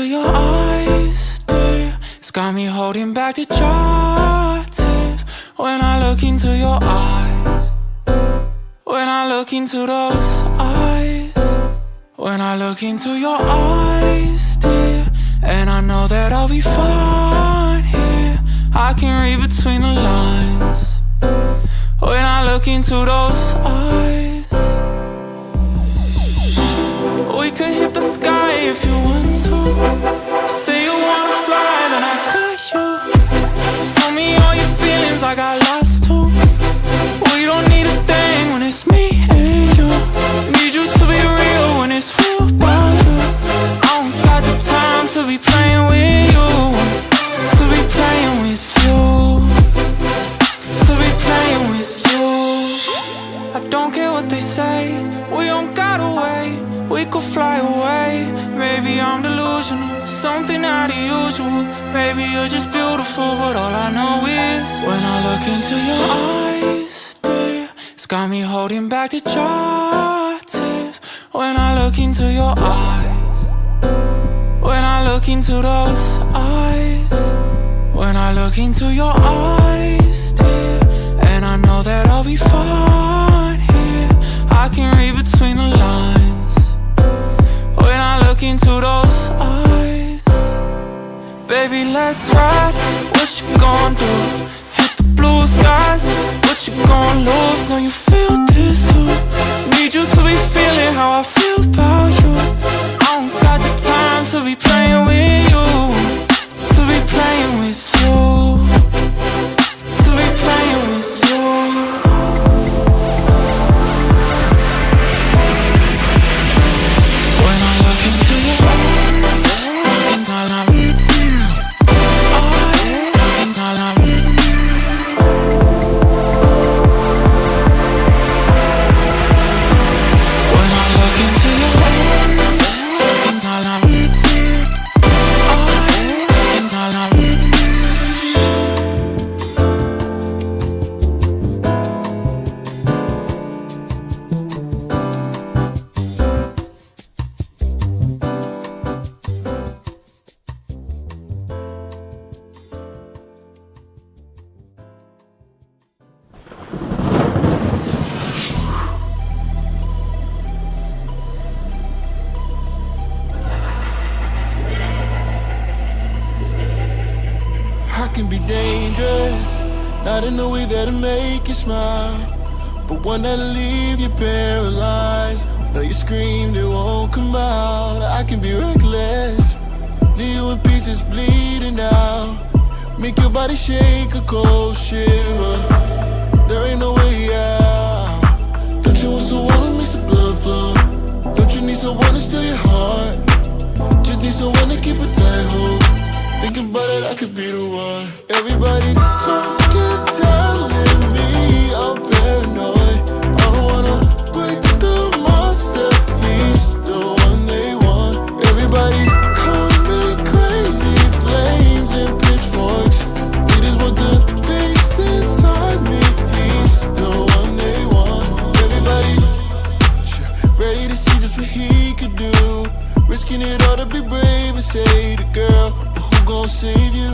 into your eyes, dear. It's got me holding back the dry tears. When I look into your eyes, when I look into those eyes, when I look into your eyes, dear. And I know that I'll be fine here. I can read between the lines. When I look into those eyes, we could hit the sky if you want to. Say you wanna fly, then I got you. Tell me all your feelings, I got lost too. We don't need a thing when it's me and you. Need you to be real when it's real about you. I don't got the time to be playing with you, to be playing with you, to be playing with you. I don't care what they say, we don't gotta wait. We could fly away. Maybe I'm delusional, something out of usual. Maybe you're just beautiful, but all I know is when I look into your eyes, dear, it's got me holding back the dry tears. When I look into your eyes, when I look into those eyes, when I look into your eyes, dear. And I know that I'll be fine here. I can read between the lines. When I look into those eyes, baby, let's ride. What you gon' do? Hit the blue skies. What you gon' lose? Know you feel this too. Need you to be feeling how I feel about you. I don't got the time to be playing with you, to be playing with you, to be playing with you. When I look into your eyes, looking all I need. Looking all I need. When I look into your eyes, looking all I need. Looking all I need. I can be dangerous, not in a way that'll make you smile, but one that'll leave you paralyzed. Know you screamed, it won't come out. I can be reckless, leave you in pieces bleeding out, make your body shake a cold shiver. There ain't no way out. Don't you want someone who makes the blood flow? Don't you need someone to steal your heart? Just need someone to keep a tight hold. Thinking about it, I could be the one. Everybody's talking, telling me I'm paranoid. I don't wanna break the monster, he's the one they want. Everybody's coming crazy, flames and pitchforks. It is what the beast inside me, he's the one they want. Everybody's ready to see just what he could do, risking it all to be brave and say the girl, gon' save you.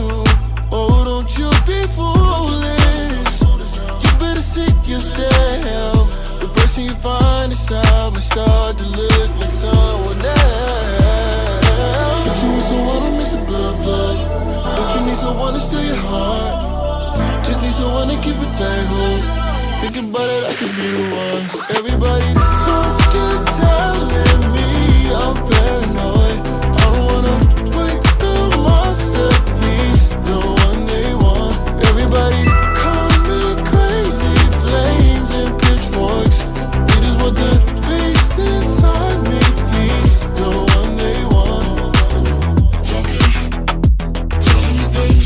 Oh, don't you be foolish. You better seek yourself. The person you find inside might start to look like someone else. If you want someone who makes the blood flow, don't you need someone to steal your heart? Just need someone to keep it tight hold. Thinking about it, I could be the one. Everybody's talking, telling me I'm paranoid. I don't wanna break the monster, he's the one they want. Everybody's coming crazy, flames and pitchforks. It is what the beast inside me, he's the one they want. Telling me this,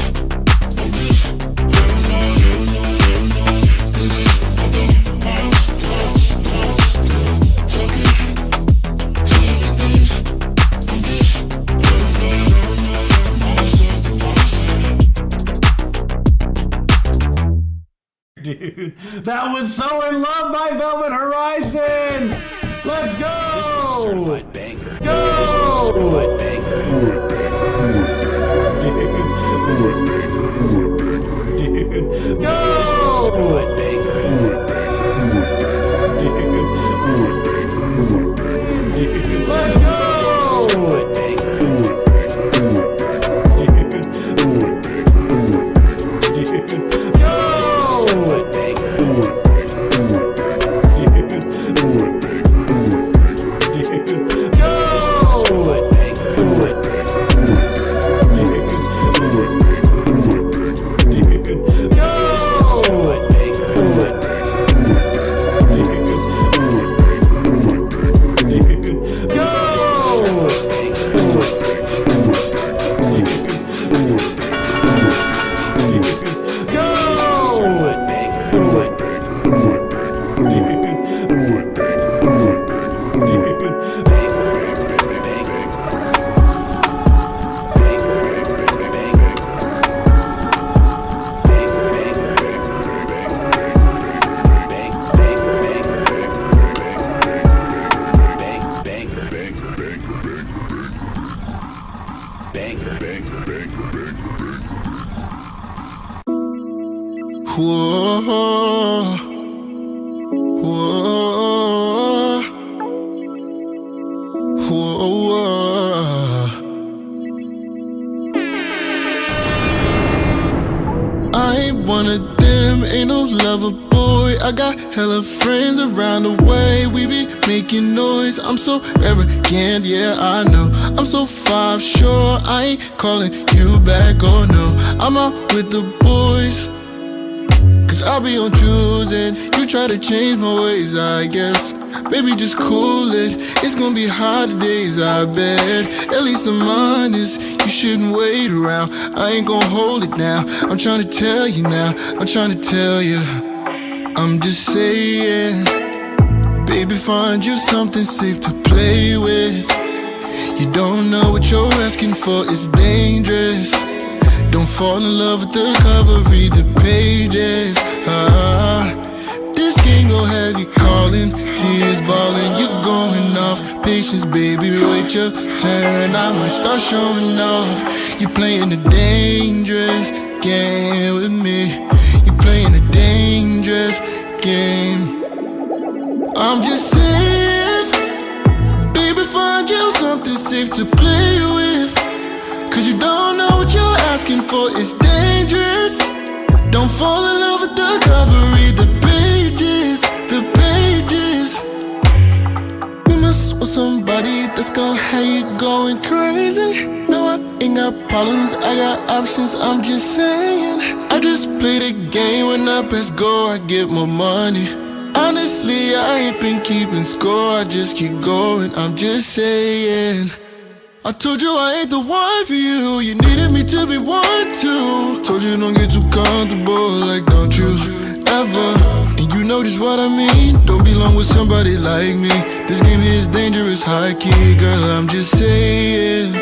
Dude, that was So In Love by Velvet Horizon. Let's go. This was a certified banger. Go. This was a certified banger. banger. Whoa, whoa, whoa. I ain't one of them, ain't no lover boy. I got hella friends around the way. We be making noise, I'm so arrogant, yeah, I know. I'm so 5 sure, I ain't calling you back, oh no. I'm out with the boys, cause I'll be on Jews and you try to change my ways, I guess. Baby, just cool it, it's gonna be hard days, I bet. At least I'm honest, you shouldn't wait around. I ain't gonna hold it now, I'm trying to tell you now. I'm trying to tell you, I'm just saying. Baby, find you something safe to play with. You don't know what you're asking for, it's dangerous. Don't fall in love with the cover, read the pages. This game gon' have you calling, tears balling, you going off. Patience, baby, wait your turn, I might start showing off. You playing a dangerous game with me. You playing a dangerous game. I'm just saying, baby, find you something safe to play with. Cause you don't know what you're asking for, it's dangerous. Don't fall in love with the cover, read the pages, the pages. We must want somebody that's gon' have you going crazy. No, I ain't got problems, I got options, I'm just saying. I just play the game, when I press go, I get more money. Honestly, I ain't been keeping score, I just keep going, I'm just saying. I told you I ain't the one for you, you needed me to be one too. Told you don't get too comfortable, like don't you ever. And you know just what I mean, don't belong with somebody like me. This game here is dangerous, high key, girl, I'm just saying.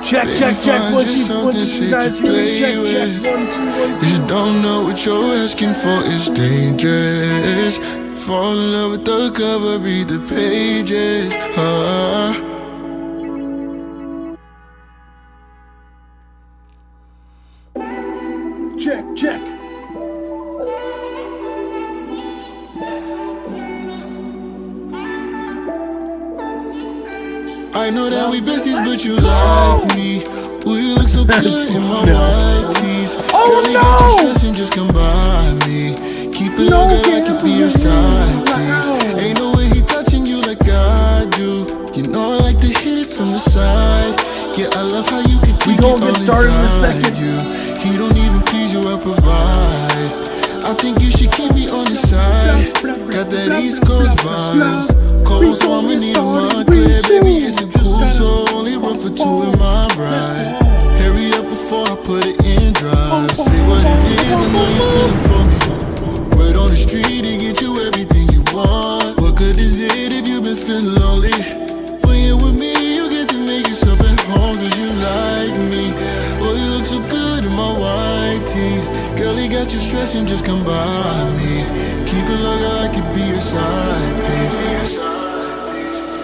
Check, Baby, check, check, find 1, you 2, 1, something 2, safe guys, to play check, with. check, 1, 2, 1, 2. You don't know what you're asking for, it's dangerous. Fall in love with the cover, read the pages. Check, check. I know that we besties, but you like me. Ooh, you look so good in my white tees. Girl, you got you stressing, just come by me. Keep it low, girl, I can be your side piece. Ain't no way he touching you like I do. You know I like to hit it from the side. Yeah, I love how you can take it all inside you. He don't even please you, I provide. I think you should keep me on your side. Got that East Coast vibes. Cold, so I'ma need a Montclair. Baby, it's a coupe, so only room for 2 in my ride. Hurry up before I put it in drive. Say what it is, I know you're feeling for me. Word on the street to get you everything you want. What good is it if you've been feeling lonely? When you're with me, you get to make yourself at home, cause you like me. Oh, you look so good in my white tees. Girl, he got you stressing, just come by me. Keep it low, girl, I could be your side piece.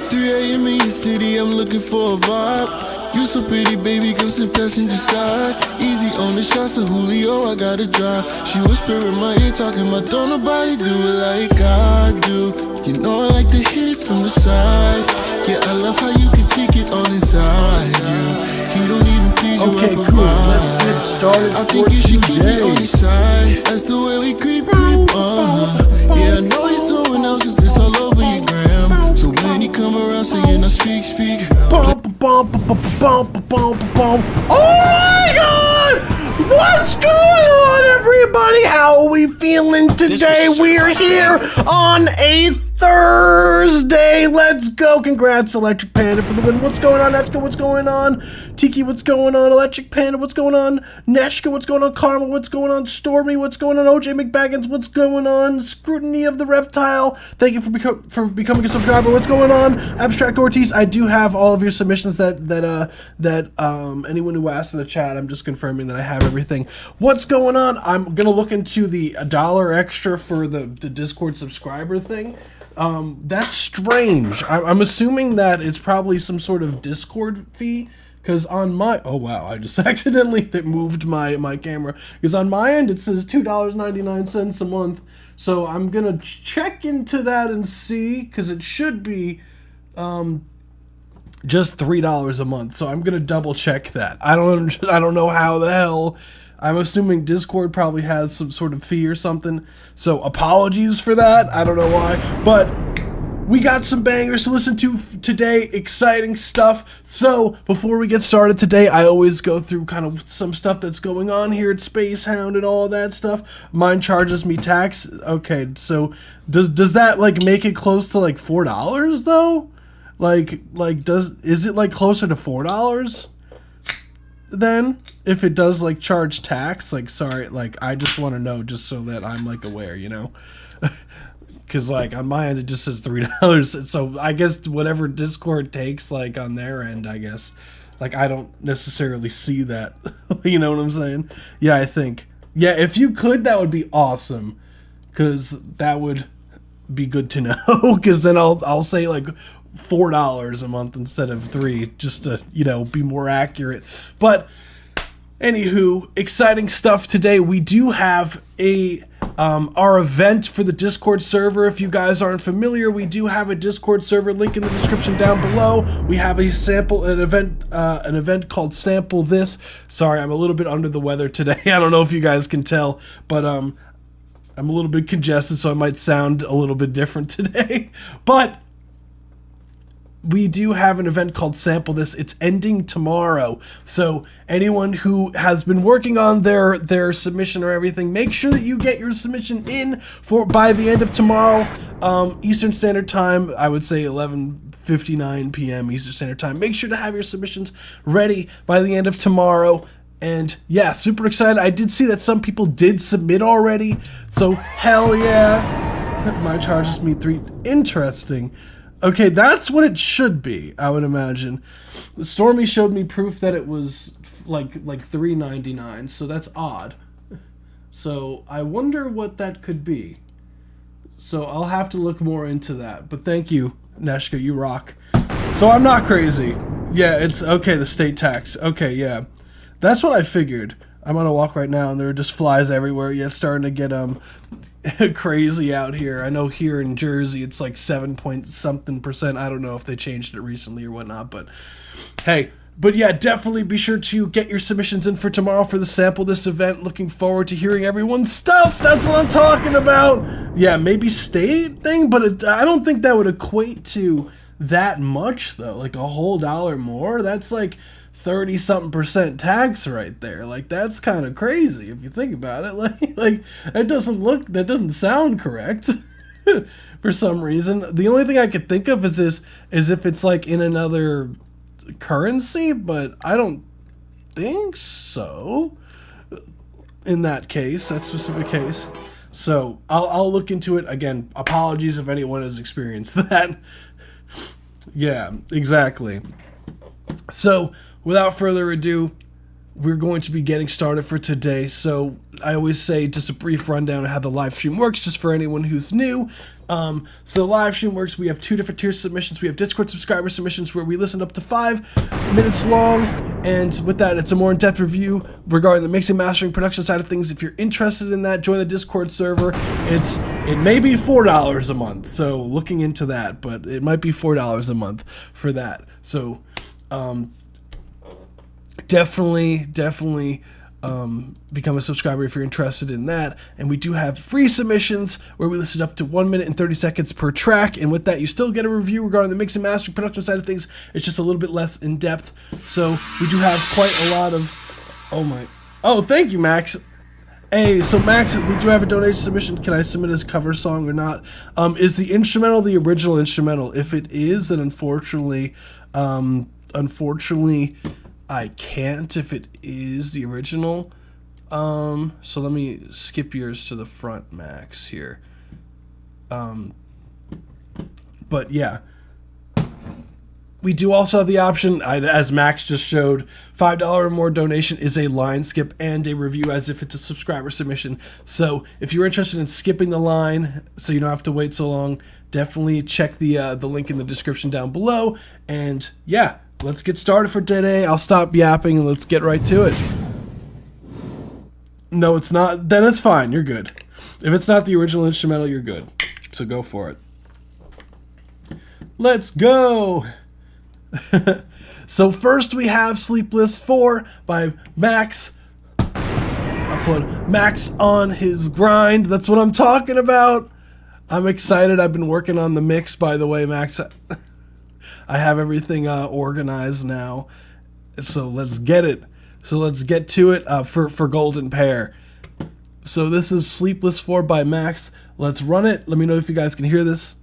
3 a.m. in your city, I'm looking for a vibe. You so pretty, baby, come sit passenger side. Easy on the shots of Julio, I gotta drive. She whisper in my ear, talking about don't nobody do it like I do. You know I like to hit it from the side. Yeah, I love how you can take it all inside you. He don't even please you, Okay, I cool. provide. Let's get started. I think you should keep me on your side. That's the way we creep, yeah, I know he's someone else, cause it's all over your gram. So when he come around saying I speak. Oh my God! What's going on, everybody? How are we feeling today? We're here on a Thursday. Let's go. Congrats, Electric Panda, for the win. What's going on, Neshka? What's going on? Tiki, what's going on? Electric Panda, what's going on? Neshka, what's going on? Karma, what's going on? Stormy, what's going on? OJ McBaggins, what's going on? Scrutiny of the Reptile, thank you for becoming a subscriber. What's going on? Abstract Ortiz, I do have all of your submissions that anyone who asked in the chat. I'm just confirming that I have everything. What's going on? I'm gonna look into the $1 extra for the Discord subscriber thing. That's strange. I'm assuming that it's probably some sort of Discord fee, Because on my, oh wow, I just accidentally moved my camera. Because on my end it says $2.99 a month. So I'm gonna check into that and see, because it should be just $3 a month. So I'm gonna double check that. I don't know how the hell. I'm assuming Discord probably has some sort of fee or something. So apologies for that. I don't know why, but we got some bangers to listen to today, exciting stuff. So, before we get started today, I always go through kind of some stuff that's going on here at Spacehound and all that stuff. Mine charges me tax. Okay, so does that like make it close to like $4 though? Is it like closer to $4 then? If it does like charge tax? Like, sorry, like I just want to know just so that I'm like aware, you know? Because, like, on my end, it just says $3. So, I guess whatever Discord takes, like, on their end, I guess. Like, I don't necessarily see that. You know what I'm saying? Yeah, I think. Yeah, if you could, that would be awesome. Because that would be good to know. Because then I'll say, like, $4 a month instead of $3. Just to, you know, be more accurate. But, anywho, exciting stuff today. We do have our event for the Discord server. If you guys aren't familiar, we do have a Discord server, link in the description down below. We have an event called Sample This. Sorry, I'm a little bit under the weather today. I don't know if you guys can tell, but I'm a little bit congested, so I might sound a little bit different today. But we do have an event called Sample This. It's ending tomorrow. So anyone who has been working on their submission or everything, make sure that you get your submission in by the end of tomorrow, Eastern Standard Time. I would say 11:59 p.m. Eastern Standard Time. Make sure to have your submissions ready by the end of tomorrow. And yeah, super excited. I did see that some people did submit already. So hell yeah. My charges me $3. Interesting. Okay, that's what it should be, I would imagine. Stormy showed me proof that it was like $3.99, so that's odd. So I wonder what that could be. So I'll have to look more into that. But thank you, Neshka, you rock. So I'm not crazy. Yeah, it's okay, the state tax. Okay, yeah. That's what I figured. I'm on a walk right now, and there are just flies everywhere. Yeah, it's starting to get crazy out here. I know here in Jersey, it's like 7-point-something%. I don't know if they changed it recently or whatnot, but hey. But yeah, definitely be sure to get your submissions in for tomorrow for the Sample This event. Looking forward to hearing everyone's stuff. That's what I'm talking about. Yeah, maybe state thing, but I don't think that would equate to that much, though. Like a whole $1 more. That's like 30-something% tax right there. Like, that's kind of crazy if you think about it. Like that doesn't sound correct for some reason. The only thing I could think of is if it's like in another currency, but I don't think so in that specific case. So I'll look into it again. Apologies if anyone has experienced that. Yeah, exactly. So without further ado, we're going to be getting started for today. So I always say just a brief rundown of how the live stream works, just for anyone who's new. So the live stream works, we have two different tier submissions. We have Discord subscriber submissions where we listen up to 5 minutes long. And with that, it's a more in-depth review regarding the mixing, mastering, production side of things. If you're interested in that, join the Discord server. It may be $4 a month. So looking into that, but it might be $4 a month for that. So, definitely become a subscriber if you're interested in that. And we do have free submissions where we listed up to 1 minute and 30 seconds per track, and with that you still get a review regarding the mix and mastering production side of things. It's just a little bit less in depth. So we do have quite a lot of thank you, Max. Hey, so Max, we do have a donation submission. Can I submit as cover song or not? Is the instrumental the original instrumental? If it is, then unfortunately I can't if it is the original. So let me skip yours to the front, Max, here. But yeah. We do also have the option, as Max just showed, $5 or more donation is a line skip and a review as if it's a subscriber submission. So if you're interested in skipping the line so you don't have to wait so long, definitely check the link in the description down below. And yeah, let's get started for today. I'll stop yapping and let's get right to it. No, it's not. Then it's fine. You're good. If it's not the original instrumental, you're good. So go for it. Let's go. So first we have Sleepless 4 by Max. I'll put Max on his grind. That's what I'm talking about. I'm excited. I've been working on the mix, by the way, Max. I have everything organized now. So let's get it. So let's get to it for Golden Pair. So this is Sleepless 4 by Max. Let's run it. Let me know if you guys can hear this.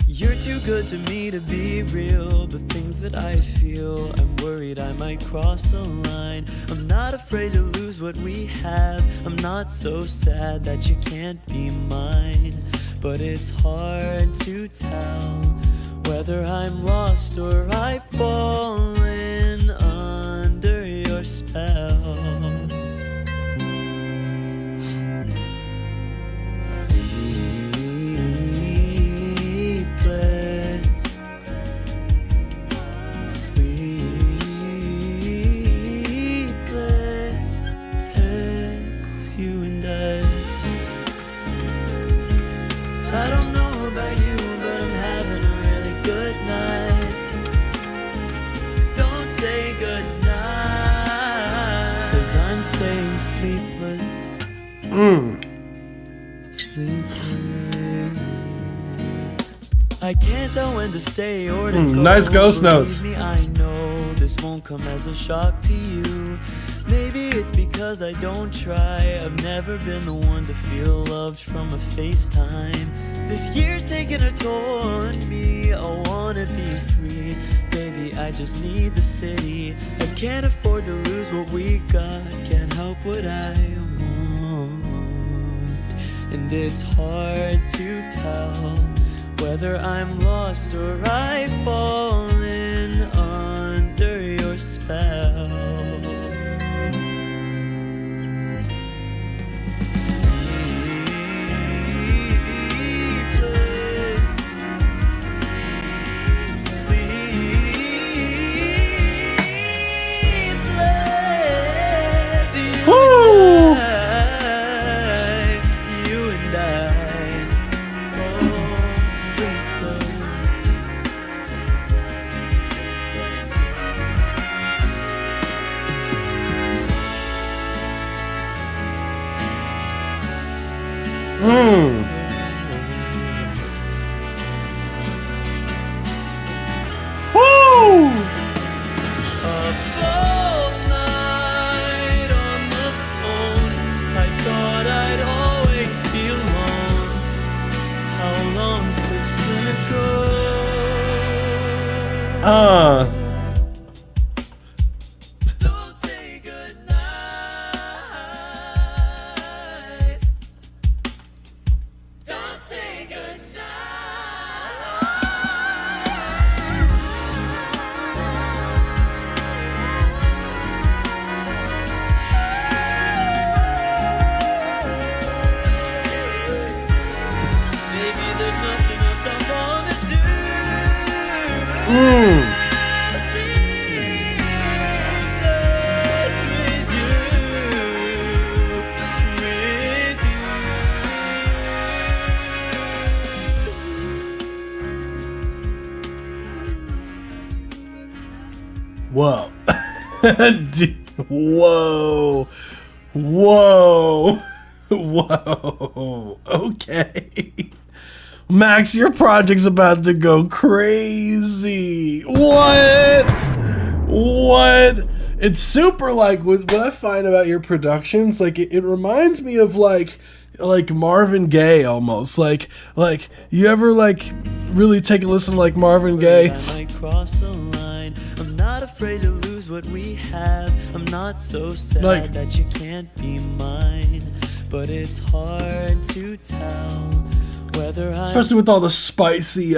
You're too good to me to be real. The things that I feel, I'm worried I might cross a line. I'm not afraid to lose what we have. I'm not so sad that you can't be mine. But it's hard to tell whether I'm lost or I've fallen under your spell. I can't tell when to stay or to go. Nice ghost notes. Me, I know this won't come as a shock to you. Maybe it's because I don't try. I've never been the one to feel loved from a FaceTime. This year's taking a toll on me. I wanna be free. Baby, I just need the city. I can't afford to lose what we got. Can't help what I want. And it's hard to tell whether I'm lost or I've fallen under your spell. Don't say goodnight. Don't say goodnight. Maybe there's nothing else I wanna do. Whoa. Whoa. Whoa. Whoa. Okay. Max, your project's about to go crazy. What? What? It's super like what I find about your productions, like it reminds me of like Marvin Gaye almost. Like you ever like really take a listen to like Marvin Gaye? I might cross a line. I'm not afraid to lose what we have. I'm not so sad Like- that you can't be mine. But it's hard to tell whether I'm Especially with all the spicy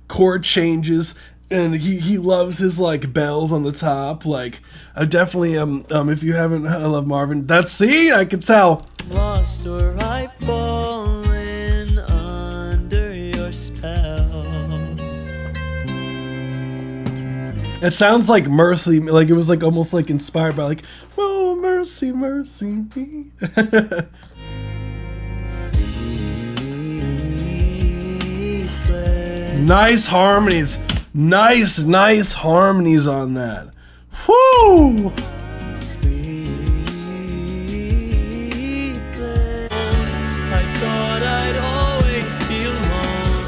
chord changes. and he loves his like bells on the top. Like I definitely if you haven't, I love Marvin. That's, see, I can tell. Lost or I've fallen under your spell. It sounds like Mercy, like it was like almost like inspired by like, oh mercy, mercy me. Nice harmonies. Nice harmonies on that. Whoo! I thought I'd always be alone.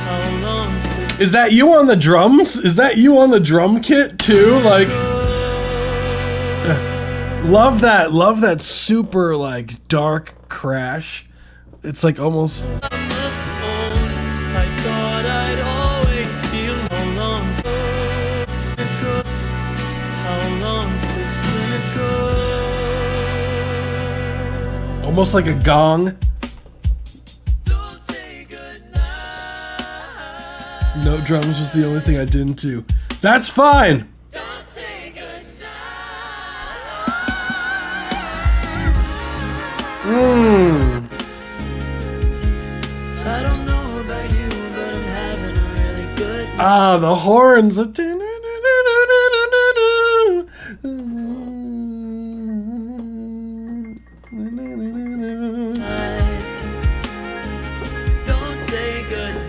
How long's this? Is that you on the drums? Is that you on the drum kit too? Like, love that super like dark crash. It's like almost. I thought I'd always be alone. How long's this gonna go? Almost like a gong. Don't say goodnight. No drums was the only thing I didn't do. That's fine. Don't say goodnight. I don't know about you, but I'm having a really good night. Ah, the horns. Don't say goodnight,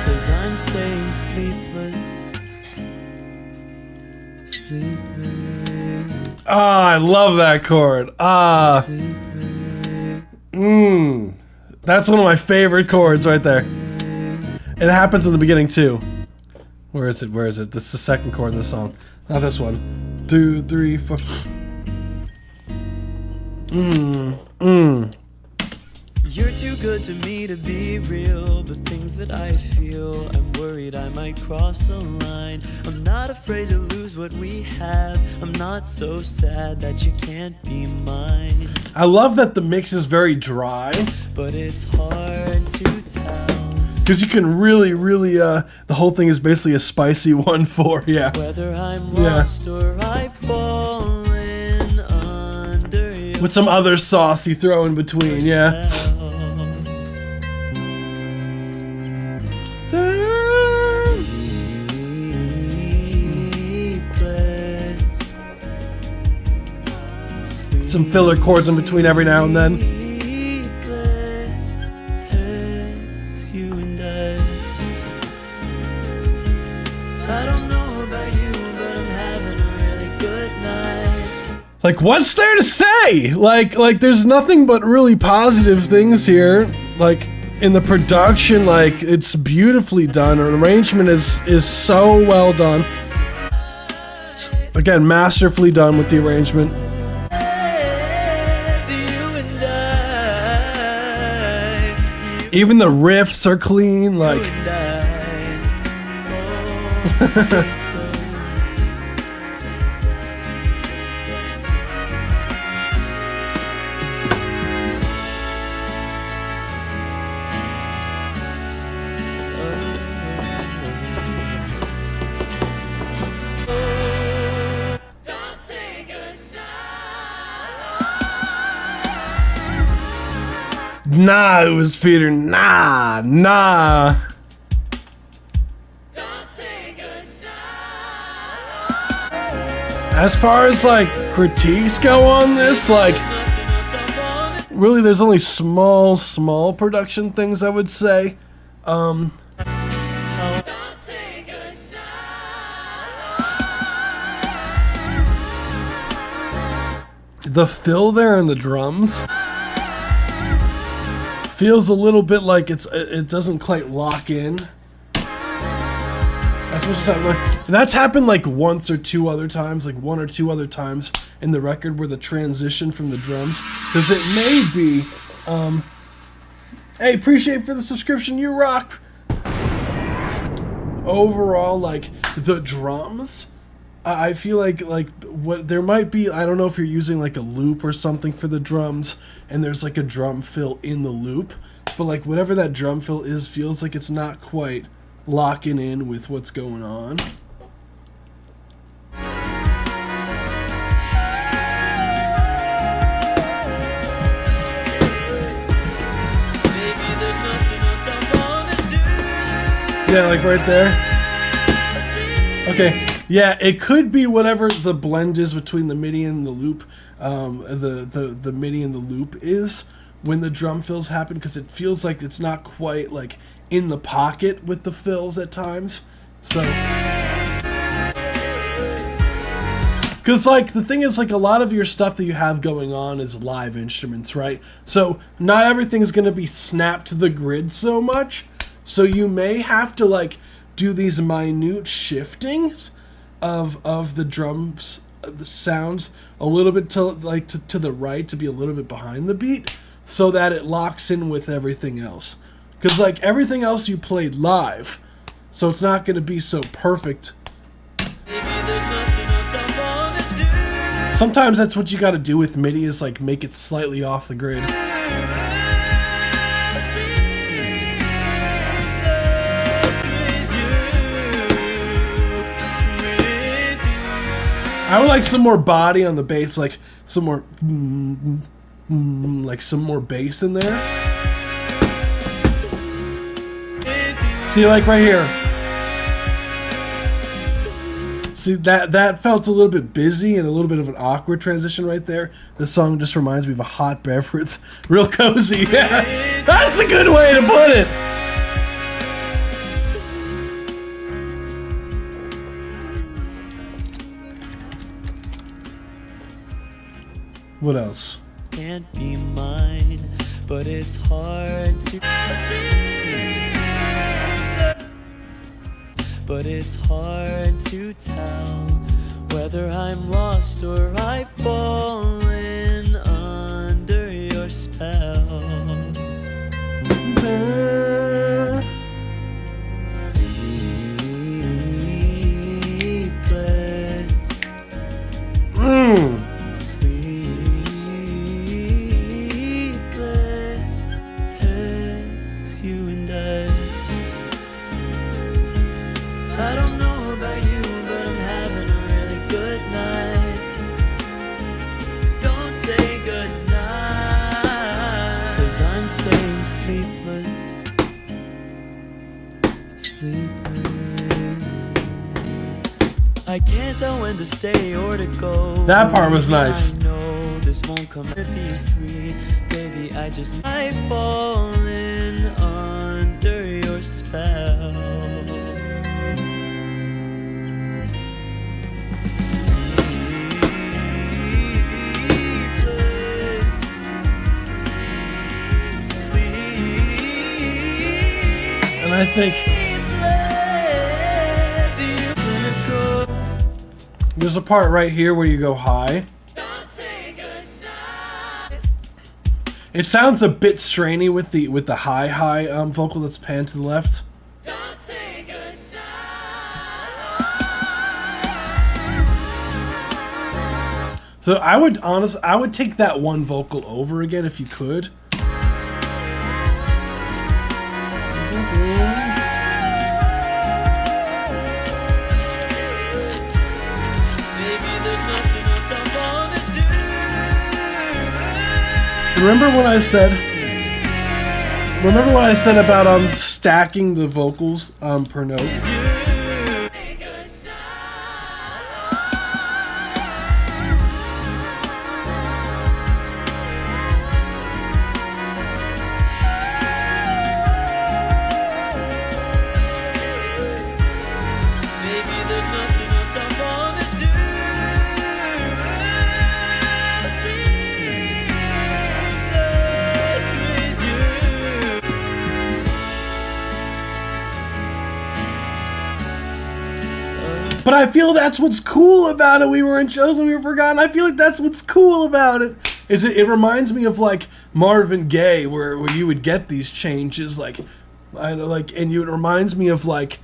'cause I'm staying sleepless. Sleepless. Ah, I love that chord. Ah. That's one of my favorite chords right there. It happens in the beginning too. Where is it? Where is it? This is the second chord of the song. Not this one. 2, 3, 4. You're too good to me to be real. The things that I feel, I'm worried I might cross a line. I'm not afraid to lose what we have. I'm not so sad that you can't be mine. I love that the mix is very dry. But it's hard to tell Because you can really, the whole thing is basically a spicy 1/4, yeah. whether I'm Yeah. lost or I've fallen under your With some other sauce you throw in between, yeah. spell. Some filler chords in between every now and then. You and I don't know about you, but I'm having a really good night. Like, what's there to say? Like there's nothing but really positive things here. Like, in the production, like, it's beautifully done. An arrangement is so well done. Again, masterfully done with the arrangement. To you and I, you Even the riffs are clean, like, and I. Don't say goodnight. nah, it was Peter. Nah. Don't say goodnight. As far as, like, critiques go on this, like, Nothing else I want. really, there's only small production things I would say. Don't say goodnight. The fill there in the drums feels a little bit like it doesn't quite lock in. That's what's happening. And that's happened like once or two other times, like one or two other times in the record where the transition from the drums, because it may be. Hey, appreciate for the subscription, you rock. Overall, like the drums, I feel like what there might be. I don't know if you're using like a loop or something for the drums, and there's like a drum fill in the loop, but like whatever that drum fill is feels like it's not quite locking in with what's going on. Yeah, like right there. Okay, yeah, it could be whatever the blend is between the MIDI and the loop. The MIDI and the loop is when the drum fills happen, because it feels like it's not quite like in the pocket with the fills at times. So, because like the thing is, like a lot of your stuff that you have going on is live instruments, right? So not everything's gonna be snapped to the grid so much. So you may have to like do these minute shiftings of the drums, the sounds a little bit to the right to be a little bit behind the beat, so that it locks in with everything else. Because like everything else you played live, so it's not going to be so perfect. Sometimes that's what you got to do with MIDI, is like make it slightly off the grid. I would like some more body on the bass, like some more, like some more bass in there. See, like right here. See, that felt a little bit busy and a little bit of an awkward transition right there. This song just reminds me of a hot beverage. Real cozy. Yeah, that's a good way to put it. What else? Can't be mine, but it's hard to. But it's hard to tell whether I'm lost or I've fallen under your spell. Sleepless. You and I don't know about you, but I'm having a really good night. Don't say good night, 'cause I'm staying sleepless. Sleepless. I can't tell when to stay or to go. That part was nice. I know this won't come to be free. Baby, I've fallen under your spell. And I think there's a part right here where you go high. It sounds a bit strainy with the high vocal that's panned to the left. So I would take that one vocal over again if you could. Remember what I said about stacking the vocals per note? But I feel that's what's cool about it. We were in shows and we were forgotten. I feel like that's what's cool about it. It reminds me of like Marvin Gaye, where you would get these changes, and it reminds me of like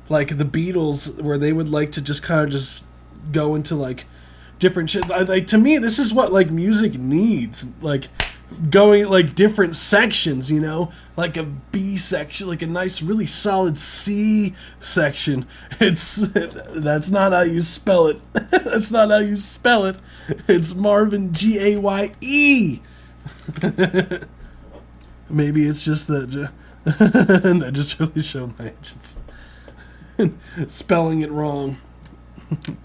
the Beatles, where they would like to just kind of just go into like different shit. Like to me, this is what like music needs. Like going like different sections, you know, like a B section, like a nice, really solid C section. That's not how you spell it. That's not how you spell it. It's Marvin, Gaye. Maybe it's just that I just really showed my agents spelling it wrong.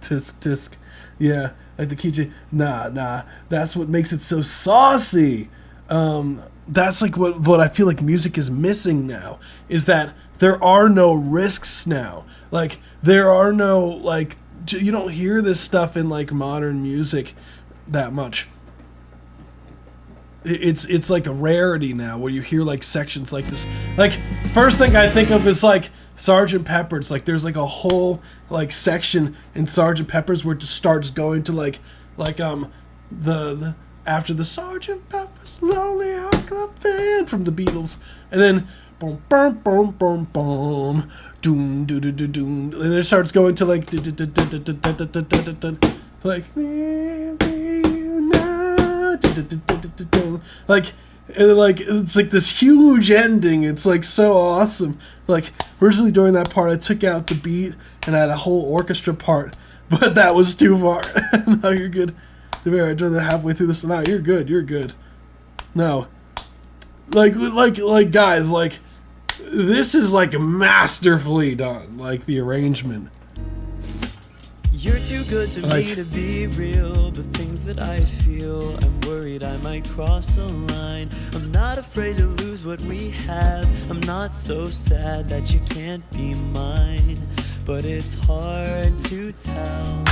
Tisk. Yeah, like the key. Nah. That's what makes it so saucy. That's like what I feel like music is missing now, is that there are no risks now. Like there are no, like, you don't hear this stuff in like modern music that much. It's like a rarity now where you hear like sections like this. Like first thing I think of is like Sgt. Pepper's. Like there's like a whole like section in Sgt. Pepper's where it just starts going to like the after the Sgt. Pepper's Lonely Hearts Club Band from the Beatles, and then boom boom boom boom boom doom doo doo doo doom, and then it starts going to like like like, and like it's like this huge ending. It's like so awesome. Like originally during that part I took out the beat and I had a whole orchestra part, but that was too far. No, you're good. I done that halfway through this. No, you're good. No, like guys, like this is like masterfully done. Like the arrangement. You're too good to me to be real. The things that I feel, I'm worried I might cross a line. I'm not afraid to lose what we have. I'm not so sad that you can't be mine. But it's hard to tell.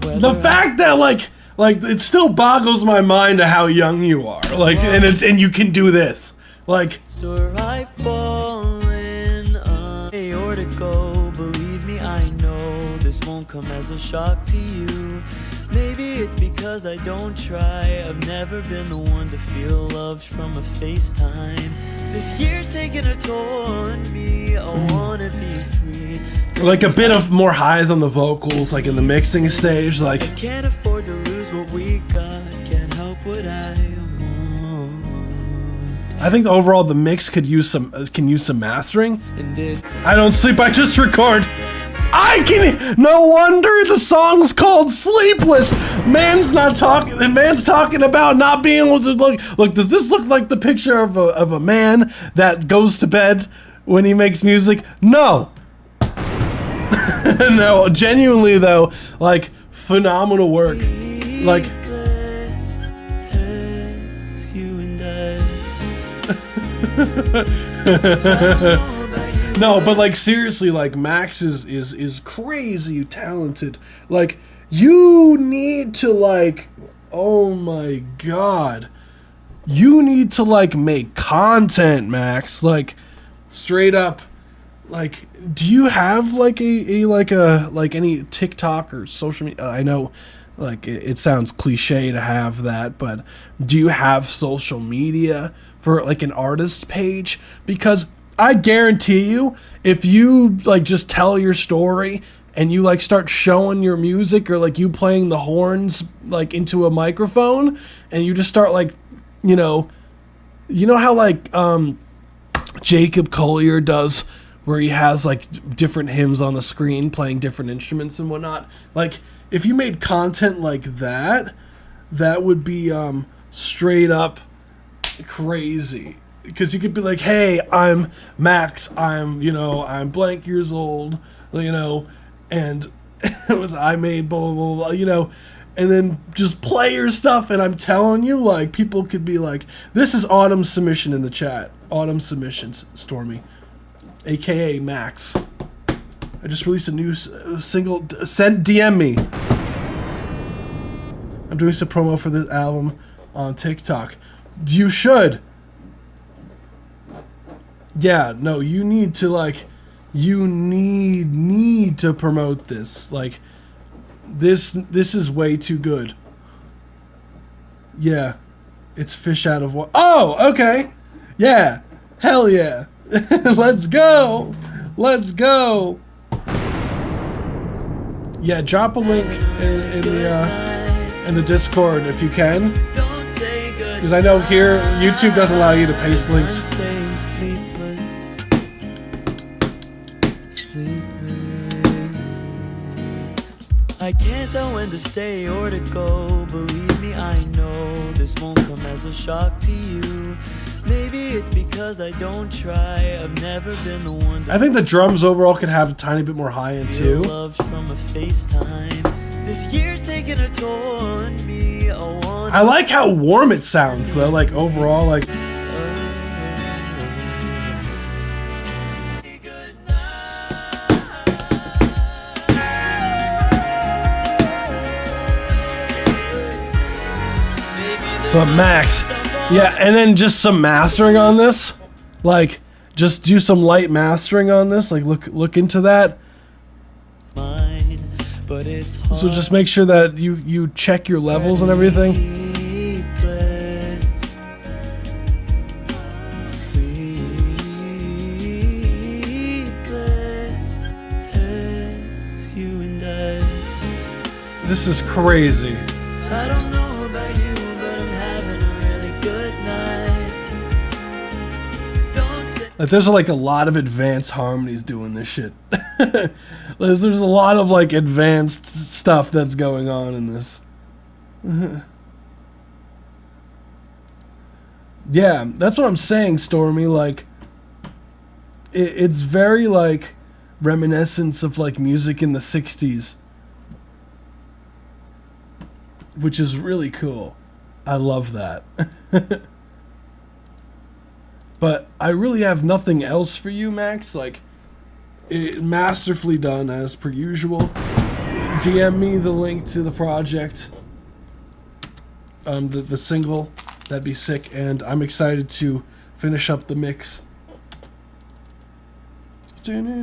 The fact that like it still boggles my mind to how young you are. Like and you can do this. Like store I fall in aortico. Believe me, I know this won't come as a shock to you. Maybe it's because I don't try. I've never been the one to feel loved from a FaceTime. This year's taking a toll on me. I wanna be free. Like a bit of more highs on the vocals, like in the mixing stage. Like can't afford to lose what we got. Can't help what I want. I think overall the mix can use some mastering. And it's I don't sleep, I just record. No wonder the song's called Sleepless. Man's talking about not being able to look. Does this look like the picture of a man that goes to bed when he makes music? No. No, genuinely though, like phenomenal work. Like you and I. No, but like seriously, like Max is crazy talented. Like you need to like, oh my god, you need to like make content, Max. Like straight up. Like, do you have like any TikTok or social media? I know, like it sounds cliche to have that, but do you have social media for like an artist page? Because I guarantee you, if you like just tell your story and you like start showing your music or like you playing the horns like into a microphone and you just start like, you know how like Jacob Collier does, where he has like different hymns on the screen playing different instruments and whatnot. Like if you made content like that, that would be straight up crazy. Because you could be like, hey, I'm Max, I'm blank years old, and I made blah, blah, blah, blah, and then just play your stuff, and I'm telling you, like, people could be like, this is Autumn's submission in the chat. Autumn Submissions, Stormy, a.k.a. Max. I just released a new single, DM me. I'm doing some promo for this album on TikTok. You should. Yeah, no, you need to like, you need to promote this. Like, this is way too good. Yeah, it's fish out of water. Oh, okay. Yeah, hell yeah. Let's go. Yeah, drop a link in the Discord if you can. Don't say goodbye. Because I know here, YouTube doesn't allow you to paste links. Stay sleepless, sleepless. I can't tell when to stay or to go. Believe me, I know this won't come as a shock to you. Maybe it's because I don't try. I've never been the one to I think the drums overall could have a tiny bit more high end feel too. loved from a FaceTime. This year's taking a toll on me. I like how warm it sounds though, like overall, like but Max, yeah, and then just some mastering on this, like just do some light mastering on this, like look into that. Mine, but it's hard. So just make sure that you check your levels and everything. Sleepless, you and I. This is crazy. I don't know about you, but I'm having a really good night. Don't say Like there's like a lot of advanced harmonies doing this shit. there's a lot of like advanced stuff that's going on in this. Yeah, that's what I'm saying, Stormy. Like it's very like reminiscence of like music in the 60s. Which is really cool. I love that. But I really have nothing else for you, Max. Like, masterfully done as per usual. DM me the link to the project. The single. That'd be sick. And I'm excited to finish up the mix. Damn.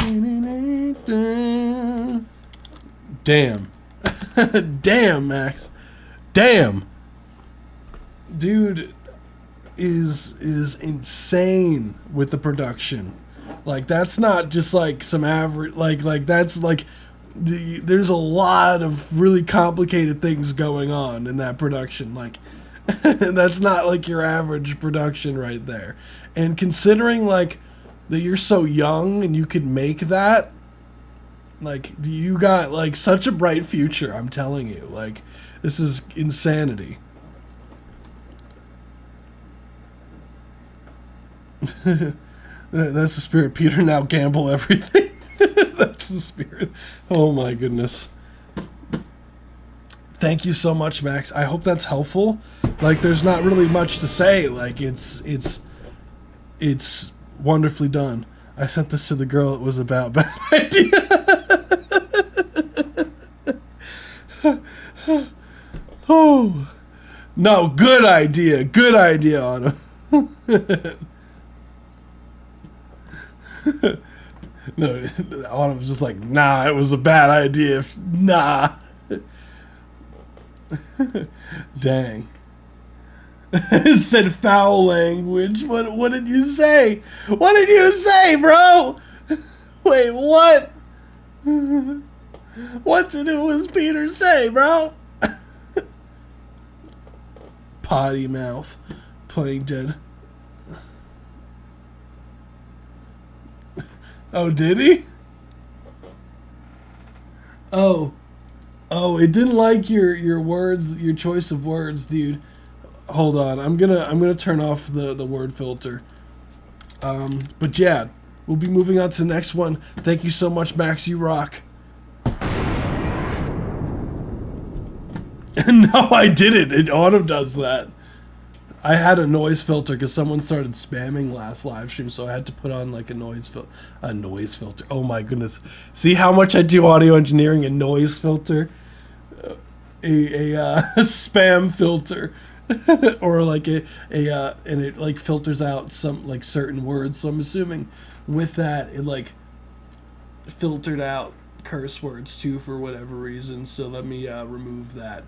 Damn, Max. Damn. Dude is insane with the production. Like that's not just like some average like that's like there's a lot of really complicated things going on in that production. Like that's not like your average production right there. And considering like that you're so young and you could make that, like you got like such a bright future, I'm telling you. Like this is insanity. That's the spirit, Peter. Now gamble everything. That's the spirit. Oh my goodness. Thank you so much, Max. I hope that's helpful. Like there's not really much to say. Like it's wonderfully done. I sent this to the girl it was about. Bad idea. Oh no, good idea. Good idea, Anna. No, Autumn was just like, nah, it was a bad idea. Nah. Dang. It said foul language. What did you say? What did you say, bro? Wait, what? What did it was Peter say, bro? Potty mouth. Playing dead. Oh, did he? Oh, it didn't like your words, your choice of words, dude. Hold on, I'm gonna turn off the word filter. But yeah, we'll be moving on to the next one. Thank you so much, Max. You rock. No, I didn't. Autumn does that. I had a noise filter because someone started spamming last live stream, so I had to put on like a noise filter. Oh my goodness! See how much I do audio engineering? A noise filter, a spam filter, or like and it like filters out some like certain words. So I'm assuming with that it like filtered out curse words too for whatever reason. So let me remove that.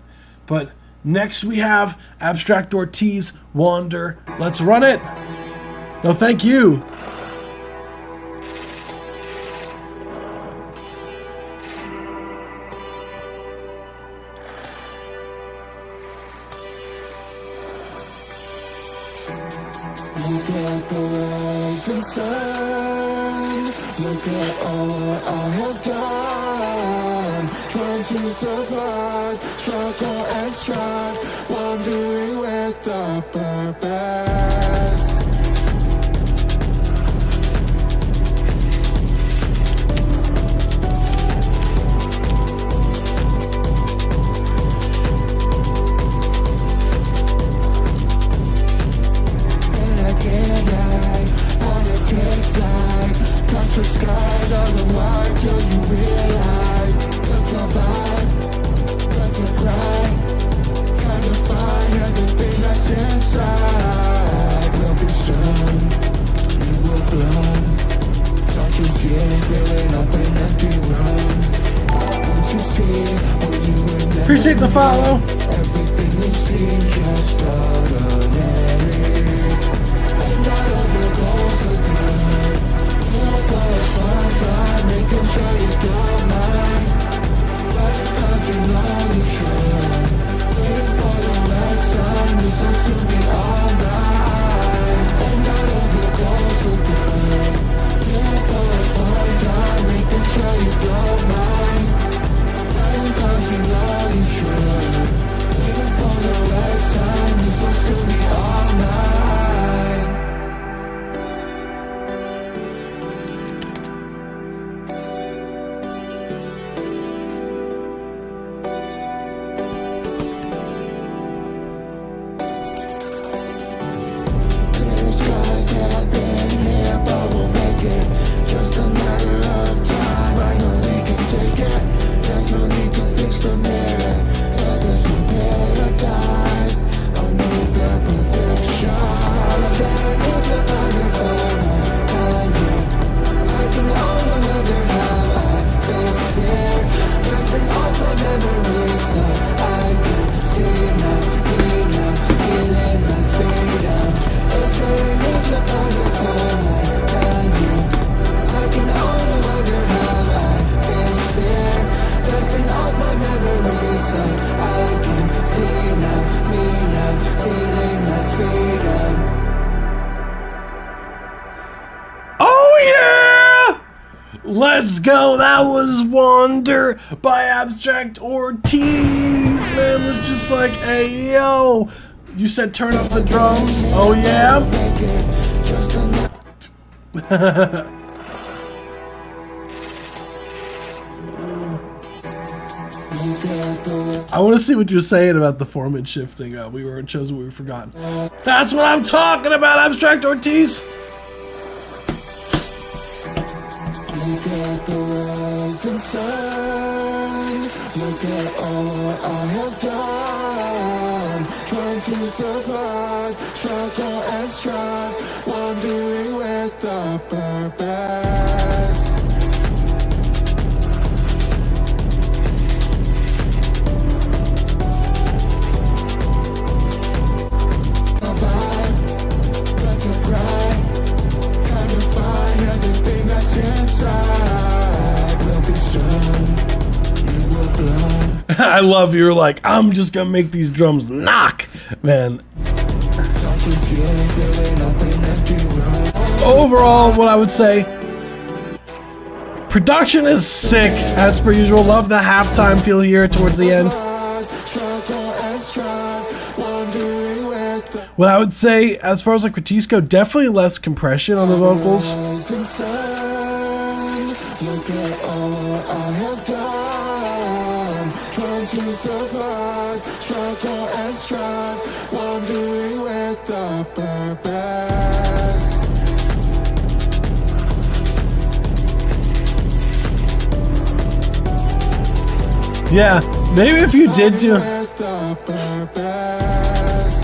But next we have Abstract Ortiz, Wander. Let's run it. No, thank you. Look at the rising sun. Look at all what I have done. Trying to survive, struggle and strive, wandering with the purpose. The sky, another wide till you realize. Let your vibe, let your grind. Trying to find everything that's inside. Will be soon, you will bloom. Don't you feel filling up an empty room? Once you see what you were never. Appreciate the follow. Everything you see just ordinary. And all of your goals look good. For a fun time, making sure you don't mind. But it comes, you know you should. Waiting for the right sign, this will soon be all mine. And all of your goals look good. Yeah, for a fun time, making sure you don't mind. But it comes, you know you should. Waiting for the right sign, this will soon be all mine. Let's go. That was Wander by Abstract Ortiz. Man was just like, hey, yo. You said turn up the drums. Oh, yeah? I want to see what you're saying about the foreman shifting. We weren't chosen, we were forgotten. That's what I'm talking about, Abstract Ortiz. Look at the rising sun. Look at all what I have done. Trying to survive, struggle and strive, wandering with the purpose. A vibe, let your grind. Trying to find everything that's inside. Will be soon, you will bloom. I love you're like, I'm just gonna make these drums knock, man. Overall, what I would say, production is sick as per usual. Love the halftime feel here towards the end. What I would say, as far as like critiques go, definitely less compression on the vocals. Look at all what I have done. Trying to survive, struggle and strive, wandering with the purpose. Yeah, maybe if you did do. With the purpose.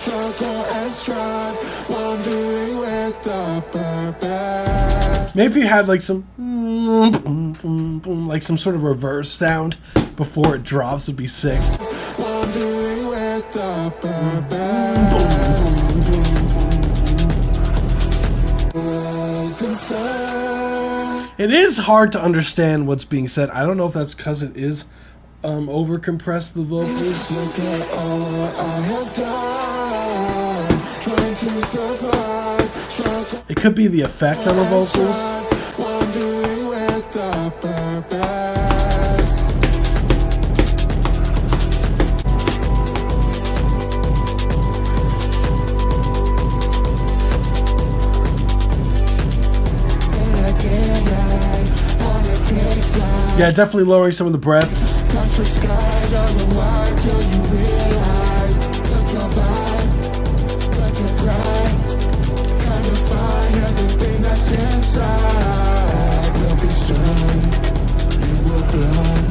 Struggle and strive, wandering with the purpose. Maybe if you had like some like some sort of reverse sound before it drops would be sick. Wandering with the purpose. It is hard to understand what's being said. I don't know if that's because it is over compressed the vocals. Look at all what I have done. Trying to survive. Struggle It could be the effect on the vocals. wondering with the purpose. And again, I wanna take flight. Yeah, definitely lowering some of the breaths. Touch the sky, down the wire till you realize. Let your vibe, let your grind. Trying to find everything that's inside. Will be soon, you will bloom.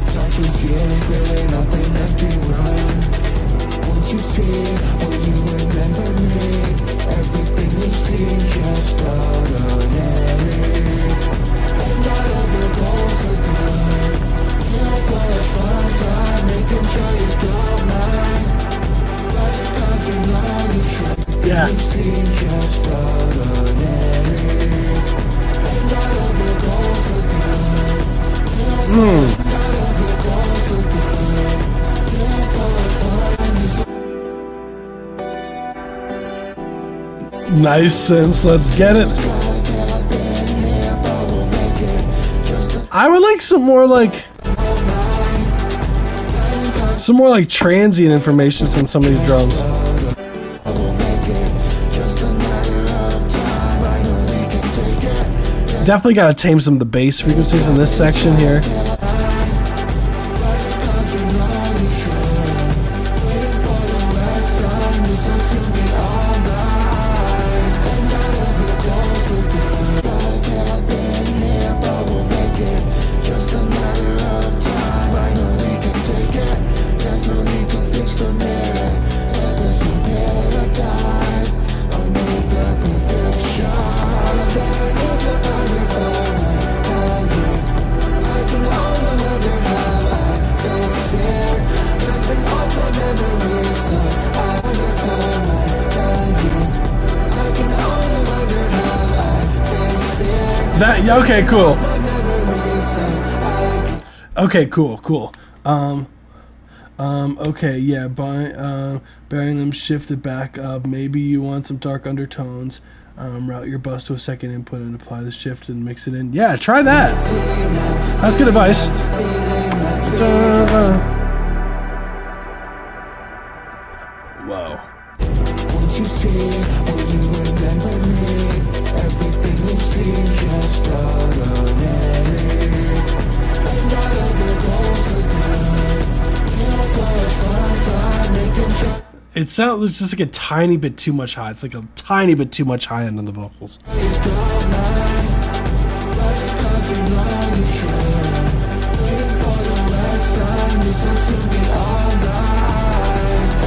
Start with you, filling up an empty room. Once you see what you remember me, everything you see just ordinary. And not all your goals are good. Here for a fun time, making sure you don't mind. But it comes, you know you should. Yeah. You seem just ordinary. And not all your goals are good. Not all your goals are good. Here for a fun Nice sense. Let's get it. skies have been here, but we'll make it just I would like some more like transient information from some of these drums. we'll make it just a matter of time. I know we can take it. Definitely got to tame some of the bass frequencies in this section here. That okay, cool. Okay, cool. Okay, yeah, burying them, shift it back up. Maybe you want some dark undertones. Route your bus to a second input and apply the shift and mix it in. Yeah, try that. That's good advice. Whoa. Once you see or you remember me, everything you see just ordinary. And all of your goals are good. Here for a fun time, making sure It sounds just like a tiny bit too much high. It's like a tiny bit too much high end on the vocals. you don't mind. But it comes, you know you should. Waiting for the right sign, this will soon be all mine.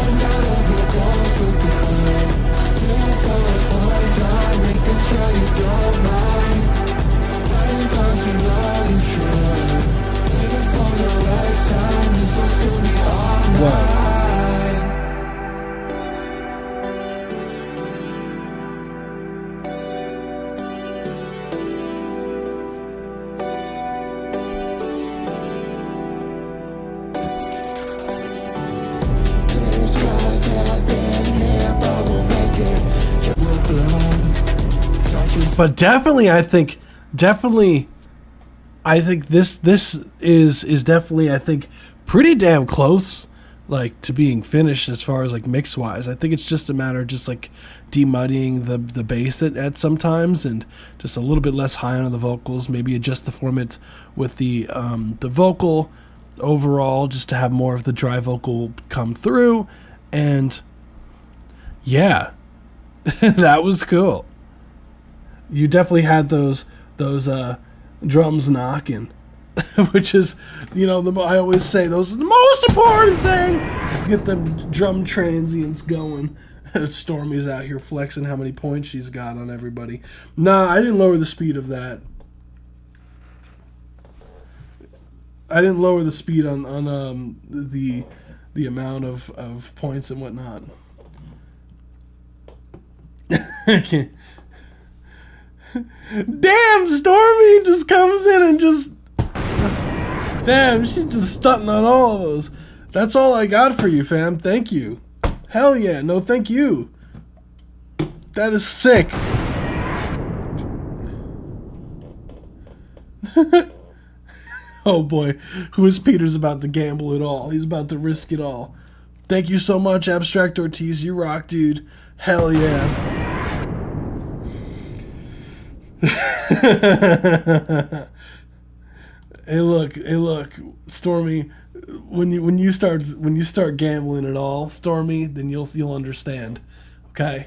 And all of your goals are good. Here for a fun time, making sure you don't mind. But it comes, you know you should. Waiting for the right sign, this will soon be all mine. Whoa. Skies have been here, but we'll make it. Just will bloom. Start with But definitely, I think this is definitely, I think, pretty damn close, like, to being finished as far as like mix wise. I think it's just a matter of just like demuddying the bass at sometimes and just a little bit less high on the vocals. Maybe adjust the format with the vocal overall, just to have more of the dry vocal come through. And yeah, that was cool. You definitely had those drums knocking, which is, you know, I always say those are the most important thing, to get them drum transients going. Stormy's out here flexing how many points she's got on everybody. Nah, I didn't lower the speed of that. I didn't lower the speed on the amount of points and whatnot. I can't. Damn, Stormy just comes in and just... Damn, she's just stunting on all of those. That's all I got for you, fam. Thank you. Hell yeah. No, thank you. That is sick. Oh boy, who is Peter's about to gamble it all? He's about to risk it all. Thank you so much, Abstract Ortiz. You rock, dude. Hell yeah. Hey look, Stormy. When you start gambling at all, Stormy, then you'll understand. Okay.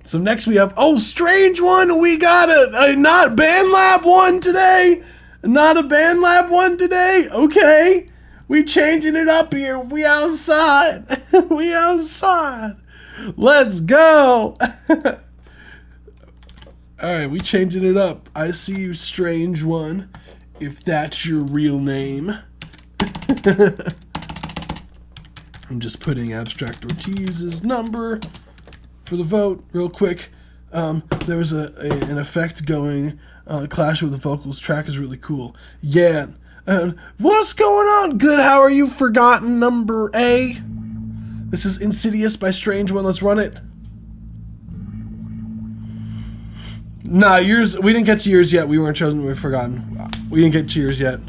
So next we have Strange One. We got a not Band Lab one today. Not a Band Lab one today. Okay. We changing it up here. We outside. We outside. Let's go. Alright, we changing it up. I see you, Strange One. If that's your real name. I'm just putting Abstract Ortiz's number for the vote real quick. There was an effect going. Clash with the Vocals track is really cool. Yeah. What's going on? Good. How are you? Forgotten number A. This is Insidious by Strange One. Let's run it. Nah, yours. We didn't get to yours yet. We weren't chosen. We were forgotten. We didn't get to yours yet.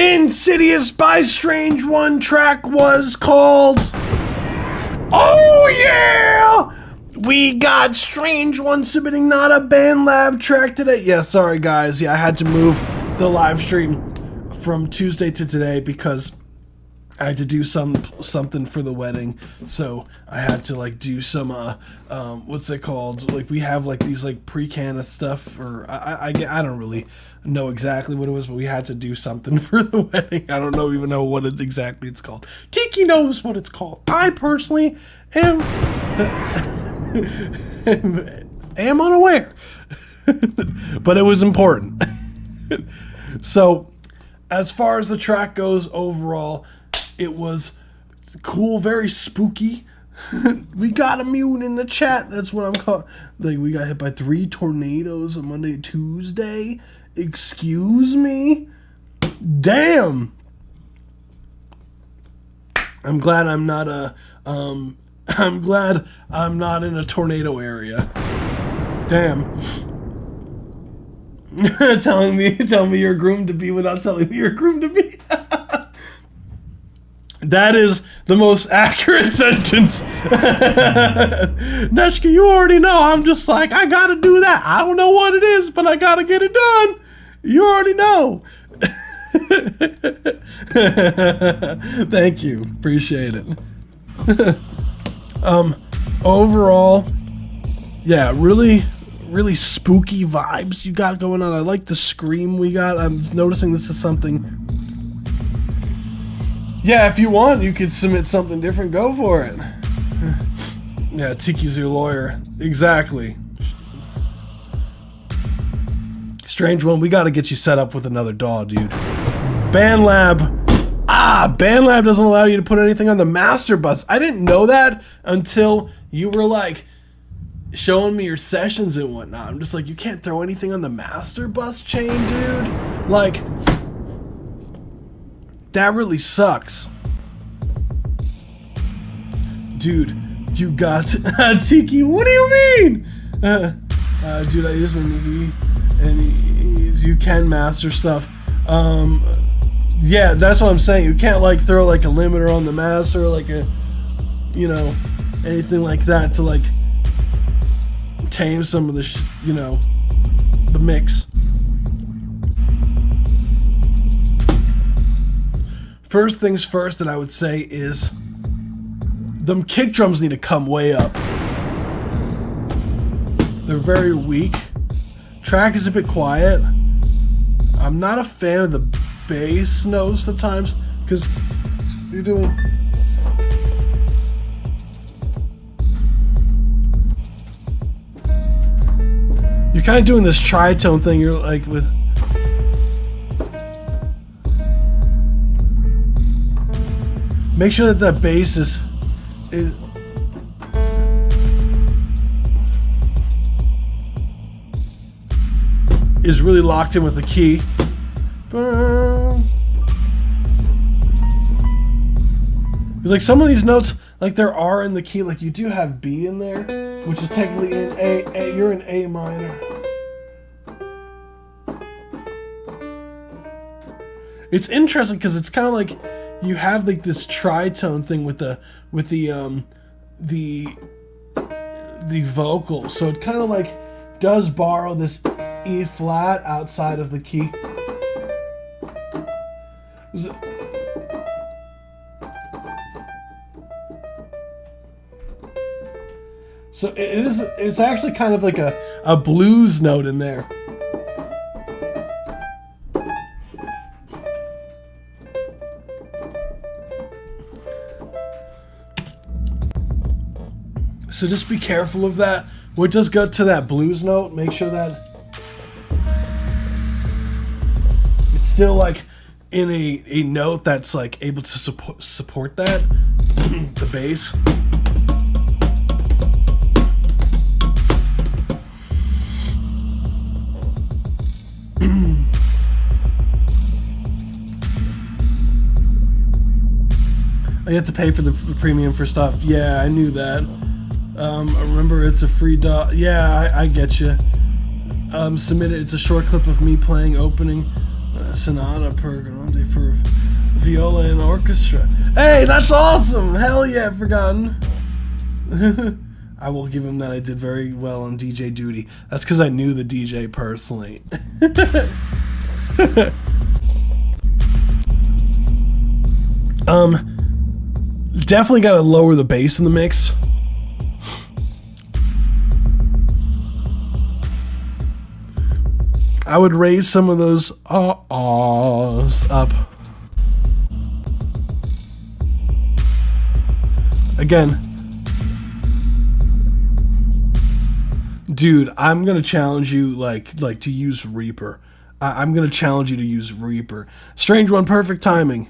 Insidious by Strange One track was called... Oh yeah! We got Strange One submitting Not a Band Lab track today. Yeah, sorry guys. Yeah, I had to move the live stream from Tuesday to today because I had to do something for the wedding. So I had to like do some what's it called? Like we have like these like pre-canna stuff, or I don't really know exactly what it was, but we had to do something for the wedding. I don't even know what it's called. Tiki knows what it's called. I personally am unaware. But it was important. So as far as the track goes overall, it was cool, very spooky. We got immune in the chat. That's what I'm calling. Like, we got hit by 3 tornadoes on Monday and Tuesday. Excuse me? Damn. I'm glad I'm not in a tornado area. Damn. telling me you're groomed to be without telling me you're groomed to be. That is the most accurate sentence. Neshka, you already know. I'm just like, I gotta do that. I don't know what it is, but I gotta get it done. You already know. Thank you. Appreciate it. Overall, yeah, really spooky vibes you got going on. I like the scream we got. I'm noticing this is something. Yeah, if you want, you could submit something different. Go for it. Yeah, Tiki's your lawyer. Exactly. Strange one, we gotta get you set up with another DAW, dude. BandLab. BandLab doesn't allow you to put anything on the master bus. I didn't know that until you were like showing me your sessions and whatnot. I'm just like, you can't throw anything on the master bus chain, dude. Like, that really sucks. Dude, you got Tiki, what do you mean? Dude, I just want you can master stuff. Yeah, that's what I'm saying. You can't like throw like a limiter on the master, or like a, you know, anything like that to like tame some of the, you know, the mix. First things first that I would say is them kick drums need to come way up. They're very weak. Track is a bit quiet. I'm not a fan of the bass notes at times because you're doing. You're kind of doing this tritone thing. You're like with. Make sure that that bass is really locked in with the key. It's like some of these notes, like there are in the key, like you do have B in there, which is technically in A. You're in A minor. It's interesting because it's kind of like you have like this tritone thing with the vocal, so it kind of like does borrow this E flat outside of the key. So it's actually kind of like a blues note in there. So just be careful of that. When it does go to that blues note, make sure that it's still like in a note that's like able to support that, the bass. I have to pay for the premium for stuff. Yeah, I knew that. I remember it's a free DAW. Yeah, I get you. Submit it. It's a short clip of me playing opening sonata per grande for viola and orchestra. Hey, that's awesome! Hell yeah, Forgotten. I will give him that. I did very well on DJ duty. That's because I knew the DJ personally. Definitely got to lower the bass in the mix. I would raise some of those ahs up. Again, dude, I'm gonna challenge you like to use Reaper. I'm gonna challenge you to use Reaper. Strange one, perfect timing.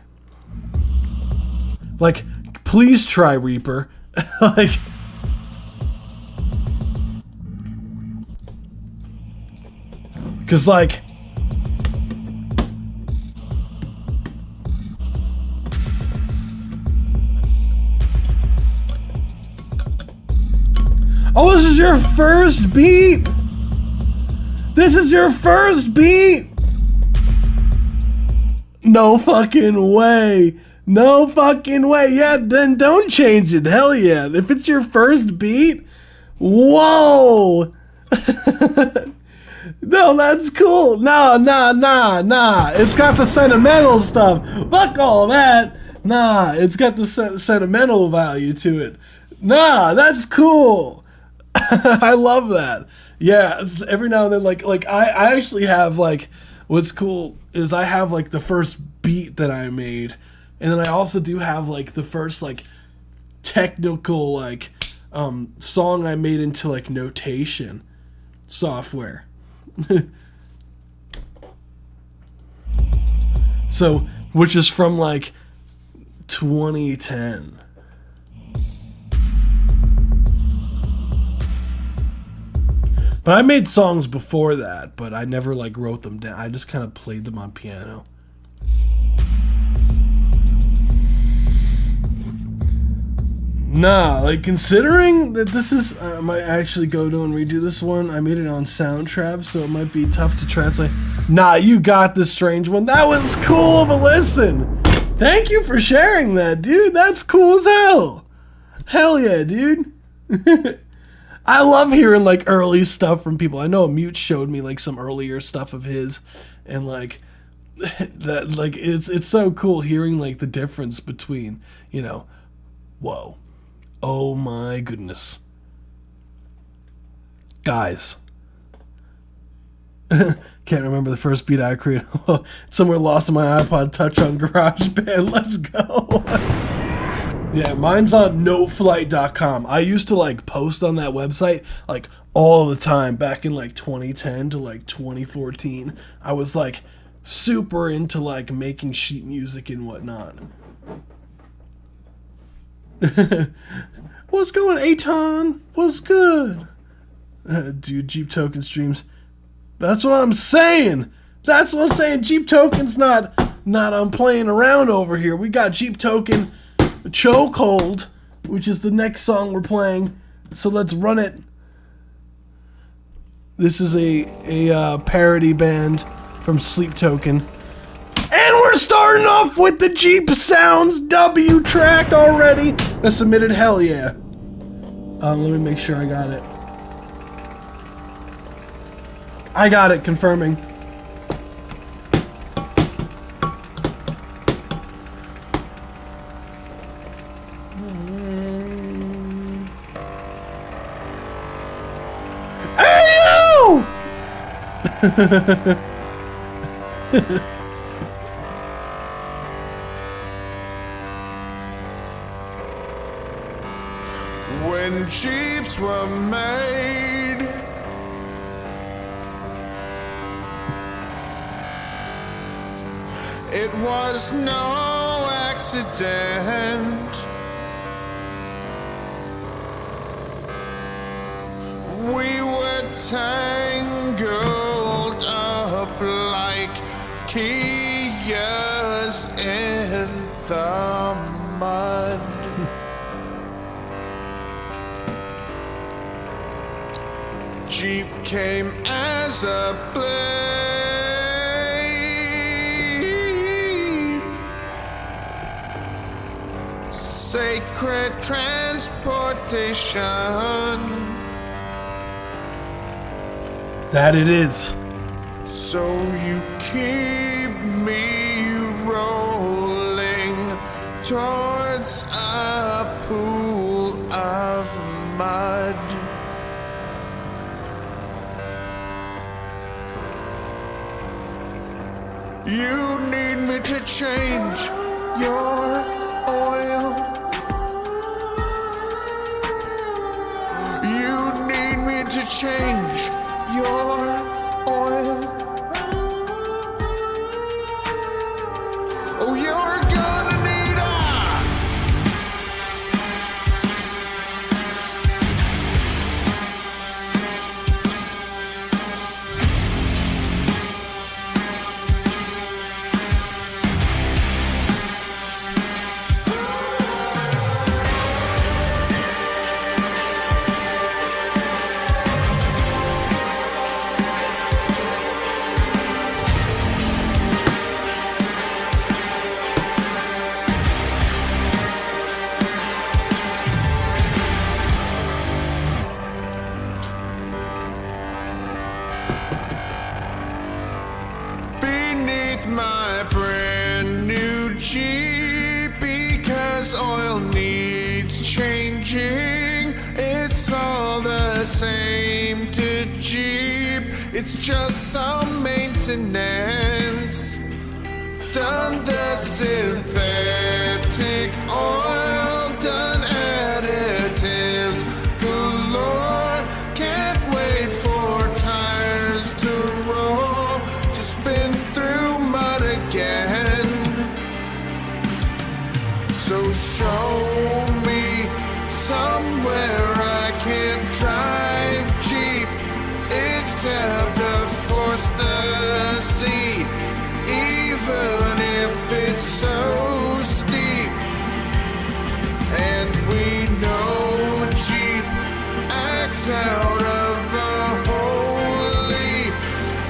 Like, please try Reaper. Like. Cause like, oh, this is your first beat? This is your first beat? No fucking way. No fucking way. Yeah, then don't change it. Hell yeah. If it's your first beat, whoa. No, that's cool. Nah. It's got the sentimental stuff. Fuck all that. Nah, it's got the sentimental value to it. Nah, that's cool. I love that. Yeah, every now and then, like I actually have, like, what's cool is I have, like, the first beat that I made, and then I also do have, like, the first, like, technical, like, song I made into, like, notation software. So, which is from, like, 2010. But I made songs before that, but I never, like, wrote them down. I just kind of played them on piano. Nah, like, considering that this is, I might actually go to and redo this one. I made it on Soundtrap, so it might be tough to translate. Nah, you got this, strange one. That was cool of a listen. Thank you for sharing that, dude. That's cool as hell. Hell yeah, dude. I love hearing, like, early stuff from people. I know Mute showed me, like, some earlier stuff of his, and, like, that, like, it's so cool hearing, like, the difference between, you know, whoa, oh my goodness, guys. Can't remember the first beat I created. Somewhere lost in my iPod Touch on GarageBand. Let's go. Yeah, mine's on noflight.com. I used to, like, post on that website, like, all the time back in, like, 2010 to, like, 2014. I was, like, super into, like, making sheet music and whatnot. What's going, Aton? What's good? Dude, Jeep Token streams. That's what I'm saying. That's what I'm saying. Jeep Token's not I'm playing around over here. We got Jeep Token Chokehold, which is the next song we're playing. So let's run it. This is a parody band from Sleep Token. And we're starting off with the Jeep Sounds W track already. That's submitted, hell yeah. Let me make sure I got it. I got it, confirming. Hey you! When Jeeps were made, it was no accident. We were tangled up like Kias in the mud. Jeep came as a blade, sacred transportation. That it is. So you keep me rolling towards a pool of mud. You need me to change your oil. You need me to change your oil. Oh, you're gonna need a because oil needs changing. It's all the same to Jeep. It's just some maintenance. Done the synthetic oil, done additives galore. Can't wait for tires to roll, to spin through mud again. So show me somewhere I can drive Jeep, except of course the sea. Even if it's so steep, and we know Jeep acts out of a holy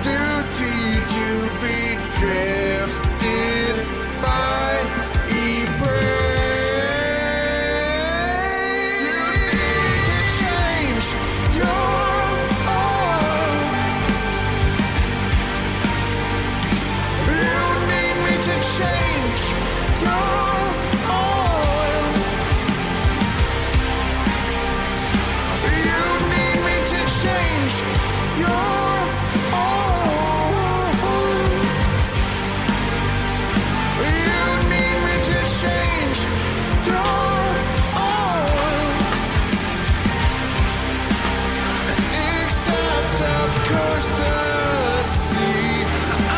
duty to be drifted by e-brake. You need to change your oil. You need me to change your oil. You need me to change your oil. You need me to change your oil. Except of course the sea. I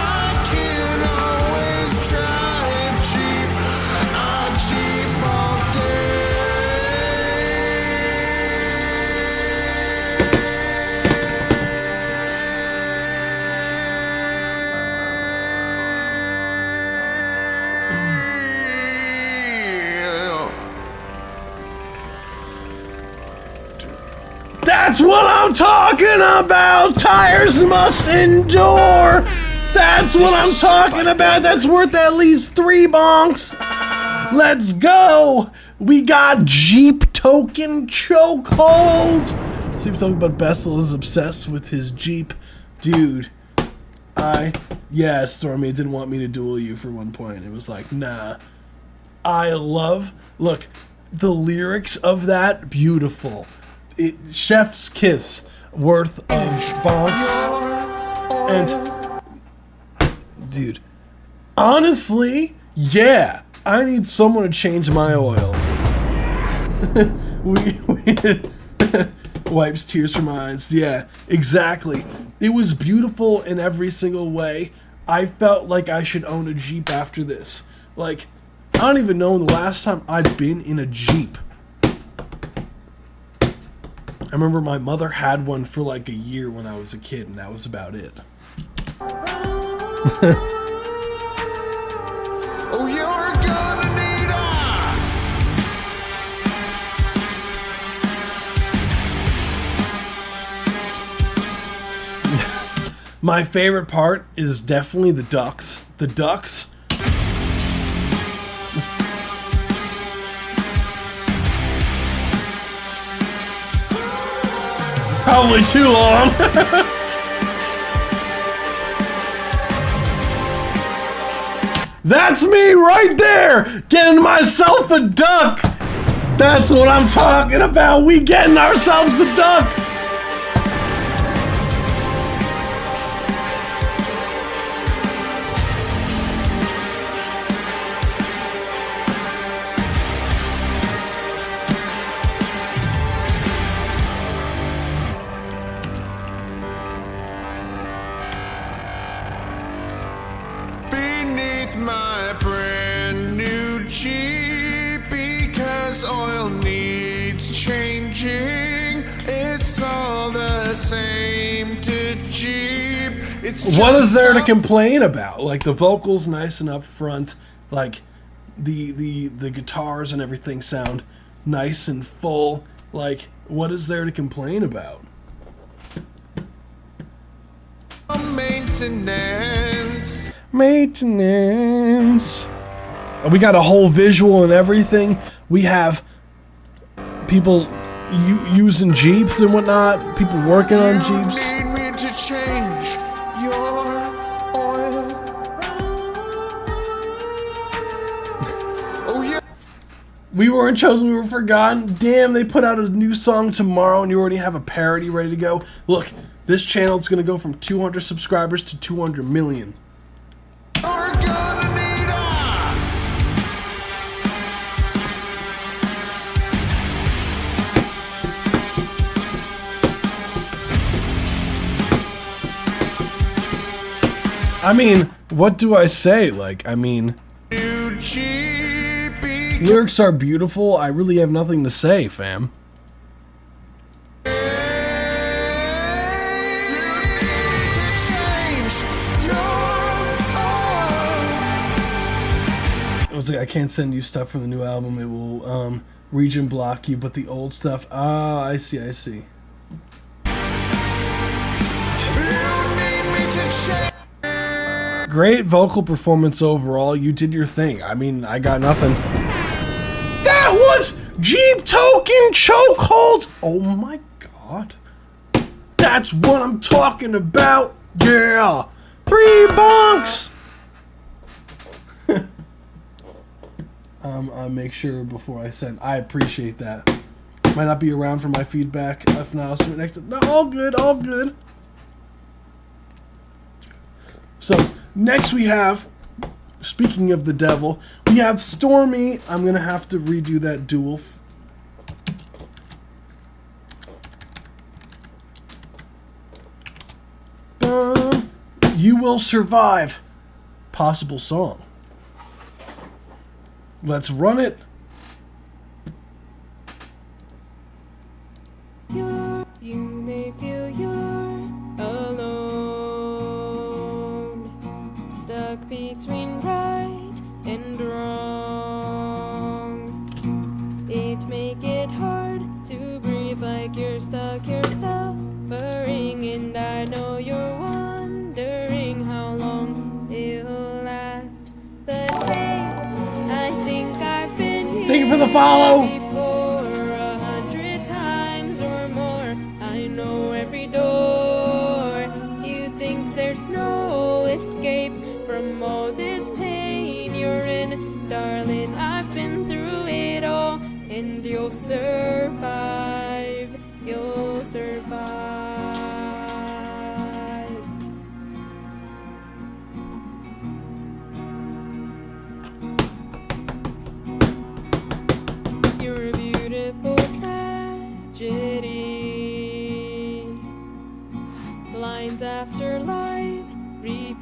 can always drive Jeep. I Jeep all day. That's what I'm talking about! Tires must endure! That's what I'm talking about! That's worth at least 3 bonks! Let's go! We got Jeep token chokehold! See, we're talking about Bessel is obsessed with his Jeep. Dude, yeah, Stormy didn't want me to duel you for one point. It was like, nah. Look, the lyrics of that, beautiful. Chef's kiss worth of bonks. And, dude, honestly, yeah, I need someone to change my oil. we wipes tears from my eyes. Yeah, exactly. It was beautiful in every single way. I felt like I should own a Jeep after this. Like, I don't even know the last time I've been in a Jeep. I remember my mother had one for like a year when I was a kid, and that was about it. Oh, you're gonna need My favorite part is definitely the ducks. The ducks. Probably too long. That's me right there, getting myself a duck. That's what I'm talking about. We getting ourselves a duck. beneath my brand new Jeep, because oil needs changing. It's all the same to Jeep. It's What just is there to some- complain about? Like, the vocals nice and up front, like the guitars and everything sound nice and full. Like, what is there to complain about? maintenance. Maintenance. We got a whole visual and everything. We have people using Jeeps and whatnot. People working on You Jeeps. need me to change your oil. Oh yeah. We weren't chosen, we were forgotten. Damn, they put out a new song tomorrow and you already have a parody ready to go. Look, this channel is going to go from 200 subscribers to 200 million. Are gonna need I mean, what do I say? Like, I mean, you cheapy. lyrics are beautiful. I really have nothing to say, fam. It's like, I can't send you stuff from the new album. It will region block you, but the old stuff. Ah, I see, I see. Great vocal performance overall. You did your thing. I mean, I got nothing. That was Jeep Token Chokehold. Oh my god. That's what I'm talking about. Yeah. 3 bunks. I'll make sure before I send. I appreciate that. Might not be around for my feedback. If not, I'll see you next time. No, all good, all good. So, next we have, speaking of the devil, we have Stormy. I'm going to have to redo that duel. You Will Survive. Possible song. Let's run it. You may feel you're alone, stuck between right and wrong. It may get hard to breathe like you're stuck yourself, and I know you're wondering how long it'll last. But hey, I think I've been here. Thank you for the follow. Before 100 times or more. I know every door. You think there's no escape from all this pain you're in, darling. I've been through it all, and you'll survive. You'll survive. You're a beautiful tragedy. Lines after lies repeat.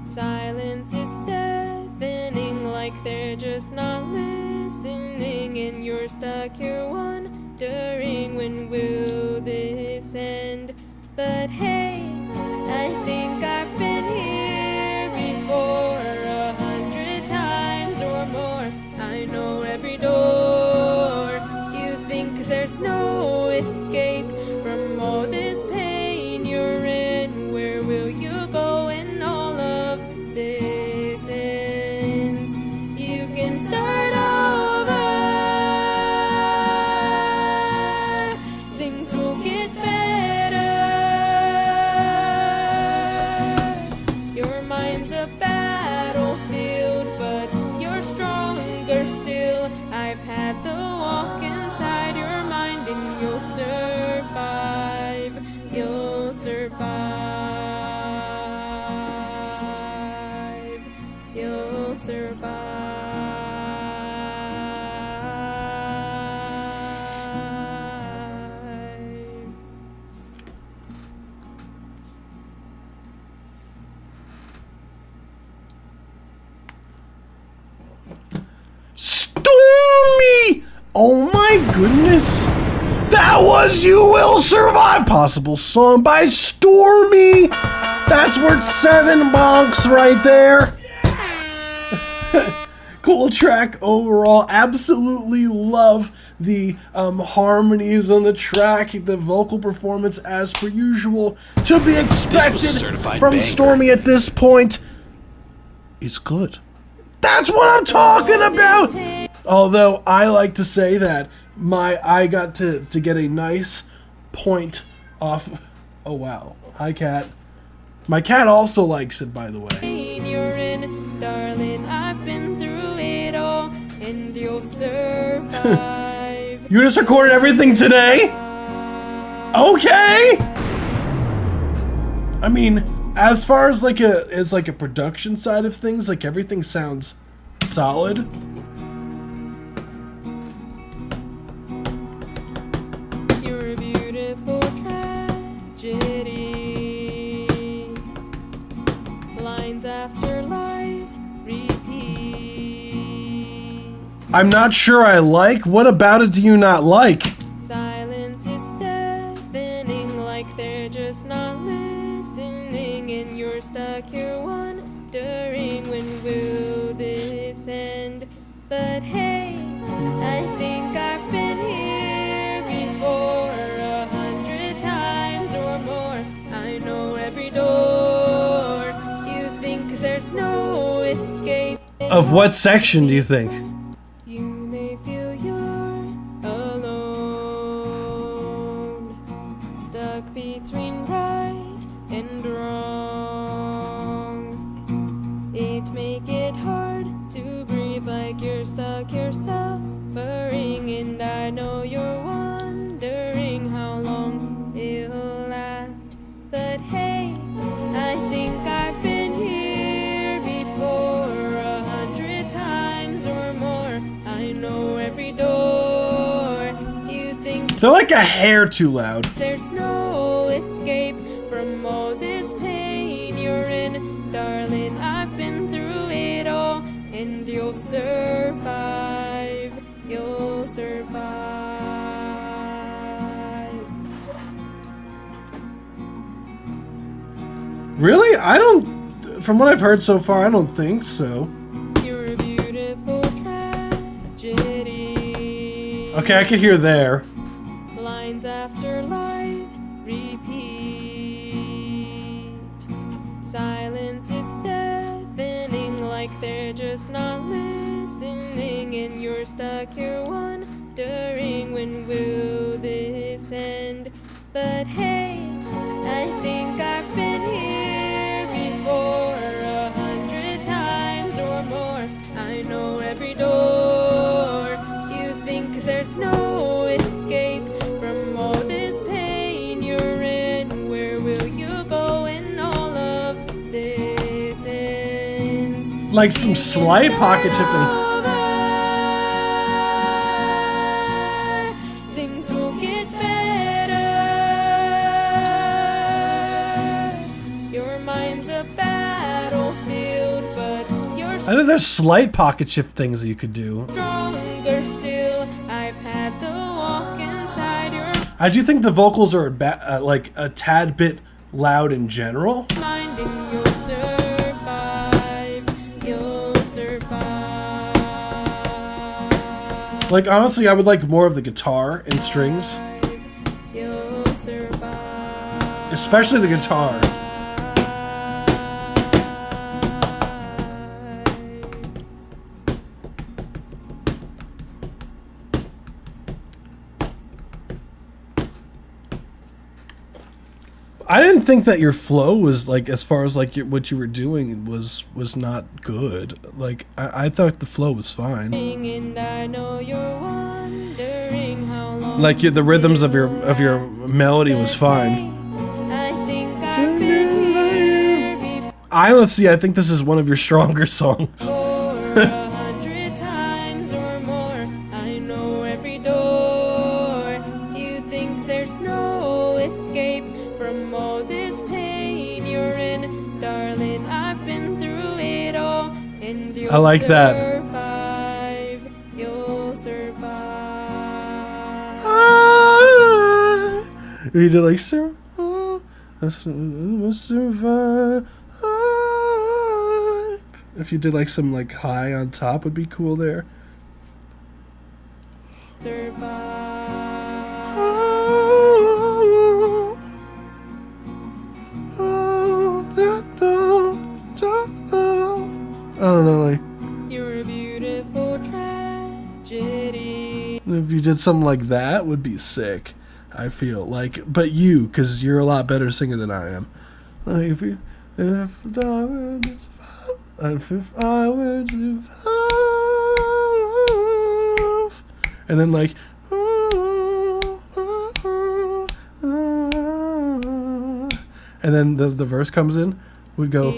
Silence is deafening, like they're just not listening, and you're stuck here wondering, when will this end? But hey, I think I've been here before 100 times or more. I know every door. You think there's no escape from all this pain you're in. Where will you go when all of this ends? You can start over. Things will get better. Your mind's a battlefield, but you're stronger still. I've had the walk inside your mind, and you'll survive. You'll survive. You'll survive. Stormy! Oh my goodness. That was You Will Survive. Possible song by Stormy. That's worth 7 bunks right there. Cool track overall. Absolutely love the harmonies on the track, the vocal performance as per usual. To be expected from Stormy at this point is good. That's what I'm talking about. Although I like to say that I got to get a nice point off. Oh wow. Hi cat. My cat also likes it, by the way. You're in, darling, I've been through it and you'll survive. You just recorded everything today? Okay. I mean, as far as like a production side of things, like everything sounds solid. You're a beautiful tragedy. Lines after lies repeat. I'm not sure I like. What about it do you not like? Silence is deafening, like they're just not listening, and you're stuck here wondering when will this end. But hey, I think I've been here before 100 times or more. I know every door. You think there's no escape. Of what section do you think? You may feel you're alone, stuck between right and wrong. It may get hard to breathe, like you're stuck, you're suffering, and I know you're wondering how long it'll last. But hey, I think I've been here before 100 times or more. I know every door. You think They're like a hair too loud. there's no escape from all this pain you're in. Darling, I've been through it all, and you'll survive. You'll survive. Really? I don't. From what I've heard so far, I don't think so. You're a beautiful tragedy. Okay, I could hear there. Lines after lies repeat. Silence is deafening, like they're just not listening, and you're stuck here wondering when will this end. But hey, I think I've been here before 100 times or more. I know every door. You think there's no escape from all this pain you're in. Where will you go when all of this ends? Like some slight pocket shifting. Things will get better. Your mind's a battlefield, but you're I think there's slight pocket shift things that you could do. stronger still. I've had the walk inside your I do think the vocals are like a tad bit loud in general. mind, and you'll survive. You'll survive. Like honestly, I would like more of the guitar and strings, You'll survive. especially the guitar. I didn't think that your flow was like, as far as like what you were doing was not good. Like I thought the flow was fine. And I know you're wondering how long. Like the rhythms of your melody was fine. I think I've been here before. Honestly, I think this is one of your stronger songs. 100 times or more. I know every door. You think there's no escape from all this pain you're in. Darling, I've been through it all, and you'll I like that. survive. You'll survive. You did like survive. If you did like some like high on top would be cool there. I don't know, like You're a beautiful tragedy. if you did something like that would be sick. I feel like, but you, because you're a lot better singer than I am. Like if I were to fall, and then like, and then the verse comes in, would go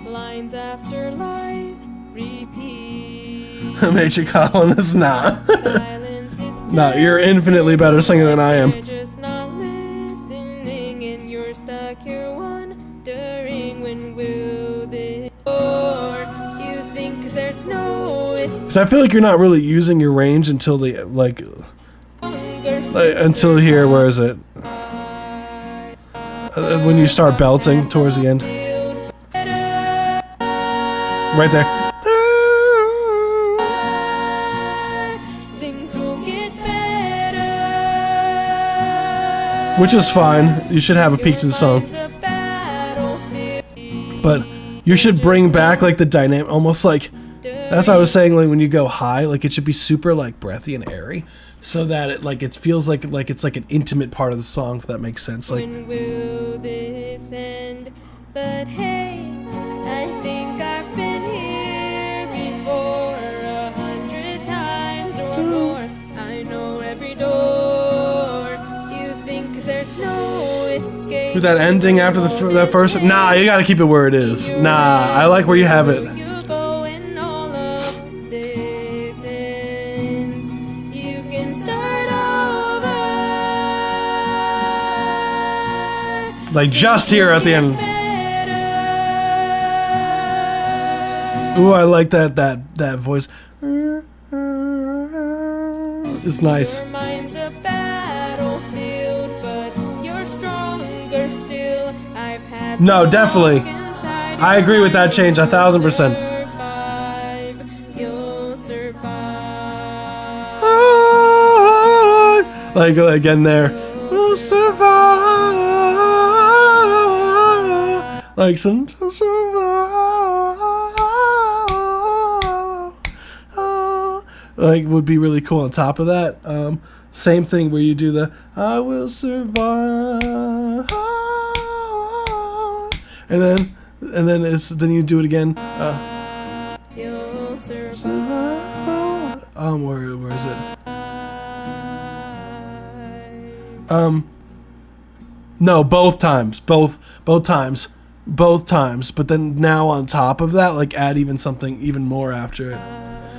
Lines after lies repeat. Major call on this. Nah. Silence is Nah, you're infinitely better singer than I am. You're just not listening, and you're stuck here wondering when will this or you think there's no it's So I feel like you're not really using your range until the like longer until here. Where is it? When you start belting towards the end, right there. things will get better. Which is fine. You should have a peek to the song, Mind's a battlefield. but you should bring back like the dynamic, almost like that's what I was saying. Like when you go high, like it should be super like breathy and airy, so that it like it feels like it's like an intimate part of the song. If that makes sense. Like When will this end? But hey, I think I've been here before 100 times or more. I know every door. You think there's no escape? with that ending after that first. Nah, you gotta keep it where it is. Nah, I like where you have it. You go and all of this ends. You can start over. Like just here at the end. Better. Ooh, I like that voice. It's nice. Your mind's a battlefield, but you're stronger still. I've had No, the definitely. walk inside I agree with that change 1,000%. Survive, you'll survive. Like again there. We'll survive. Like some like would be really cool on top of that. Same thing where you do the I will survive, and then then you do it again. You'll survive. Where is it? No, both times, both times, but then now on top of that, like add even something even more after it.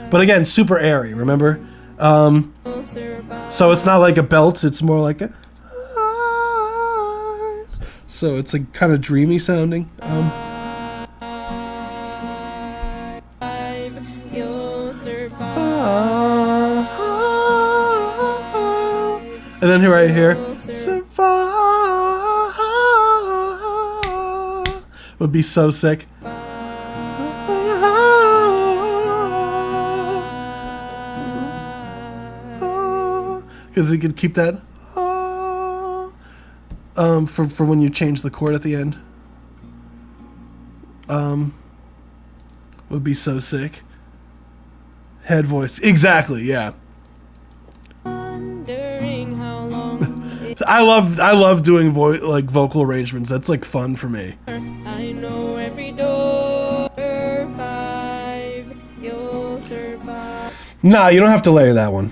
But again, super airy, remember? You'll survive. So it's not like a belt, it's more like a so it's like kind of dreamy sounding. You'll survive. And then right here, You'll survive. survive would be so sick. Because you could keep that for when you change the chord at the end. Would be so sick. Head voice, exactly, yeah. Wondering how long I love doing vocal arrangements. That's like fun for me. I know every door. Survive, you'll survive. Nah, you don't have to layer that one.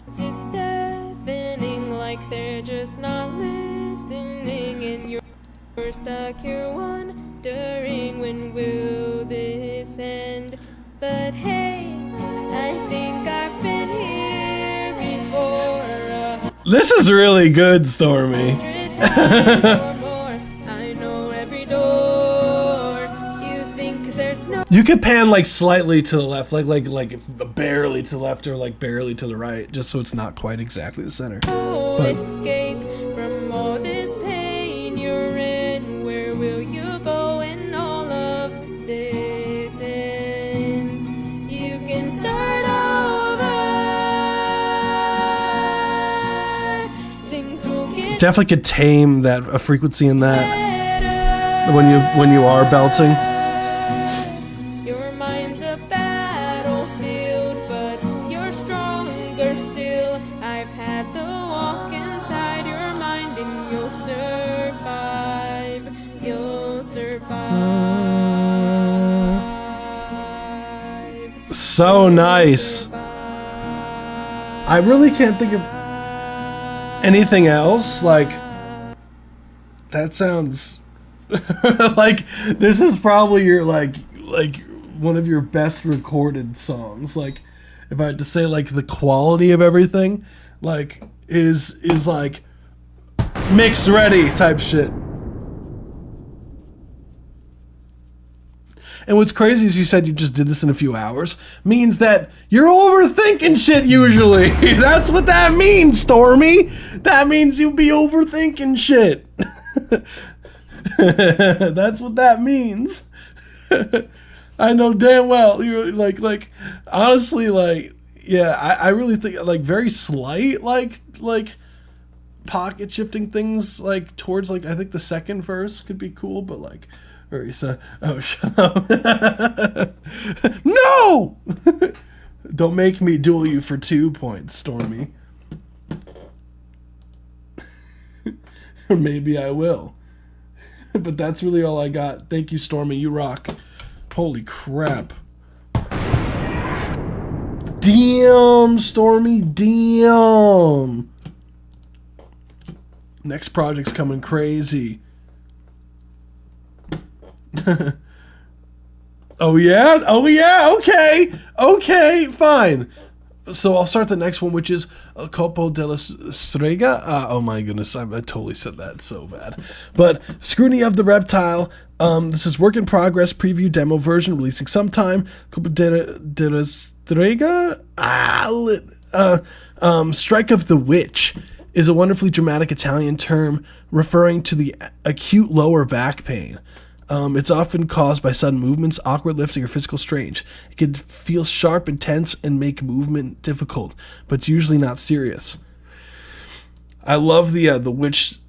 It's just deafening, like they're just not listening, and you're stuck here wondering when will this end. But hey, I think I've been here before This is really good, Stormy. 100 times or more. I know every door. You think there's no You could pan like slightly to the left, like barely to the left or like barely to the right, just so it's not quite exactly the center. escape from all this pain you're in. Where will you go when all of this ends? You can start over. Things will get Definitely could tame a frequency in that better. when you are belting. Your mind's a battlefield, but you're stronger still. I've had the walk inside your mind, and you'll survive. You'll survive. So nice. I really can't think of anything else. Like, that sounds like this is probably your like one of your best recorded songs. Like, if I had to say, like, the quality of everything, like, is like mix ready type shit. And what's crazy is you said you just did this in a few hours, means that you're overthinking shit usually. That's what that means, Stormy. That means you'll be overthinking shit. That's what that means. I know damn well. You're like honestly, like, yeah, I really think, like, very slight, like pocket shifting things, like, towards, like, I think the second verse could be cool, but, like, very oh, shut up. No! Don't make me duel you for 2 points, Stormy. Or maybe I will. But that's really all I got. Thank you, Stormy. You rock. Holy crap. Damn, Stormy. Damn. Next project's coming crazy. Oh yeah, okay, fine. So I'll start the next one, which is El Copo de la Strega. Oh my goodness, I totally said that so bad. But Scrutiny of the Reptile. This is work in progress, preview demo version, releasing sometime. Copo de la Strega. Strike of the Witch is a wonderfully dramatic Italian term referring to the acute lower back pain. It's often caused by sudden movements, awkward lifting, or physical strain. It can feel sharp and tense and make movement difficult, but it's usually not serious. I love the witch.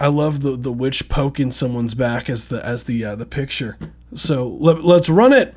I love the witch poking someone's back as the picture. So let's run it.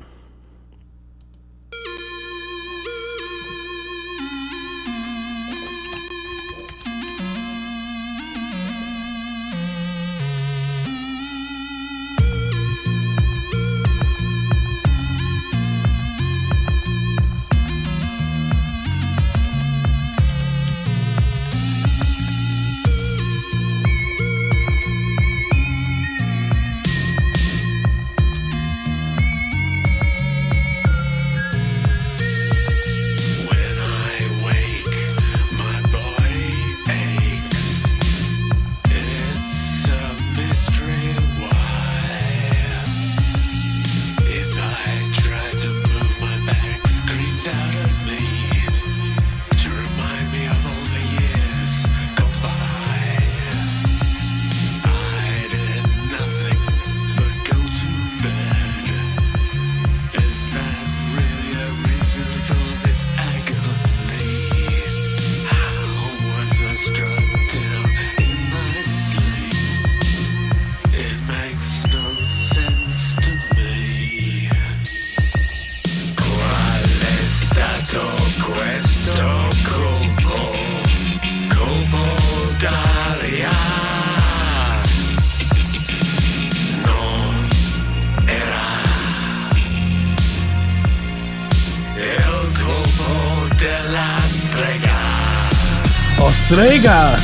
Strega.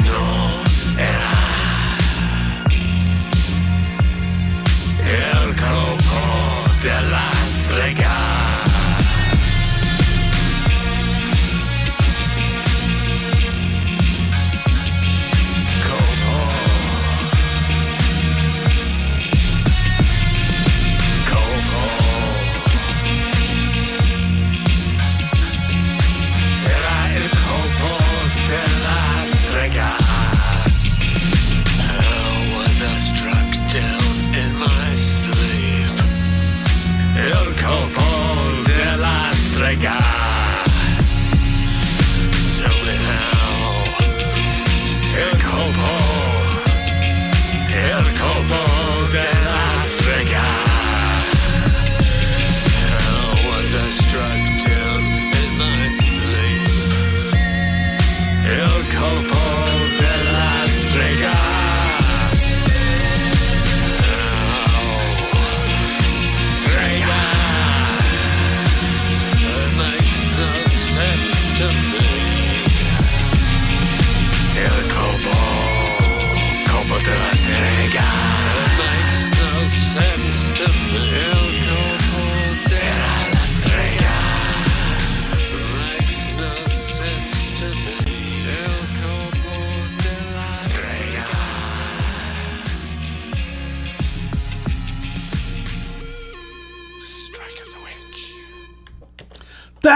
No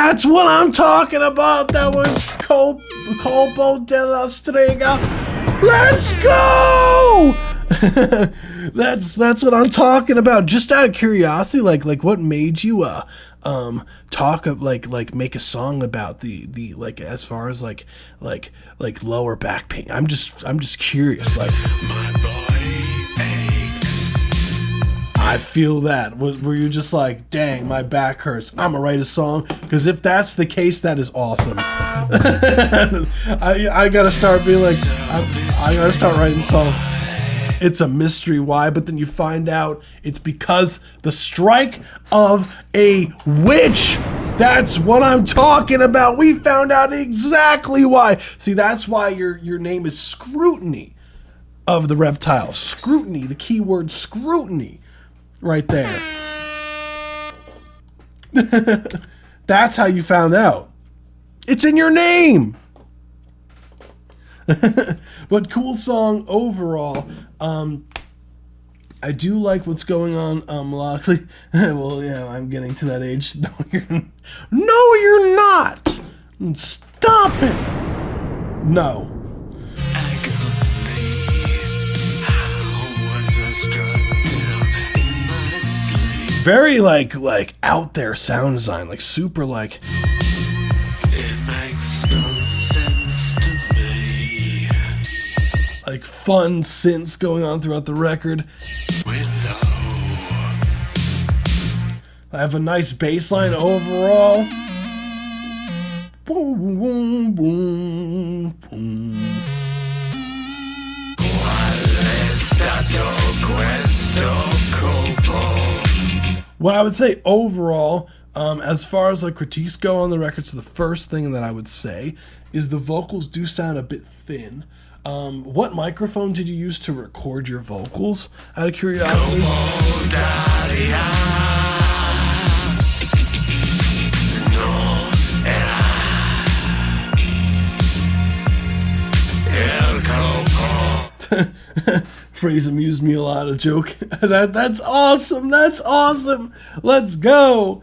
That's what I'm talking about. That was Colpo della Strega. Let's go! That's what I'm talking about. Just out of curiosity, like what made you talk of like make a song about the like as far as like lower back pain? I'm just curious. Like My body aches. I feel that. Were you just like, dang, my back hurts, I'm gonna write a song? Because if that's the case, that is awesome. I gotta start being like, I gotta start writing songs. It's a mystery why, but then you find out it's because the strike of a witch. That's what I'm talking about. We found out exactly why. See, that's why your name is Scrutiny of the Reptile. Scrutiny, the keyword scrutiny, right there. That's how you found out. It's in your name. But cool song overall. I do like what's going on melodically. Well, yeah, I'm getting to that age. No, you're not. Stop it. No. I could be. How was I struck down in my sleep? Very like out there sound design, like super like. It makes no sense to me. Like fun synths going on throughout the record. Willow. I have a nice bass line overall. Boom, boom, boom, boom. What I would say overall, as far as like critiques go on the record, so the first thing that I would say is the vocals do sound a bit thin. What microphone did you use to record your vocals, out of curiosity? Phrase amused me a lot. A joke. That's awesome. That's awesome. Let's go.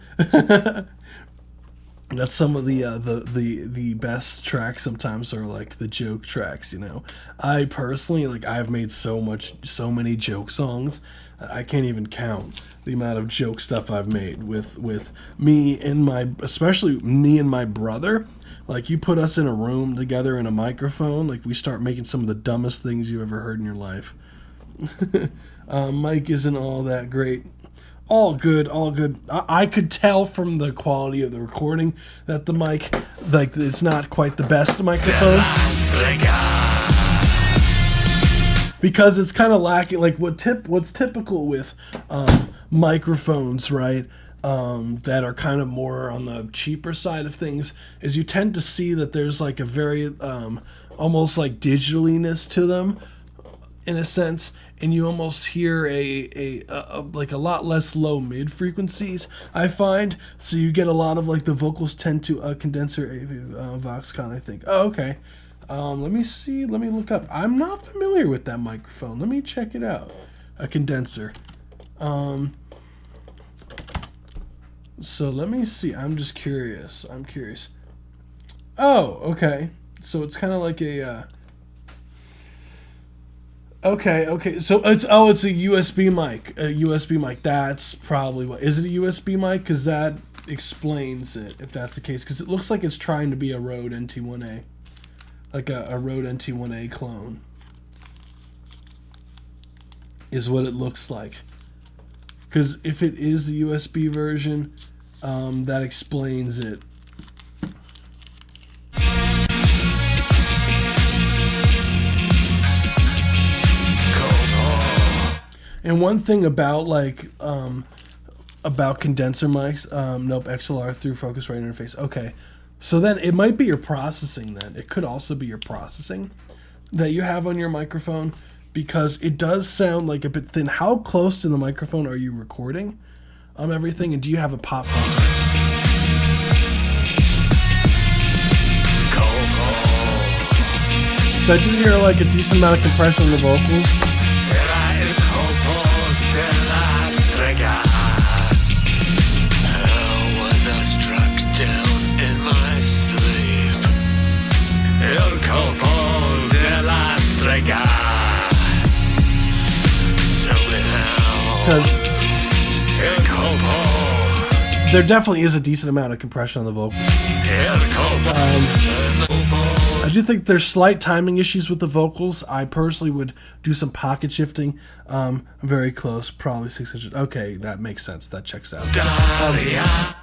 That's some of the best tracks. Sometimes are like the joke tracks. You know, I personally I've made so many joke songs. I can't even count the amount of joke stuff I've made with me and especially me and my brother. Like, you put us in a room together in a microphone, like, we start making some of the dumbest things you ever heard in your life. Mike isn't all that great. All good, all good. I could tell from the quality of the recording that the mic, like, it's not quite the best microphone. Because it's kind of lacking, like, what's typical with microphones, right? That are kind of more on the cheaper side of things, is you tend to see that there's like a very almost like digitaliness to them in a sense, and you almost hear a like a lot less low mid frequencies, I find. So you get a lot of like the vocals tend to condenser Voxcon, I think. Oh, okay. Let me see, let me look up. I'm not familiar with that microphone. Let me check it out. A condenser. So let me see. I'm just curious. I'm curious. Oh, okay. So it's kind of like a. Okay. So it's a USB mic. A USB mic. That's probably what. Is it a USB mic? Because that explains it. If that's the case, because it looks like it's trying to be a Rode NT1A, like a Rode NT1A clone. Is what it looks like. Because if it is the USB version, that explains it. And one thing about about condenser mics, nope, XLR through Focusrite interface. Okay, so then it might be your processing. Then it could also be your processing that you have on your microphone. Because it does sound like a bit thin. How close to the microphone are you recording everything? And do you have a pop filter? So I do hear like a decent amount of compression on the vocals. because there definitely is a decent amount of compression on the vocals. I do think there's slight timing issues with the vocals. I personally would do some pocket shifting. Very close, probably 6 inches. Okay, that makes sense. That checks out.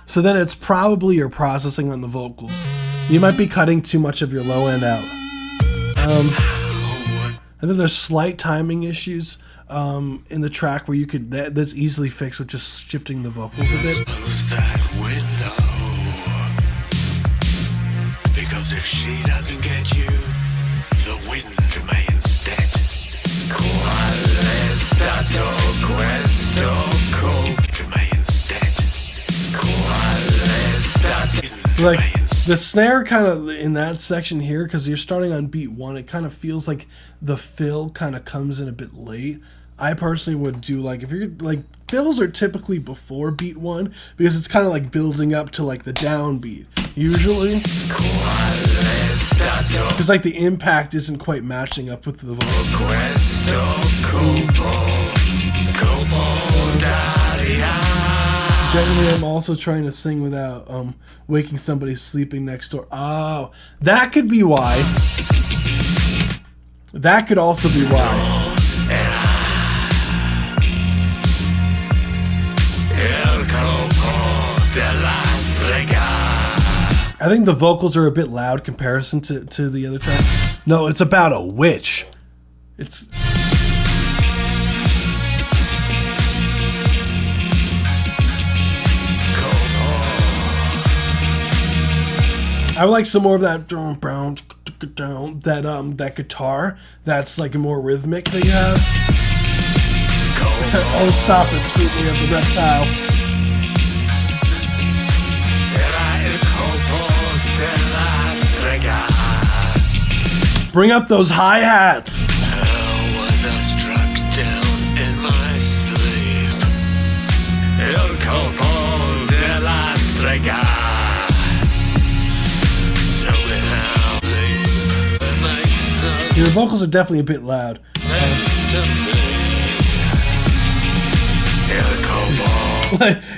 So then it's probably your processing on the vocals. You might be cutting too much of your low end out. I think there's slight timing issues in the track where you could that's easily fixed with just shifting the vocals a bit. Close that window, because if she doesn't get you, the wind may instead. Qual è stato questo colpo may instead. Qual è stato Like the snare kind of in that section here, because you're starting on beat 1, it kind of feels like the fill kind of comes in a bit late. I personally would do like, if you're like, fills are typically before beat 1 because it's kind of like building up to like the downbeat usually, because like the impact isn't quite matching up with the vocals. Generally, I'm also trying to sing without waking somebody sleeping next door. Oh, that could be why. That could also be why. I think the vocals are a bit loud comparison to the other track. No, it's about a witch. It's... I would like some more of that that guitar that's like more rhythmic that you have. Oh, stop it, Scrutiny of the Reptile. Bring up those hi-hats. Your vocals are definitely a bit loud.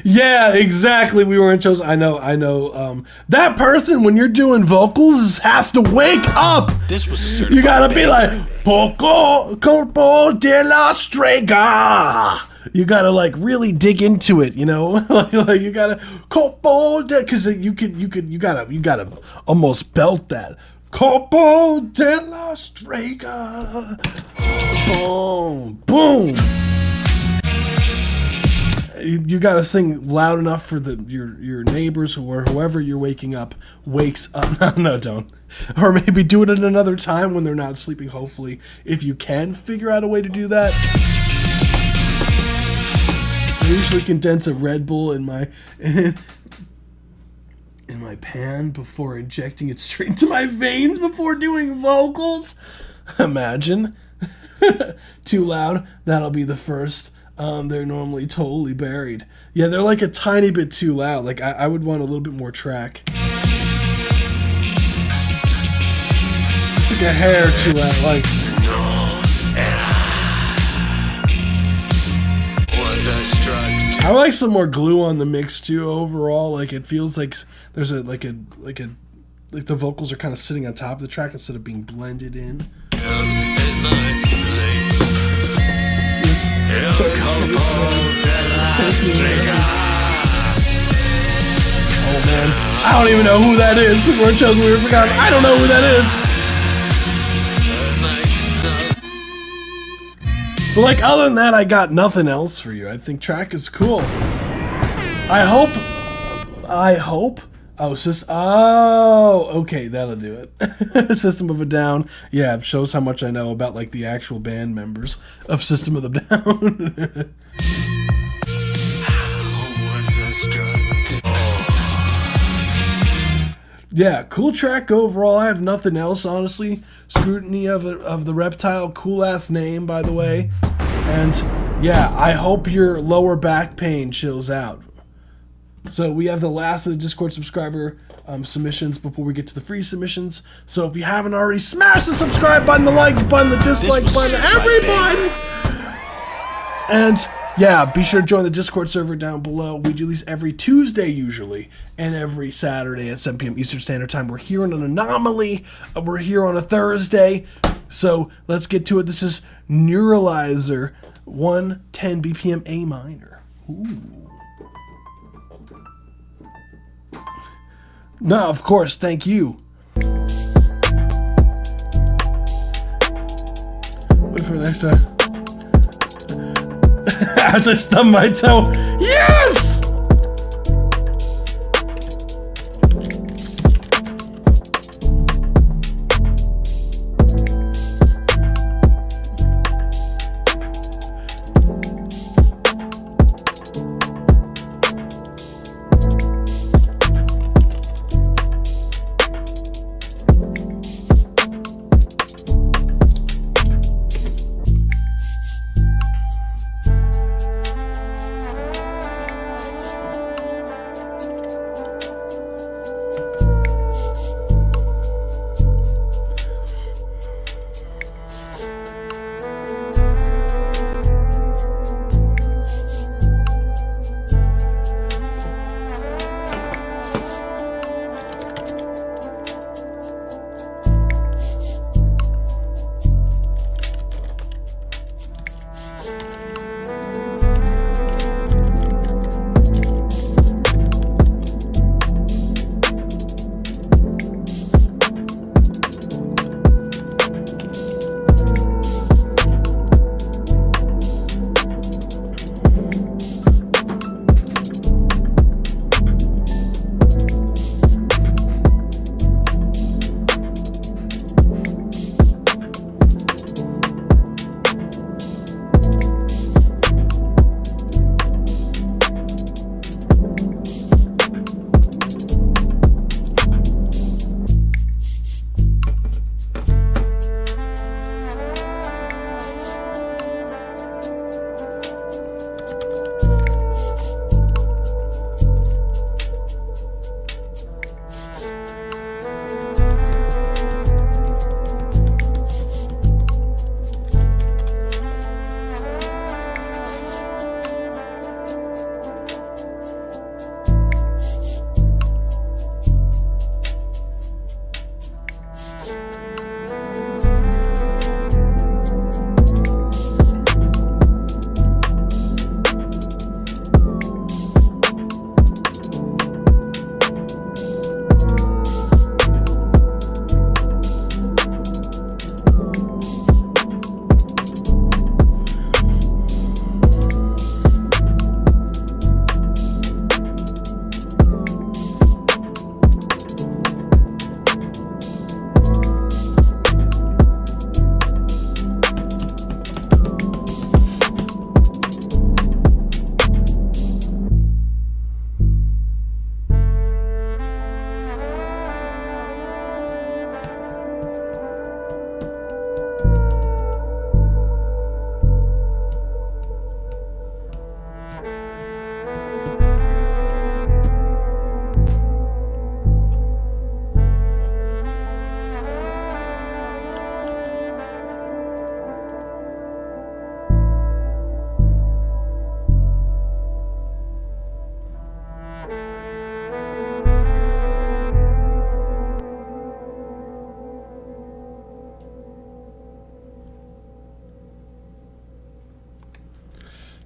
Yeah, exactly. We weren't chosen. I know. That person, when you're doing vocals, has to wake up. This was a certified. You gotta be like, Poco Colpo de la Strega. You gotta like really dig into it, you know. like you gotta Colpo de, because you gotta almost belt that. Colpo de la Strega. Boom, boom. You gotta sing loud enough for your neighbors or whoever you're waking up wakes up. No, don't. Or maybe do it at another time when they're not sleeping. Hopefully, if you can figure out a way to do that. I usually condense a Red Bull in my pan before injecting it straight into my veins before doing vocals. Imagine. Too loud. That'll be the first. They're normally totally buried. Yeah, they're like a tiny bit too loud. Like I would want a little bit more track. Just like a hair too loud. Like. I like some more glue on the mix too. Overall, like it feels like there's like the vocals are kind of sitting on top of the track instead of being blended in. Oh man, I don't even know who that is. We weren't chosen, we were forgotten. I don't know who that is. But like other than that, I got nothing else for you. I think track is cool. I hope. Okay, that'll do it. System of a Down. Yeah, it shows how much I know about like the actual band members of System of a Down. Yeah, cool track overall. I have nothing else, honestly. Scrutiny of the Reptile, cool ass name, by the way. And yeah, I hope your lower back pain chills out. So we have the last of the Discord subscriber submissions before we get to the free submissions. So if you haven't already, smash the subscribe button, the like button, the dislike button, every button! And Yeah, be sure to join the Discord server down below. We do these every Tuesday usually, and every Saturday at 7 p.m. Eastern Standard Time. We're here on an anomaly. We're here on a Thursday. So let's get to it. This is Neuralizer 110 BPM A minor. Ooh. No, of course, thank you. Wait for the next time. I just stubbed my toe. Yes!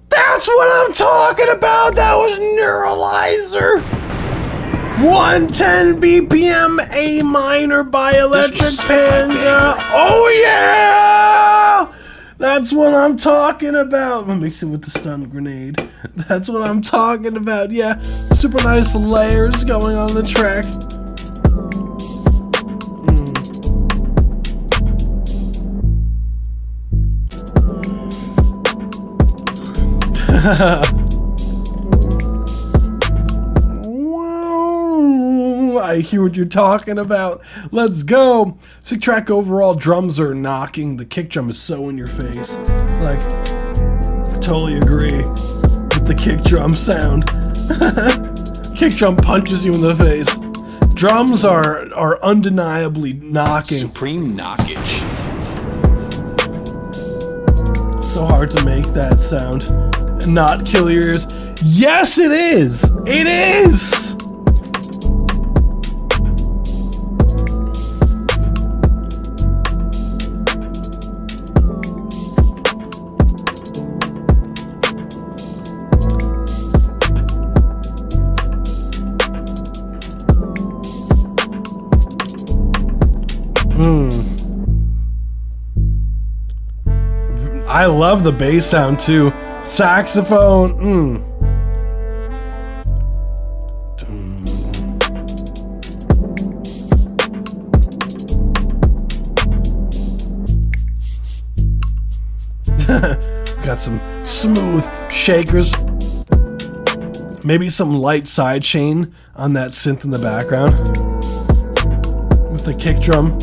That's what I'm talking about. That was Neuralizer. 110 BPM A minor by Electric Panda. Oh yeah! That's what I'm talking about. I'm mixing with the stun grenade. That's what I'm talking about. Yeah, super nice layers going on the track. Whoa, I hear what you're talking about. Let's go. Sick track overall. Drums are knocking. The kick drum is so in your face. Like, I totally agree with the kick drum sound. Kick drum punches you in the face. Drums are undeniably knocking. Supreme knockage. So hard to make that sound. not kill your ears. Yes, it is. It is. I love the bass sound too. Saxophone. Got some smooth shakers. Maybe some light side chain on that synth in the background with the kick drum.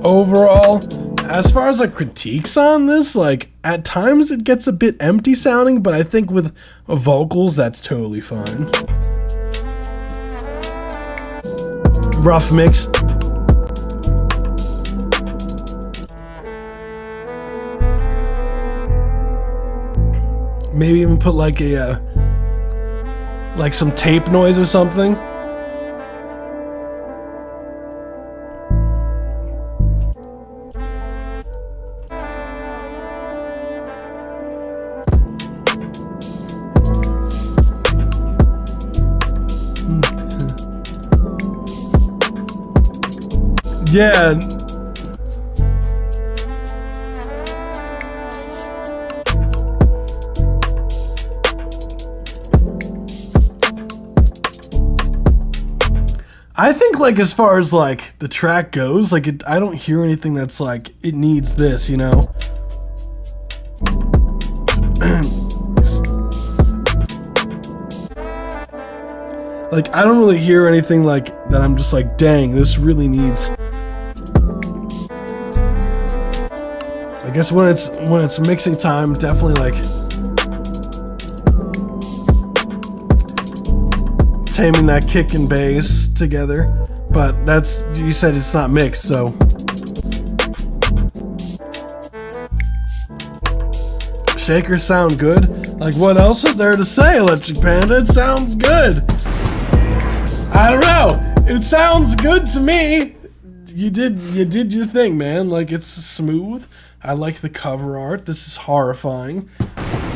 Overall, as far as like critiques on this, like at times it gets a bit empty sounding, but I think with vocals that's totally fine. Rough mix. Maybe even put like a like some tape noise or something. Yeah. I think like as far as like the track goes, like I don't hear anything that's like it needs this, you know. Like I don't really hear anything like that I'm just like, dang, this really needs. I guess when it's mixing time, definitely like taming that kick and bass together, but that's, you said it's not mixed, so shakers sound good. Like what else is there to say, Electric Panda? It sounds good. I don't know. It sounds good to me. You did your thing, man. Like it's smooth. I like the cover art. This is horrifying.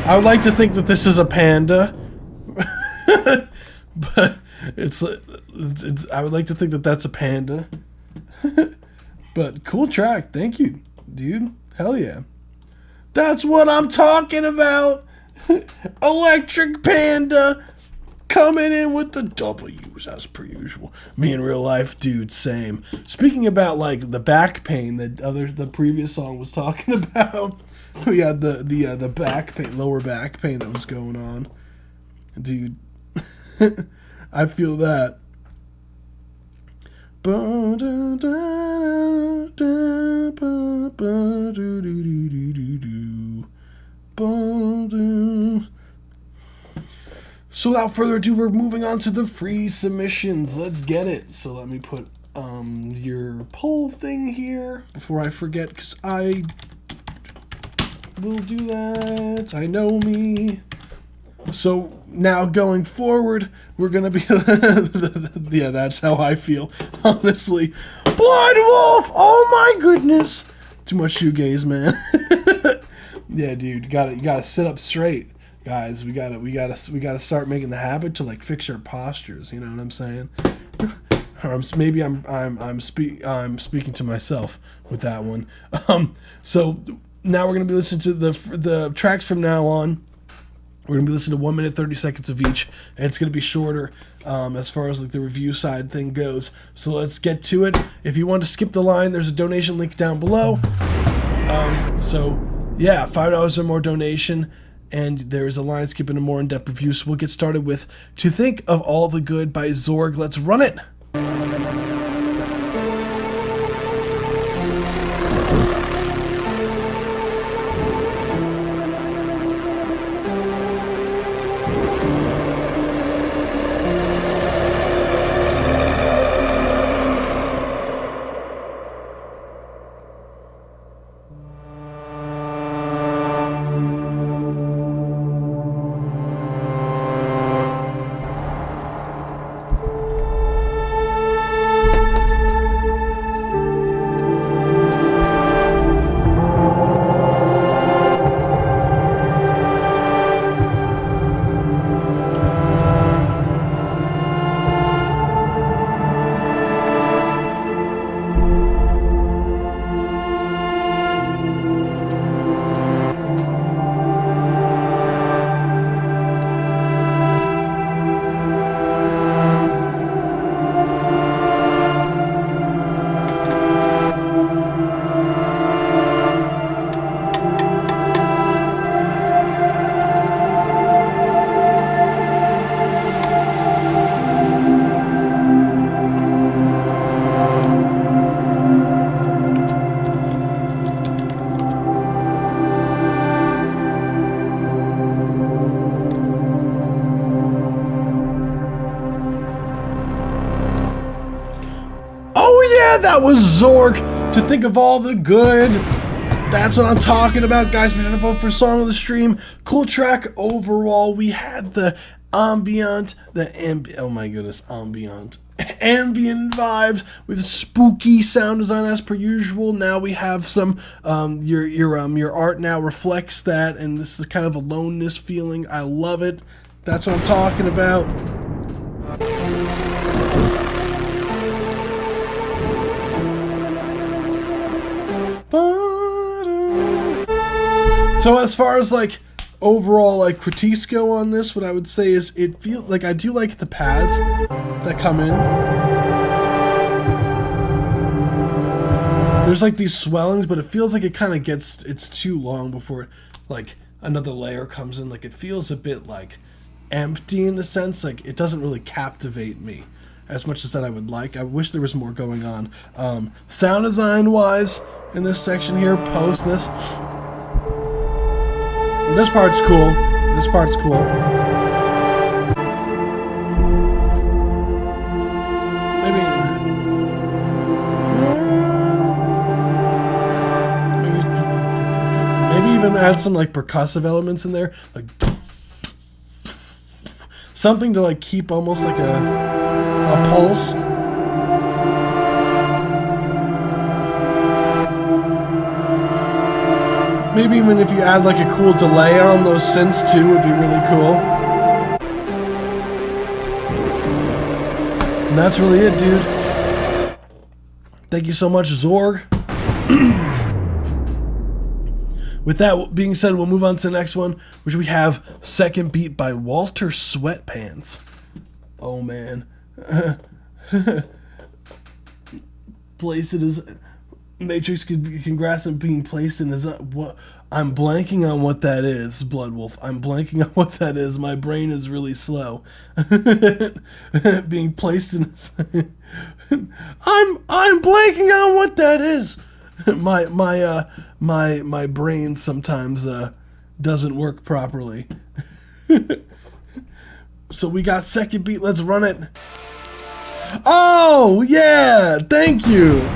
I would like to think that this is a panda. But it's I would like to think that that's a panda. But cool track. Thank you, dude. Hell yeah. That's what I'm talking about. Electric Panda coming in with the W's as per usual. Me in real life, dude, same. Speaking about like the back pain that the previous song was talking about, we had the back pain, lower back pain that was going on, dude. I feel that. So without further ado, we're moving on to the free submissions. Let's get it. So let me put your poll thing here before I forget, because I will do that. I know me. So now going forward, we're going to be... yeah, that's how I feel, honestly. Blind Wolf! Oh my goodness! Too much shoegaze, man. Yeah, dude, you gotta sit up straight. Guys, we gotta start making the habit to like fix our postures. You know what I'm saying? Or maybe I'm speaking to myself with that one. So now we're gonna be listening to the tracks from now on. We're gonna be listening to 1 minute 30 seconds of each, and it's gonna be shorter as far as like the review side thing goes. So let's get to it. If you want to skip the line, there's a donation link down below. So yeah, $5 or more donation. And there is a line skipping a more in-depth review, so we'll get started with To Think of All the Good by Zorg. Let's run it! That was Zorg, To Think of All the Good. That's what I'm talking about, guys. We're gonna vote for Song of the Stream. Cool track overall. We had the ambient, oh my goodness, ambient vibes with spooky sound design as per usual. Now we have some your art now reflects that, and this is kind of aloneness feeling. I love it. That's what I'm talking about. So as far as like overall like critiques go on this, what I would say is it feels like I do like the pads that come in. There's like these swellings, but it feels like it kind of it's too long before like another layer comes in. Like it feels a bit like empty in a sense. Like it doesn't really captivate me as much as that I would like. I wish there was more going on. Sound design wise in this section here, post this. This part's cool. This part's cool. Maybe even add some like percussive elements in there, like something to like keep almost like a pulse. Maybe even if you add like a cool delay on those synths too, would be really cool. And that's really it, dude. Thank you so much, Zorg. With that being said, we'll move on to the next one, which we have Second Beat by Walter Sweatpants. Oh man. Place it as Matrix, congrats on being placed in his what I'm blanking on what that is, Bloodwolf. I'm blanking on what that is. My brain is really slow. Being placed in his I'm blanking on what that is. My brain sometimes doesn't work properly. So we got Second Beat, let's run it. Oh yeah, thank you.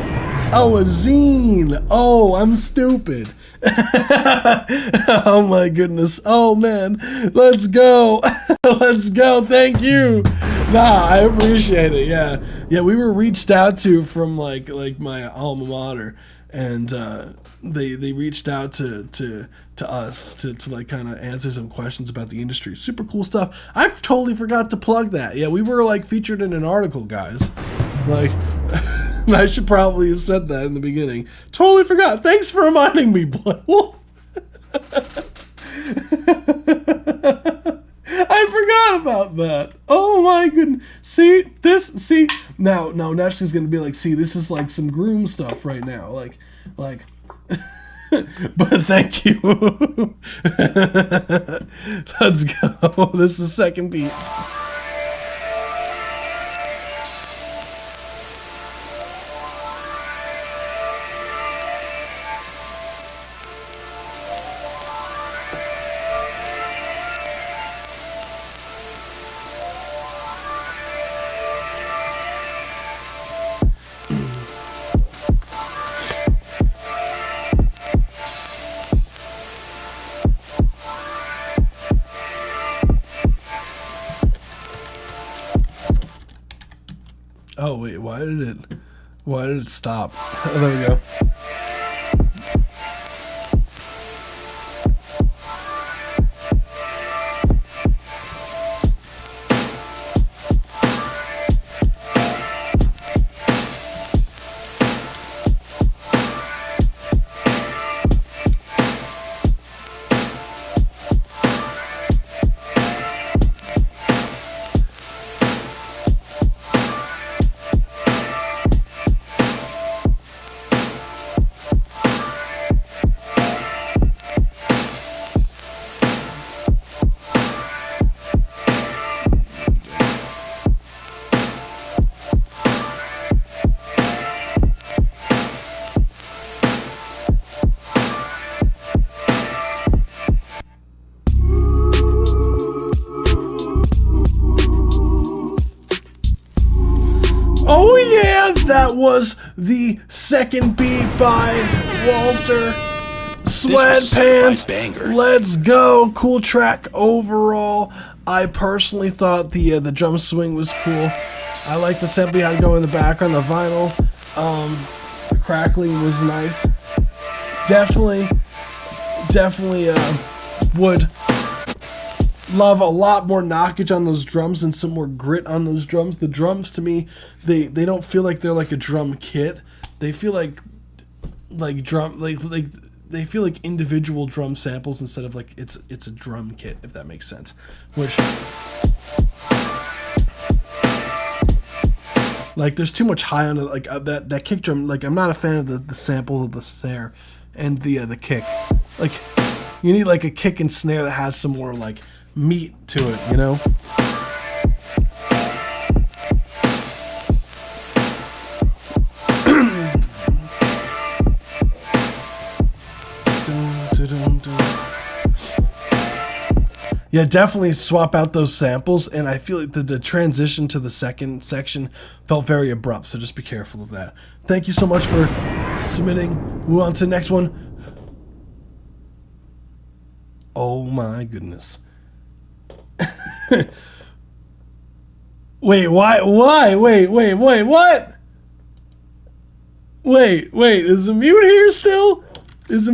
Oh, a zine. Oh, I'm stupid. Oh my goodness. Oh man. Let's go. Let's go. Thank you. Nah, I appreciate it. Yeah. Yeah, we were reached out to from like my alma mater, and they reached out to us to like kind of answer some questions about the industry. Super cool stuff. I totally forgot to plug that. Yeah, we were like featured in an article, guys. Like I should probably have said that in the beginning. Totally forgot. Thanks for reminding me, Bloodwolf. I forgot about that. Oh my goodness. See, now she's gonna be like, see, this is like some groom stuff right now. Like but thank you. Let's go. This is Second Beat. Oh wait, why did it stop? Oh, there we go. that was the second beat by Walter was a certified Sweatpants. banger. Let's go. Cool track overall. I personally thought the drum swing was cool. I like the sample you had going in the background, the vinyl. The crackling was nice. Definitely would love a lot more knockage on those drums and some more grit on those drums. The drums to me, they don't feel like they're like a drum kit. They feel like drum like they feel like individual drum samples instead of like it's a drum kit, if that makes sense. Which like there's too much high on it, like that kick drum. Like I'm not a fan of the sample of the snare and the kick. Like you need like a kick and snare that has some more like meat to it, you know? Yeah, definitely swap out those samples, and I feel like the transition to the second section felt very abrupt, so just be careful of that. Thank you so much for submitting. Move on to the next one. Oh my goodness. Wait, why? Wait, what? Wait, is the mute here still? Does the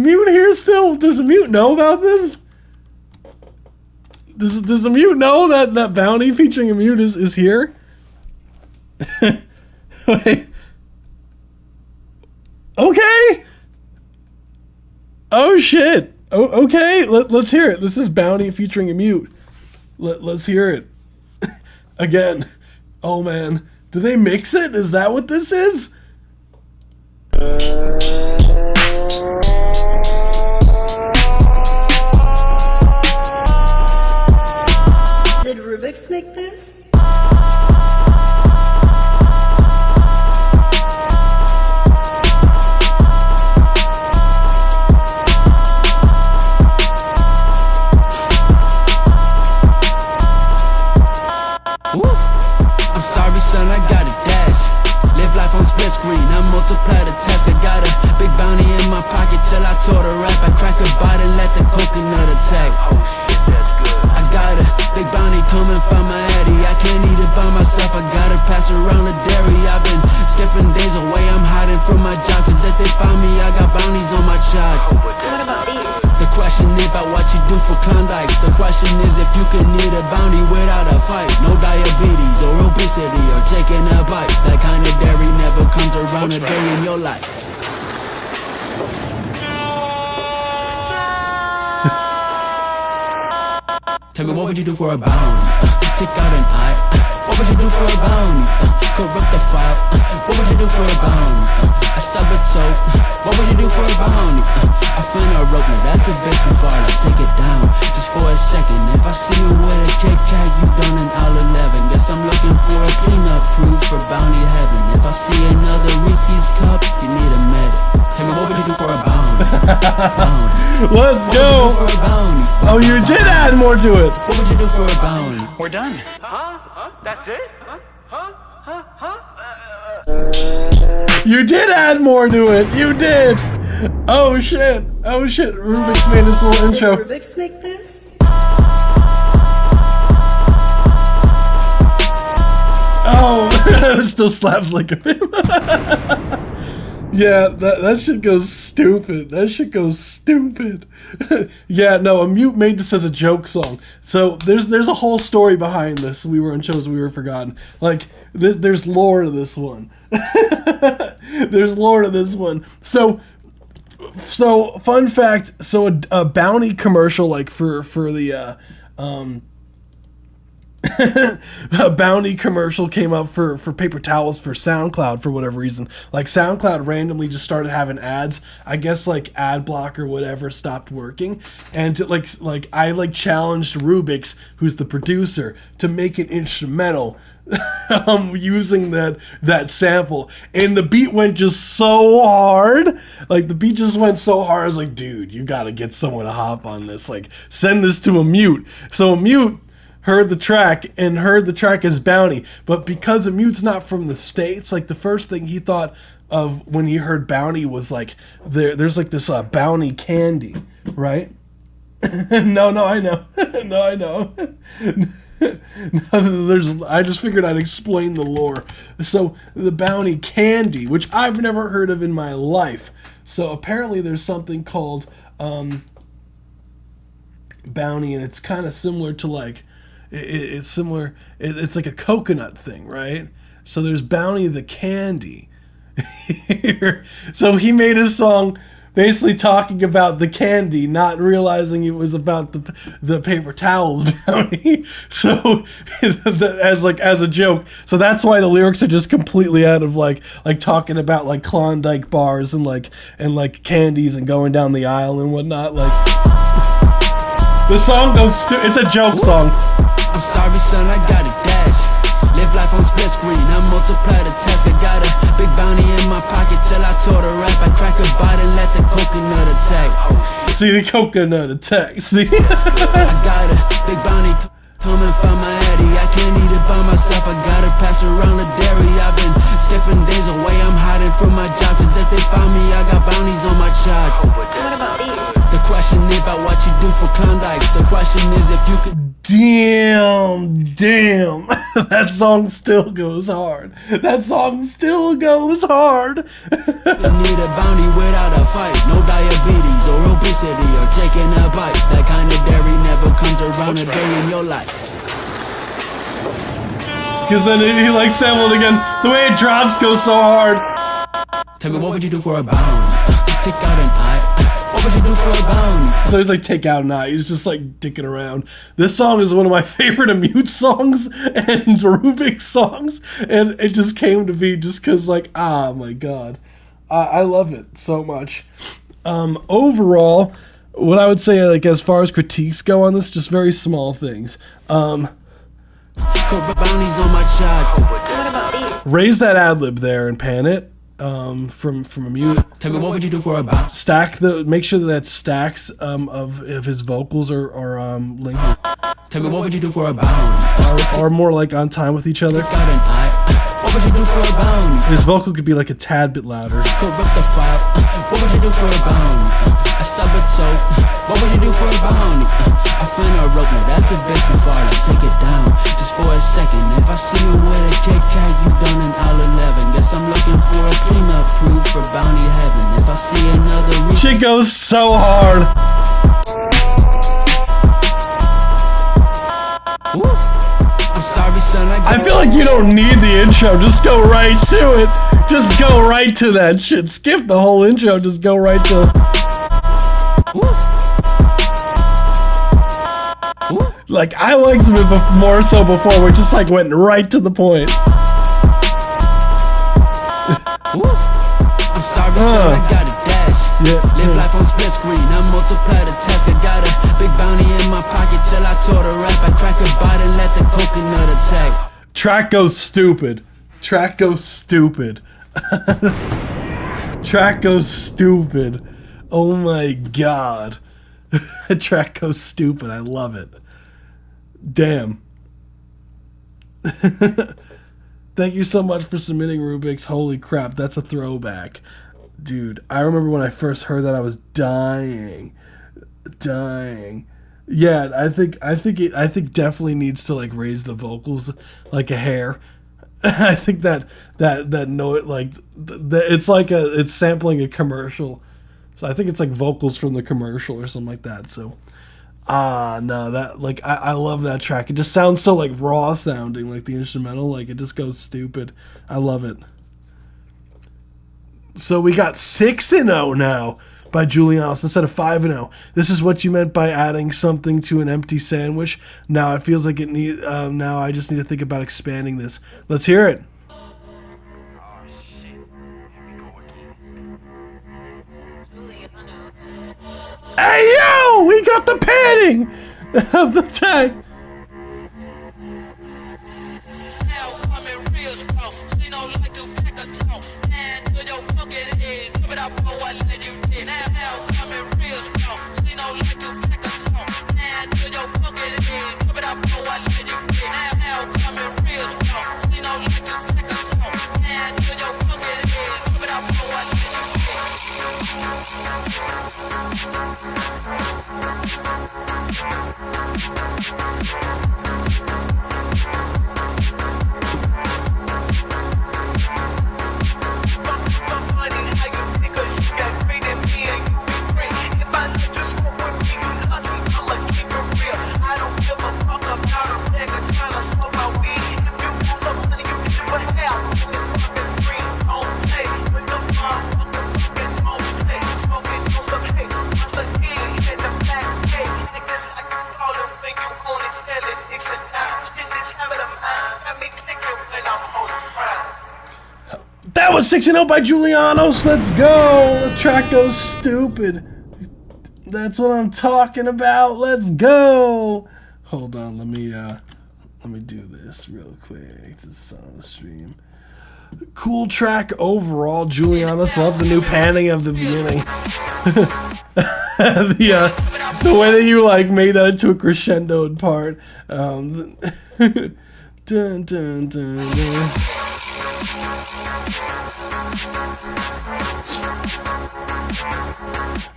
mute know about this? Does the mute know that Bounty featuring a mute is here? Wait. Okay. Oh shit. Oh, okay. Let's hear it. This is Bounty featuring a mute. Let's hear it. Again. Oh man. Do they mix it? Is that what this is? Did Rubik's make this? Woo. I'm sorry, son, I got a dash. Live life on split screen, I multiply the task. I got a big bounty in my pocket till I tore the rap. I crack a bite and let the coconut attack. I got a big bounty coming from my addy. I can't eat it by myself, I gotta pass around the dairy. I've been skipping days away, I'm hiding from my job. Cause if they find me, I got bounties on my child. What about these? The question is about what you do for Klondikes. The question is if you can eat a bounty without a fight. No diabetes or obesity or taking a bite. That kind of dairy never comes around a day in your life. Tell me what would you do for a bounty? Take out an eye. What would you do for a bounty? Corrupt the file. What would you do for a bounty? I stub a toe. What would you do for a bounty? I feel a rope, now that's a bit too far. Let's take it down just for a second. If I see you with a Kit Kat, you done an all 11. Guess I'm looking for a cleanup crew for bounty heaven. If I see another Reese's cup, you need a medic. Tell me what would you do for a bounty? Let's What go. would you do for a bounty? Oh, you did add more to it. What would you do for a bounty? We're done. You did add more to it. You did. Oh shit. Rubik's made this little Did intro. Rubik's make this? Oh, it still slaps like a pimp. Yeah, that shit goes stupid. Yeah, no, a mute made this as a joke song. So there's a whole story behind this. We were in shows we were forgotten. Like there's lore to this one. There's lore to this one. So fun fact. So a bounty commercial like for the a bounty commercial came up for paper towels for SoundCloud for whatever reason. Like SoundCloud randomly just started having ads. I guess like ad block or whatever stopped working, and like I challenged Rubik's, who's the producer, to make an instrumental using that sample, and the beat went just so hard. Like the beat just went so hard. I was like, dude, you gotta get someone to hop on this. Like send this to a mute. So a mute heard the track and heard the track as Bounty, but because Mute's not from the States, like the first thing he thought of when he heard Bounty was like there's like this Bounty candy, right? No, I know. No, I know. I just figured I'd explain the lore. So the Bounty candy, which I've never heard of in my life. So apparently there's something called Bounty, and it's kind of similar to like it's similar. It's like a coconut thing, right? So there's Bounty the candy. So he made a song basically talking about the candy, not realizing it was about the paper towels Bounty. So as a joke. So that's why the lyrics are just completely out of like talking about like Klondike bars and like candies and going down the aisle and whatnot. Like the song goes. It's a joke song. I'm sorry, son, I got a dash. Live life on split screen, I multiply the task. I got a big bounty in my pocket till I tore the rap. I crack a bite and let the coconut attack. See the coconut attack. See. I got a big bounty coming from my Eddie. I can't eat it by myself, I gotta pass around the dairy. I've been skipping days away, I'm hiding from my job. Cause if they find me, I got bounties on my charge. What about these? The question is about what you do for Klondikes. The question is if you could. Damn. That song still goes hard. That song still goes hard. You need a bounty without a fight. No diabetes or obesity or taking a bite. That kind of dairy never comes around a day in your life. Because then he like sampled again. The way it drops goes so hard. Tell me, what would you do for a bounty? Take out an eye. What would you do for a bounty? So he's like, take out an eye. He's just like dicking around. This song is one of my favorite Mute songs and Rubik songs. And it just came to be just because like, ah, my God. I love it so much. Overall, what I would say, like, as far as critiques go on this, just very small things. Bounties on my charge. What about these? Raise that ad-lib there and pan it. From a Mute. Tell me, what would you do for a bounty? Make sure that stacks of his vocals are linked. Tell me, what would you do for a bounty? Are more like on time with each other. Got an eye. What would you do for a bounty? His vocal could be like a tad bit louder. Corrupt the file. What would you do for a bounty? I stub a toe. What would you do for a bounty? I find a rope, now that's a bit too far. Let's take it down just for a second. If I see you with a Kit Kat, you done an all 11. Guess I'm looking for a cleanup crew for bounty heaven. If I see another Shit goes so hard. Ooh. I'm sorry, son, I feel like you don't need the intro. Just go right to it. Just go right to that shit. Skip the whole intro. Just go right to. Like, I liked it more so before. We just like went right to the point. I'm sorry, son, I got a dash. Live life on split screen, I multiply the task. I got a big bounty in my pocket till I tore the rap. I crack a bite and let the coconut attack. Track goes stupid. Track goes stupid. Track goes stupid. Oh my God. Track goes stupid. I love it. Damn. Thank you so much for submitting, Rubik's. Holy crap, that's a throwback. Dude, I remember when I first heard that I was dying. Yeah, I think definitely needs to like raise the vocals like a hair. I think that note, like it's sampling a commercial. So I think it's like vocals from the commercial or something like that. So no, that like I love that track. It just sounds so like raw sounding, like the instrumental, like it just goes stupid. I love it. So we got 6-0 now by Julianos instead of 5-0. This is what you meant by adding something to an empty sandwich. Now it feels like it need. Now I just need to think about expanding this. Let's hear it. Hey yo, we got the panning of the tag. That was 6-0 by Julianos. Let's go. The track goes stupid. That's what I'm talking about. Let's go. Hold on. Let me do this real quick. This is on the stream. Cool track overall. Julianos, love the new panning of the beginning. The way that you like made that into a crescendoed part. Dun, dun, dun, dun.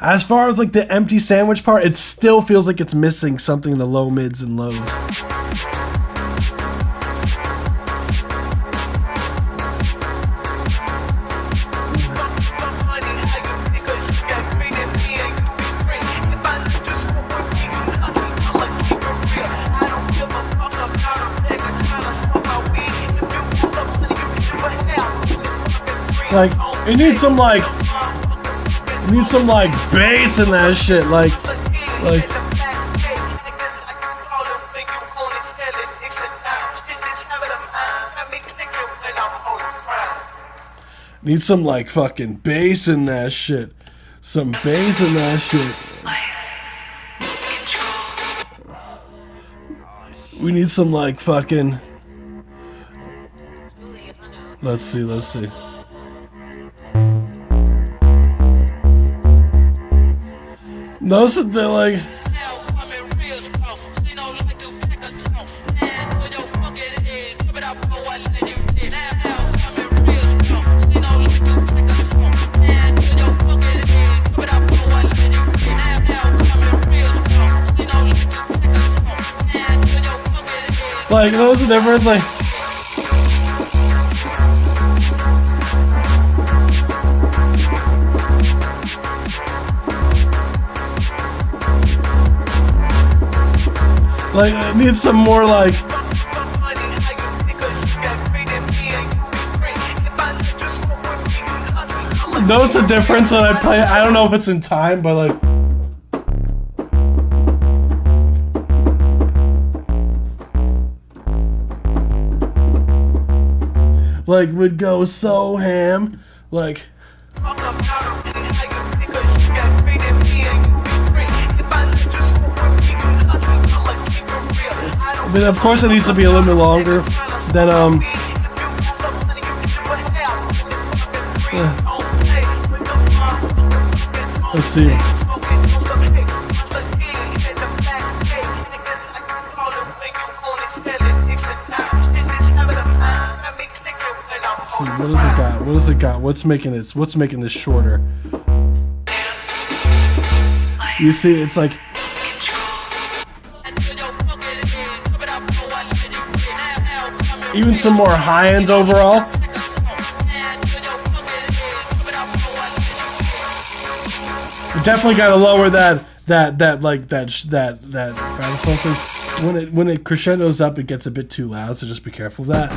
As far as like the empty sandwich part, it still feels like it's missing something in the low mids and lows. Like, it needs some like bass in that shit, like need some like fucking bass in that shit. Some bass in that shit. We need some like fucking. Let's see. No, so they're like. Like, those are different, like. Like, I need some more, like... Notice the difference when I play it. I don't know if it's in time, but, like... Like, would go so ham. Like... I mean, of course it needs to be a little bit longer than, yeah. Let's see. Let's see, what does it got? What does it got? What's making this shorter? You see, it's like... Even some more high ends overall. We definitely got to lower that when it crescendos up, it gets a bit too loud. So just be careful of that.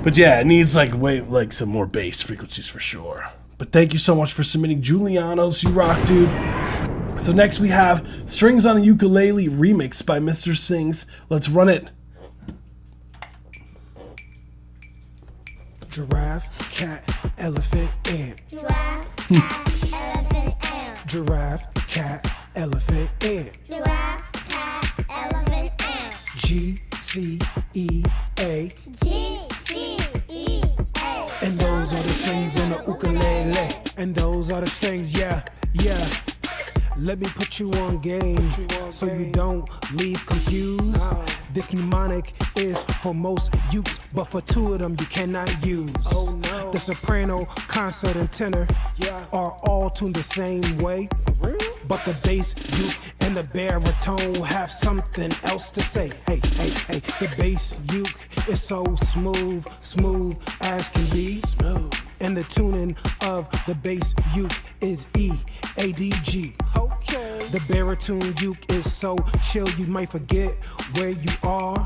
But yeah, it needs like some more bass frequencies for sure. But thank you so much for submitting, Julianos. You rock, dude. So next we have Strings on a Ukulele remix by Mr. Sings. Let's run it. Giraffe, cat, elephant, ant. Giraffe, cat, elephant, ant. Giraffe, cat, elephant, ant. Giraffe, cat, elephant, ant. G-C-E-A. G-C-E-A. And those are the strings on the ukulele. And those are the strings, yeah. Let me put you on game so you don't leave confused. This mnemonic is for most youths, but for two of them you cannot use. The soprano, concert, and tenor are all tuned the same way, but the bass, uke, and the baritone have something else to say. Hey, hey, hey, the bass, uke is so smooth, smooth as can be. Smooth. And the tuning of the bass uke is E-A-D-G. Okay. The baritone uke is so chill you might forget where you are.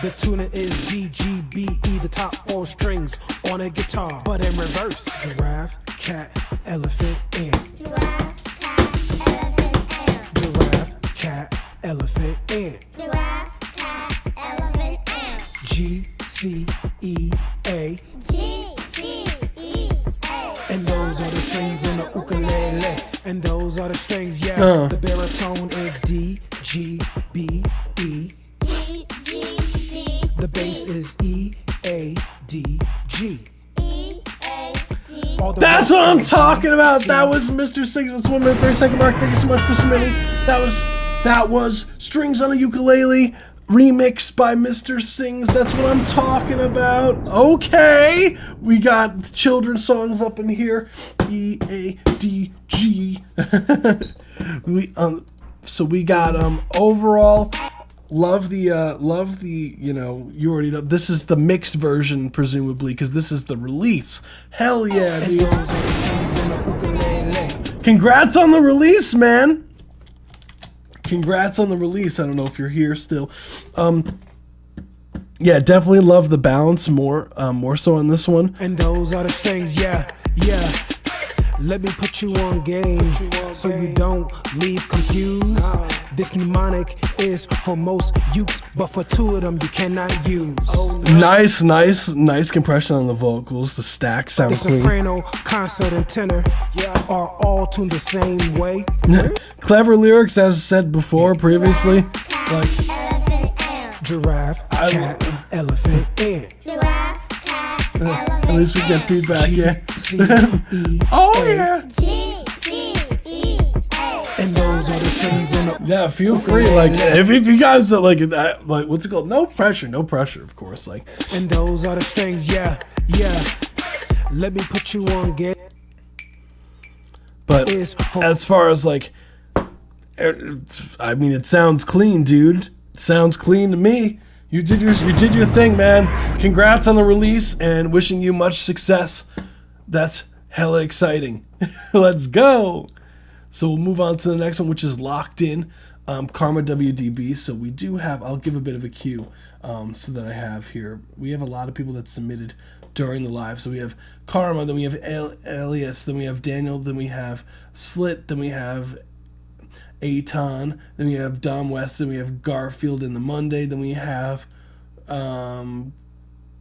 The tuning is D-G-B-E, the top 4 strings on a guitar, but in reverse. Giraffe, cat, elephant, ant. Giraffe, cat, elephant, ant. Giraffe, cat, elephant, ant. Giraffe, cat, elephant, ant. G-C-E-A. G-C-E-A. And those are the strings in the ukulele. And those are the strings, yeah. The baritone is D, G, B, E. D, G, B. The bass is E, A, D, G. E, A, D. That's what I'm talking about. That was Mr. Sings. That's 1 minute 30-second mark. Thank you so much for submitting. That was Strings on a Ukulele, remixed by Mr. Sings. That's what I'm talking about. Okay, we got children's songs up in here. E-A-D-G. So we got overall love the you already know this is the mixed version presumably because this is the release. Hell yeah, dude. Congrats on the release, man. Congrats on the release. I don't know if you're here still. Yeah, definitely love the balance more so on this one. And those are the strings, yeah. Let me put you on game so you don't leave confused. This mnemonic is for most youths, but for two of them you cannot use. Nice compression on the vocals. The stack sound The clean. soprano, concert, and tenor are all tuned the same way. Clever lyrics, as said before previously. Like Elephant, ant. Giraffe, cat, elephant, ant. Giraffe, cat, elephant, at least we get feedback, yeah. G-C-E-A. Oh yeah. G-C-E-A. And those are the strings in the Yeah, feel free. Like if you guys are like what's it called? No pressure, of course. Like And those are the strings, yeah. Let me put you on game. but as far as like I mean it sounds clean, dude. It sounds clean to me. You did your thing, man. Congrats on the release and wishing you much success. That's hella exciting. Let's go. So we'll move on to the next one, which is Locked In, Karma WDB. So we do have, I'll give a bit of a cue so that I have here. We have a lot of people that submitted during the live. So we have Karma, then we have Elias, then we have Daniel, then we have Slit, then we have Aton, then we have Dom West, then we have Garfield in the Monday, then we have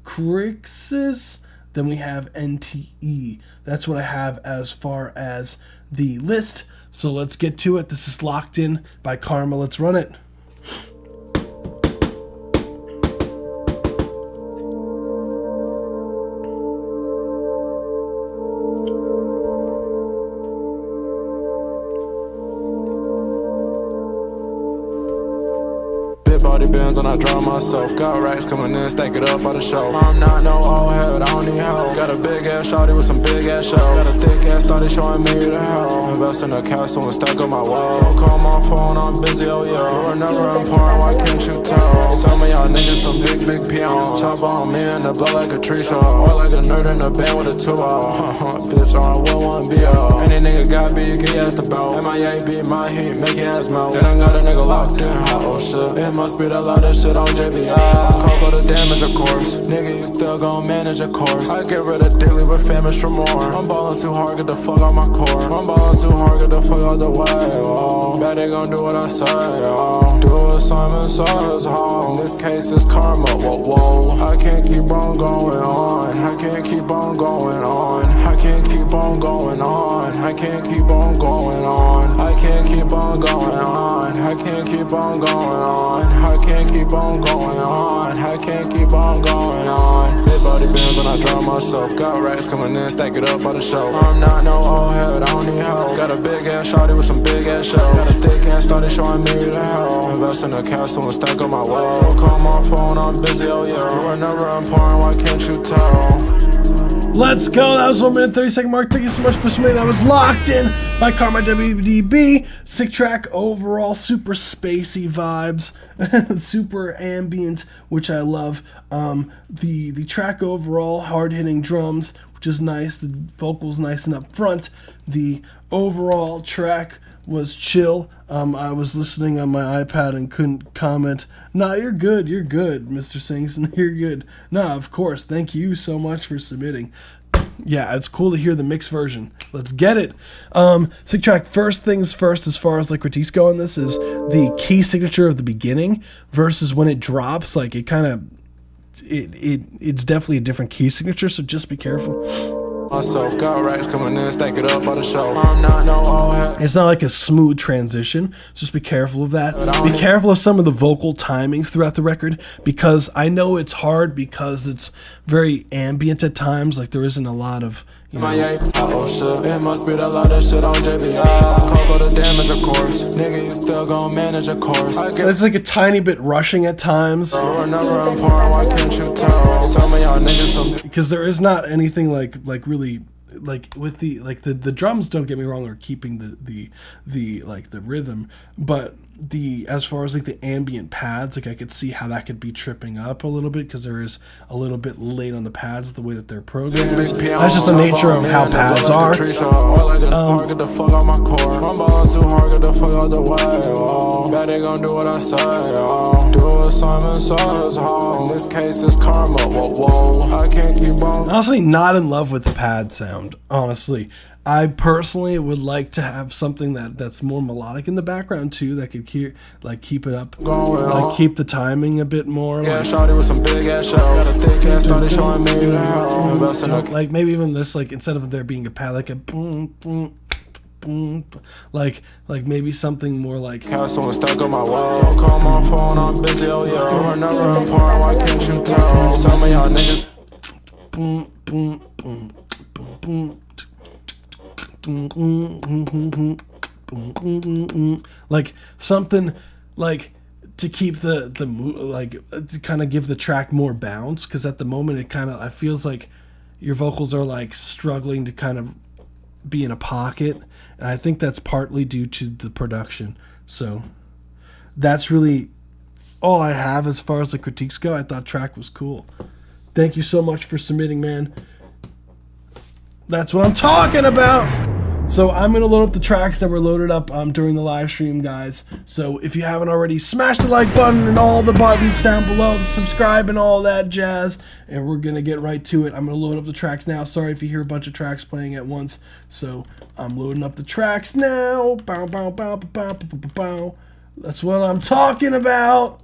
Crixus, then we have NTE. That's what I have as far as the list. So let's get to it. This is Locked In by Karma. Let's run it. Body bands and I draw myself. Got racks coming in, stack it up by the show. I'm not no old head, I don't need help. Got a big ass shawty with some big ass shows. Got a thick ass thought showing me the hell. Invest in a castle and stack up my wall. Don't call my phone, I'm busy, oh yeah. You were never important, why can't you tell? Some of y'all niggas some big peons. Chop on me and the blow like a tree show. Or like a nerd in a band with a 2-0. Bitch, I will one be up. Any nigga got big, he asked about. MIA beat my heat, make your ass melt. Then I got a nigga locked in, oh shit. It must be the loudest shit on JBL. Call for the damage, of course. Nigga, you still gon' manage a course. I get rid of daily but famished for more. I'm ballin' too hard, get the fuck out my core. I'm ballin' too hard, get the fuck out the way. Oh, bet they gon' do what I say. Oh, do what Simon says. Oh, in this case it's karma. Whoa. I can't keep on going on. I can't keep on going on. I can't keep on going on. I can't keep on going on. I can't keep on going on. I can't keep on going on. I can't keep on going on. I can't keep on going on. Big body bands and I draw myself. Got racks coming in, stack it up by the show. I'm not no old head, I don't need help. Got a big ass shawty with some big ass shells. Got a thick ass started showing me the hell. Invest in a castle and stack on my wall. Call my phone, I'm busy, oh yeah. You are never important, why can't you tell? Let's go. That was 1 minute 30-second mark. Thank you so much for submitting. That was Locked In by Karma WDB. Sick track overall, super spacey vibes, super ambient, which I love. The track overall, hard hitting drums, which is nice. The vocals nice and up front. The overall track was chill. I was listening on my iPad and couldn't comment. Nah, you're good, Mr. Singson, you're good. Nah, of course, thank you so much for submitting. Yeah, it's cool to hear the mixed version. Let's get it. Sick track, first things first, as far as like critiques go on this, is the key signature of the beginning versus when it drops. Like it kind of, it's definitely a different key signature, so just be careful. Myself got racks coming in, stack it up on the show. I'm not no old head. It's not like a smooth transition. Just be careful of that. Be careful of some of the vocal timings throughout the record, because I know it's hard because it's very ambient at times. Like there isn't a lot of, you know. Oh shit, it must be the lot of shit on JBI. Call for the damage, of course. Nigga, you still gon' manage, of course. It's like a tiny bit rushing at times. You're never important, why can't you tell? Some of y'all niggas because there is not anything like really like with the drums, don't get me wrong, are keeping the like the rhythm, but the as far as like the ambient pads, like I could see how that could be tripping up a little bit because there is a little bit late on the pads the way that they're programmed. That's just the nature of how pads are. Get the fuck out my core. I'm ballin' too hard, get the fuck out the way. Oh, bet they gon' do what I say. Oh, do what Simon says. Oh, in this case it's karma. Whoa, I can't keep on. Honestly, not in love with the pad sound. Honestly, I personally would like to have something that's more melodic in the background too, that could keep it up, like keep the timing a bit more. Yeah, shawty with some big ass shells. Got a thick ass started showing me the hell. Like maybe even this, like instead of there being a pad, like a boom boom boom, like maybe something more like. Castle and stuck on my wall. Call my phone, I'm busy, oh yeah. You are never important, why can't you tell? Some of y'all niggas. Boom boom boom boom boom. Like something like to keep the like to kind of give the track more bounce, because at the moment it feels like your vocals are like struggling to kind of be in a pocket, and I think that's partly due to the production. So that's really all I have as far as the critiques go. I thought track was cool. Thank you so much for submitting, man. That's what I'm talking about. So I'm going to load up the tracks that were loaded up during the live stream, guys. So if you haven't already, smash the like button and all the buttons down below, the subscribe and all that jazz. And we're going to get right to it. I'm going to load up the tracks now. Sorry if you hear a bunch of tracks playing at once. So I'm loading up the tracks now. Bow, bow, bow, bow, bow, bow, bow. That's what I'm talking about.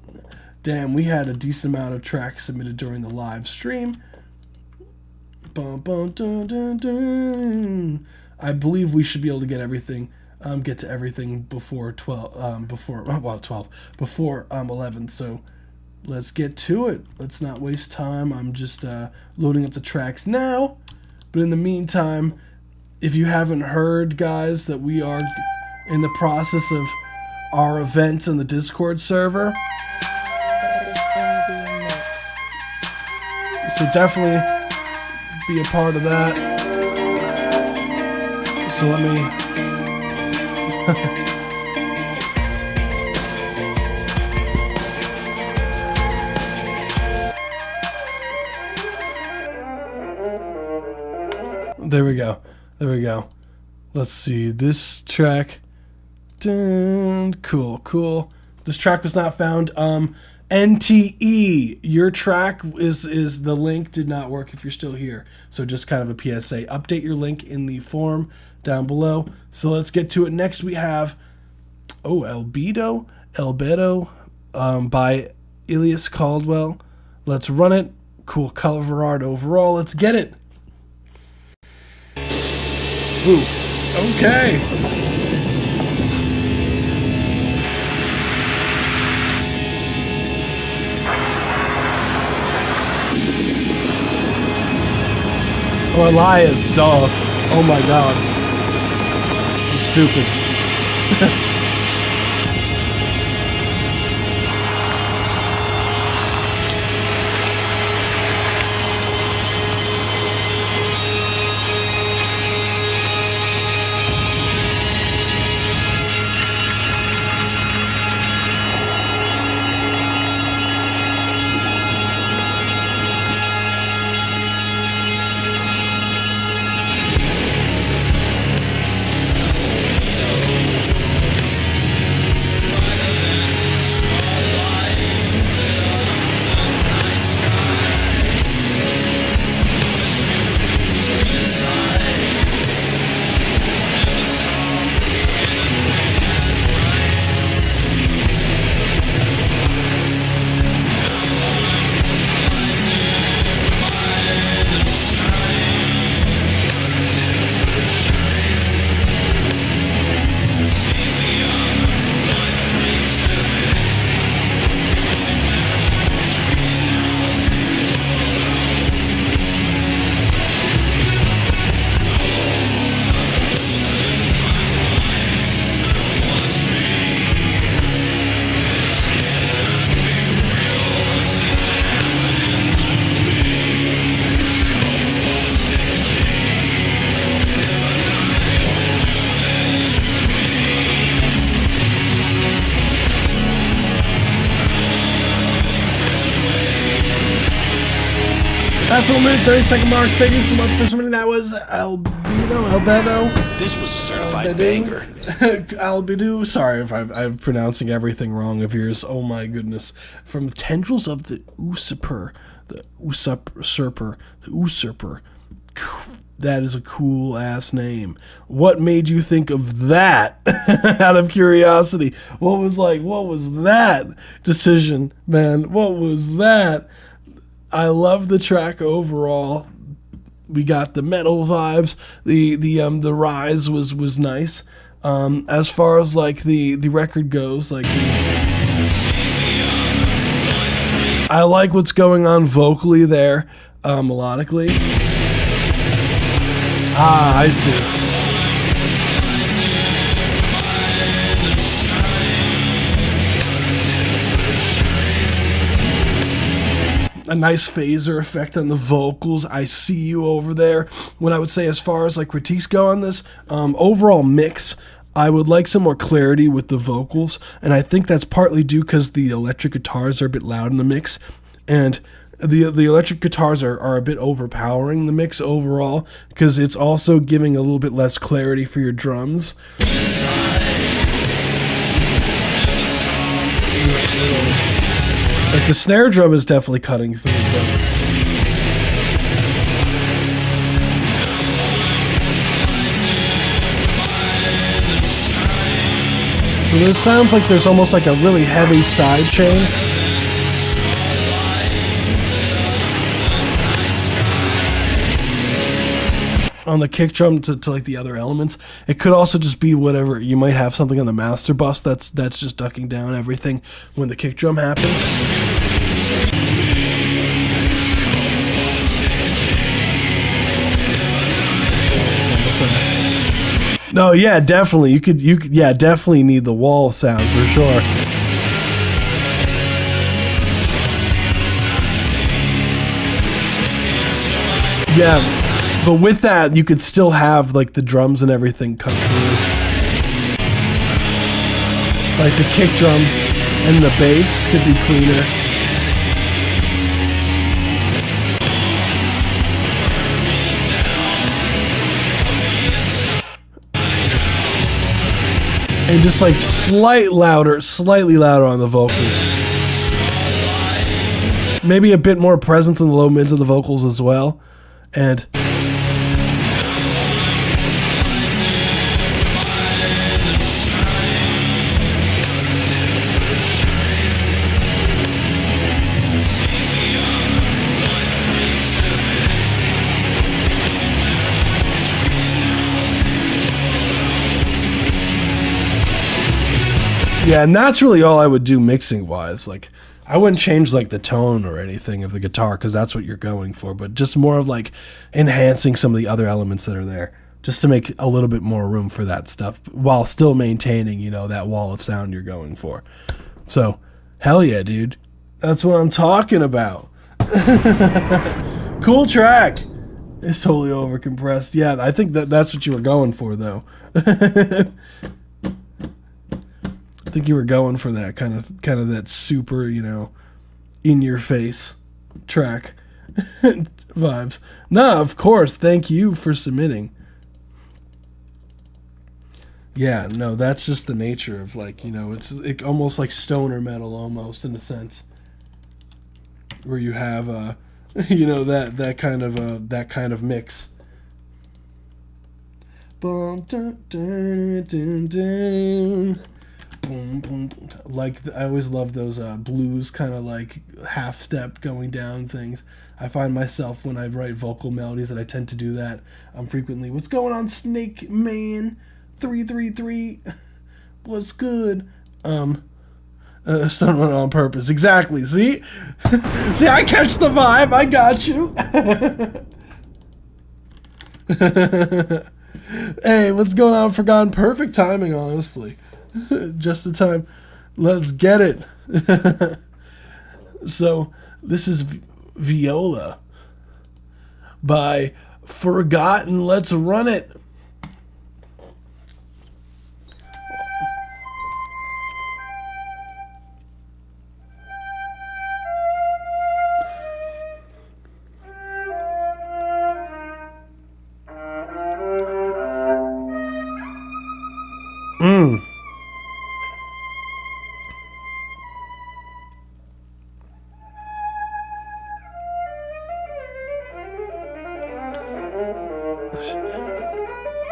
Damn, we had a decent amount of tracks submitted during the live stream. Bum, bum, dun, dun, dun. I believe we should be able to get everything, get to everything before 11. So let's get to it. Let's not waste time. I'm just loading up the tracks now. But in the meantime, if you haven't heard, guys, that we are in the process of our event on the Discord server. So definitely be a part of that. So let me There we go. Let's see this track. Dun, cool. This track was not found. NTE, your track is the link did not work if you're still here. So just kind of a PSA. Update your link in the form down below. So let's get to it. Next we have Albedo by Elias Caldwell. Let's run it. Cool cover art overall. Let's get it. Ooh, okay. Oh, Elias, duh. Oh my god. stupid. That's 1 minute 30-second mark. Thank you so much for submitting. That was Albedo. This was a certified banger. Albedo. Sorry if I'm pronouncing everything wrong of yours. Oh my goodness. From Tendrils of the Usurper. The Usurper. That is a cool ass name. What made you think of that? Out of curiosity. What was that decision, man? What was that? I love the track overall. We got the metal vibes. The rise was nice. As far as like the record goes, like I like what's going on vocally there, melodically. I see. A nice phaser effect on the vocals. I see you over there. What I would say as far as like critiques go on this, overall mix, I would like some more clarity with the vocals, and I think that's partly due because the electric guitars are a bit loud in the mix, and the electric guitars are a bit overpowering the mix overall, because it's also giving a little bit less clarity for your drums. Like the snare drum is definitely cutting through. But it sounds like there's almost like a really heavy side chain. On the kick drum to like the other elements. It could also just be whatever. You might have something on the master bus that's just ducking down everything when the kick drum happens. No, yeah, definitely. You could yeah, definitely need the wall sound for sure. Yeah. But with that, you could still have like the drums and everything come through. Like the kick drum and the bass could be cleaner. And just like slightly louder on the vocals. Maybe a bit more presence in the low mids of the vocals as well. And yeah, and that's really all I would do mixing wise. Like, I wouldn't change like the tone or anything of the guitar because that's what you're going for, but just more of like enhancing some of the other elements that are there. just to make a little bit more room for that stuff while still maintaining, you know, that wall of sound you're going for. So, hell yeah, dude. That's what I'm talking about. Cool track. It's totally overcompressed. Yeah, I think that's what you were going for, though. I think you were going for that kind of that super, you know, in your face track vibes. No, of course. Thank you for submitting. Yeah, no, that's just the nature of, like, you know, it's almost like stoner metal almost in a sense, where you have you know, that kind of mix. Boom, dun, dun, dun, dun. Boom, boom. Like, I always love those blues kind of like half step going down things. I find myself when I write vocal melodies that I tend to do that frequently. What's going on, Snake Man 333? What's good? Stone Run on purpose. Exactly. See? See, I catch the vibe. I got you. Hey, what's going on, Forgotten? Perfect timing, honestly. Just the time. Let's get it. So, this is Viola by Forgotten. Let's run it.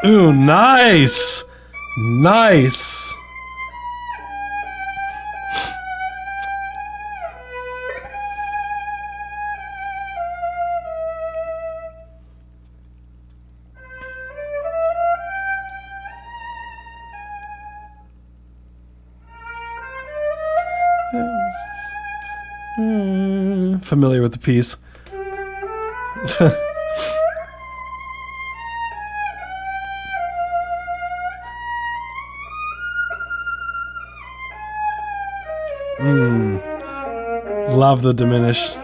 Ooh, nice! Nice! Familiar with the piece. Love the diminished.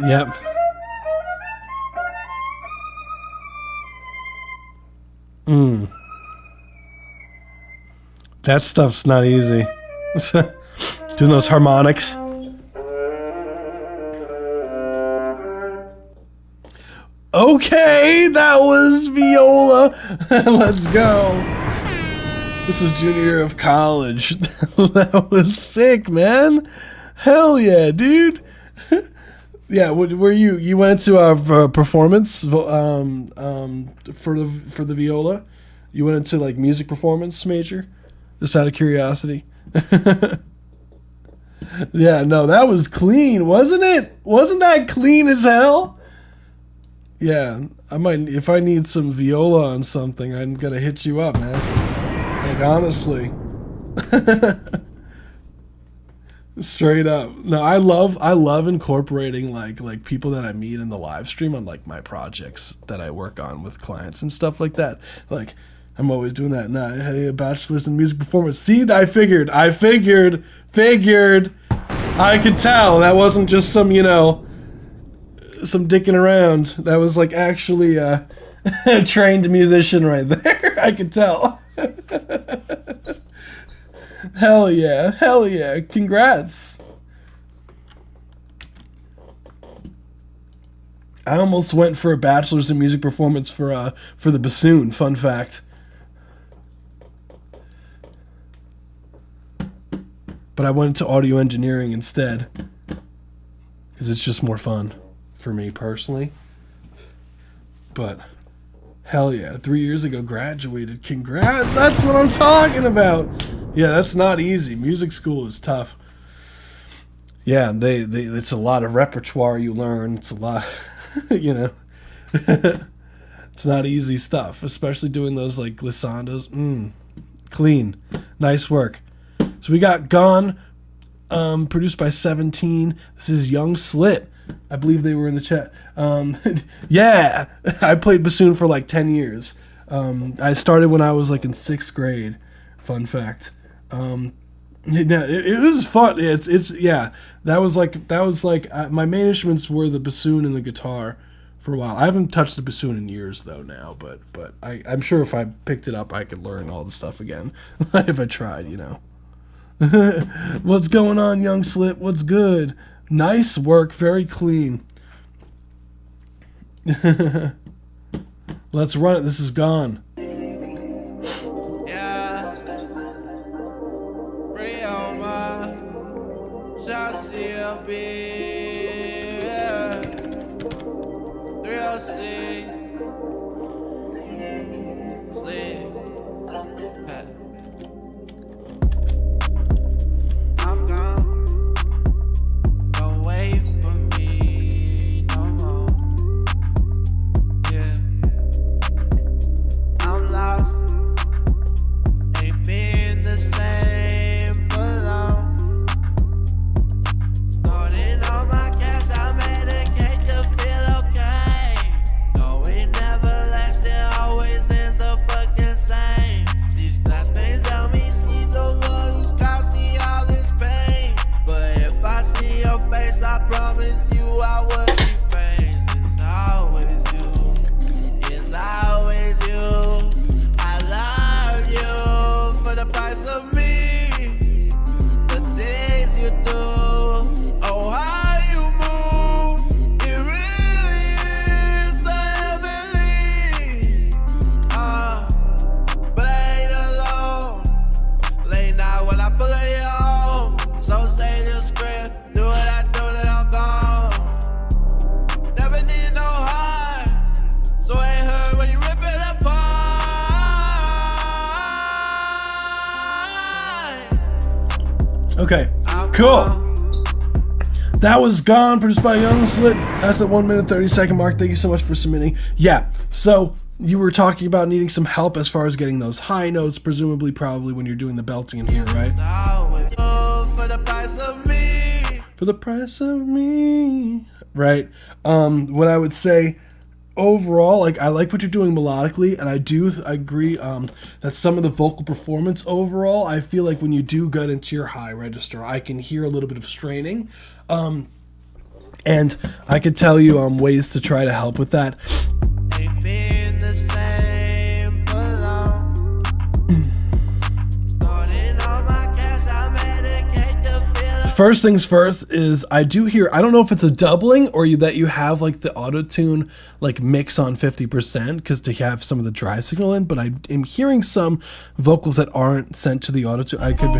Yep. That stuff's not easy. Doing those harmonics. Okay, that was Viola. Let's go. This is junior year of college. That was sick, man. Hell yeah, dude. Yeah, were you went to a performance for the viola? You went into like music performance major, just out of curiosity. Yeah, no, that was clean, wasn't it? Wasn't that clean as hell? Yeah, I might, if I need some viola on something, I'm gonna hit you up, man. Like, honestly. Straight up. No, I love incorporating like people that I meet in the live stream on like my projects that I work on with clients and stuff like that. Like, I'm always doing that. Nah, hey, a bachelor's in music performance. See, I figured. I could tell that wasn't just some, you know, some dicking around. That was like actually a trained musician right there. I could tell. Hell yeah, congrats. I almost went for a bachelor's in music performance for the bassoon, fun fact. But I went into audio engineering instead, because it's just more fun for me personally. But hell yeah, 3 years ago graduated. Congrats, that's what I'm talking about. Yeah, that's not easy. Music school is tough. Yeah, it's a lot of repertoire you learn. It's a lot, you know. It's not easy stuff, especially doing those like glissandos. Clean. Nice work. So we got Gone produced by 17. This is Young Slit. I believe they were in the chat. Yeah, I played bassoon for like 10 years. I started when I was like in 6th grade. Fun fact. It was fun. It's yeah. That was like my main instruments were the bassoon and the guitar for a while. I haven't touched the bassoon in years though now, but I'm sure if I picked it up, I could learn all the stuff again if I tried, you know. What's going on, Young Slit? What's good? Nice work, very clean. Let's run it. This is Gone. Okay, cool. That was Gone, produced by Young Slit. That's the 1 minute 30 second mark. Thank you so much for submitting. Yeah, so you were talking about needing some help as far as getting those high notes, presumably, probably when you're doing the belting in here, right? For the price of me. Right. What I would say overall, like, I like what you're doing melodically, and I agree that some of the vocal performance overall, I feel like when you do get into your high register, I can hear a little bit of straining, and I could tell you ways to try to help with that. First things first is I do hear, I don't know if it's a doubling or that you have like the auto-tune like mix on 50% because to have some of the dry signal in, but I am hearing some vocals that aren't sent to the auto-tune. I could be,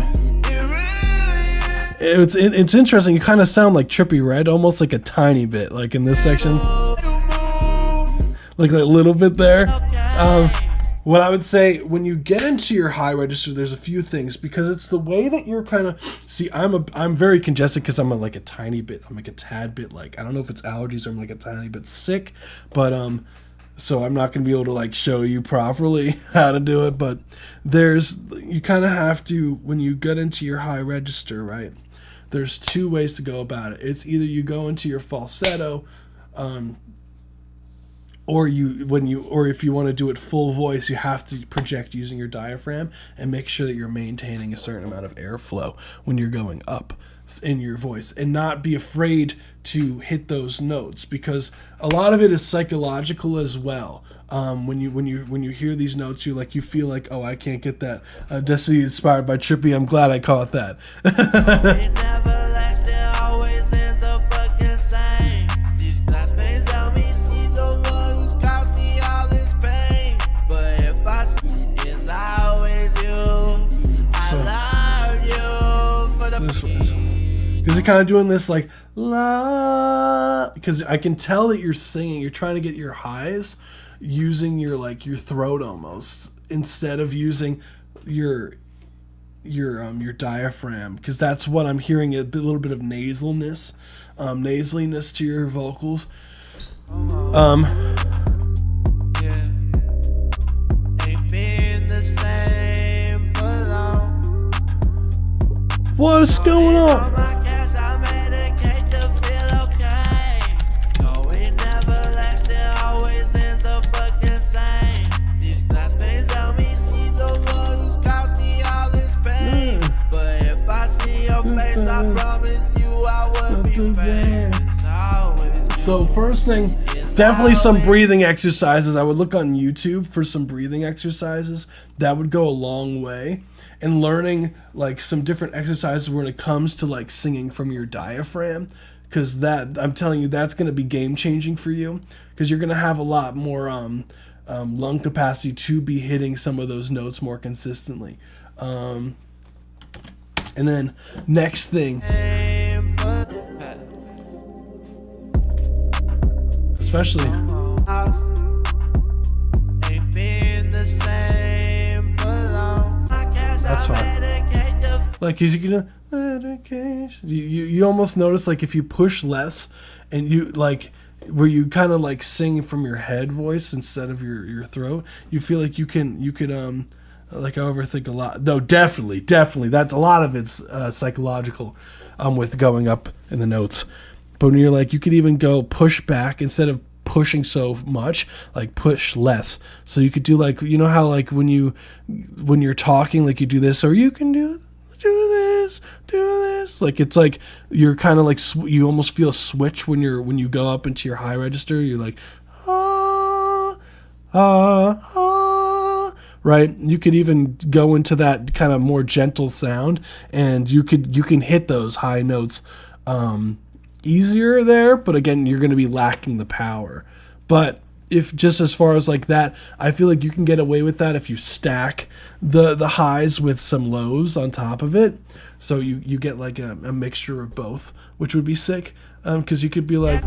it's interesting. You kind of sound like Trippie Redd, almost like a tiny bit, like in this section, like a little bit there. What I would say, when you get into your high register, there's a few things, because it's the way that you're kind of, see, I'm very congested because I'm like a tiny bit, I'm like a tad bit, like, I don't know if it's allergies or I'm like a tiny bit sick, but, so I'm not going to be able to like show you properly how to do it, but you kind of have to, when you get into your high register, right, there's two ways to go about it. It's either you go into your falsetto, or if you want to do it full voice, you have to project using your diaphragm and make sure that you're maintaining a certain amount of airflow when you're going up in your voice, and not be afraid to hit those notes, because a lot of it is psychological as well. When you hear these notes, you feel like, oh, I can't get that. Destiny inspired by Trippie. I'm glad I caught that. Because you're kind of doing this like la, because I can tell that you're singing, you're trying to get your highs using your throat almost, instead of using your diaphragm, because that's what I'm hearing, a little bit of nasaliness to your vocals. What's going on? So first thing, definitely some breathing exercises. I would look on YouTube for some breathing exercises. That would go a long way. And learning like some different exercises when it comes to like singing from your diaphragm, because that, I'm telling you, that's going to be game changing for you, because you're going to have a lot more lung capacity to be hitting some of those notes more consistently. And then next thing, especially that's fine. Like, cause you can medication. You almost notice like if you push less, and you like where you kind of like sing from your head voice instead of your throat, you feel like you could like I overthink a lot. No, definitely. That's a lot of it's psychological with going up in the notes. But when you're like, you could even go push back instead of pushing so much, like push less. So you could do like, you know how like when you're talking, like you do this, or you can do this. Like it's like you're kind of like you almost feel a switch when you go up into your high register. You're like right? You could even go into that kind of more gentle sound, and you can hit those high notes easier there, but again, you're going to be lacking the power. But if just as far as like that, I feel like you can get away with that if you stack the highs with some lows on top of it, so you get like a mixture of both, which would be sick. Because you could be like,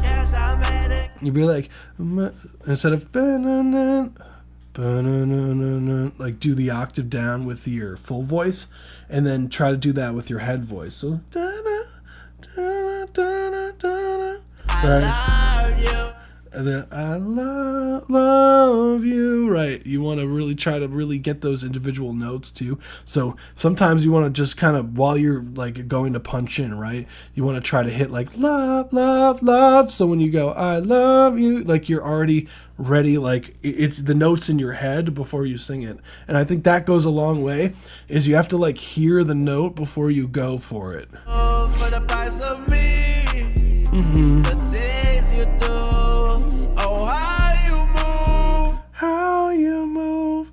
instead of like do the octave down with your full voice, and then try to do that with your head voice. So right. And then I love you. Right. You want to really try to really get those individual notes too. So sometimes you want to just kind of, while you're like going to punch in, right, you want to try to hit like love, love, love. So when you go, I love you, like you're already ready, like it's the notes in your head before you sing it. And I think that goes a long way, is you have to like hear the note before you go for it. Mm-hmm. How you move.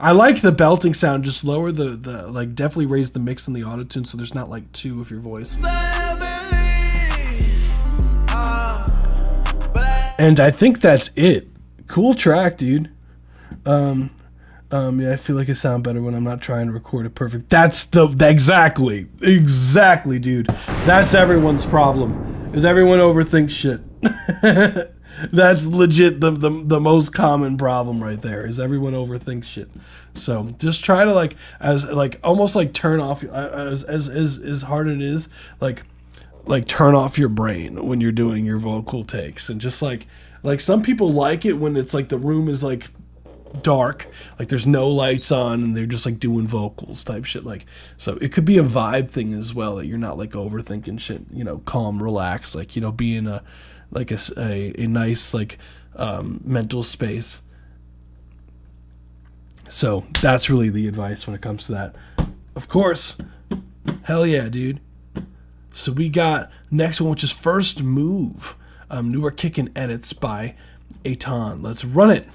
I like the belting sound. Just lower the like, definitely raise the mix in the auto-tune so there's not like two of your voice. And I think that's it. Cool track, dude. Yeah, I feel like I sound better when I'm not trying to record it perfect. That's exactly, dude. That's everyone's problem, is everyone overthinks shit. That's legit the most common problem right there, is everyone overthinks shit. So just try to like, as like almost like turn off, as hard it is, like turn off your brain when you're doing your vocal takes, and just like some people like it when it's like the room is like dark, like there's no lights on and they're just like doing vocals type shit. Like, so it could be a vibe thing as well, that you're not like overthinking shit, you know, calm, relax, like, you know, be in a nice like mental space. So that's really the advice when it comes to that. Of course, hell yeah, dude. So we got next one, which is First Move, newer kick and edits by Aton. Let's run it.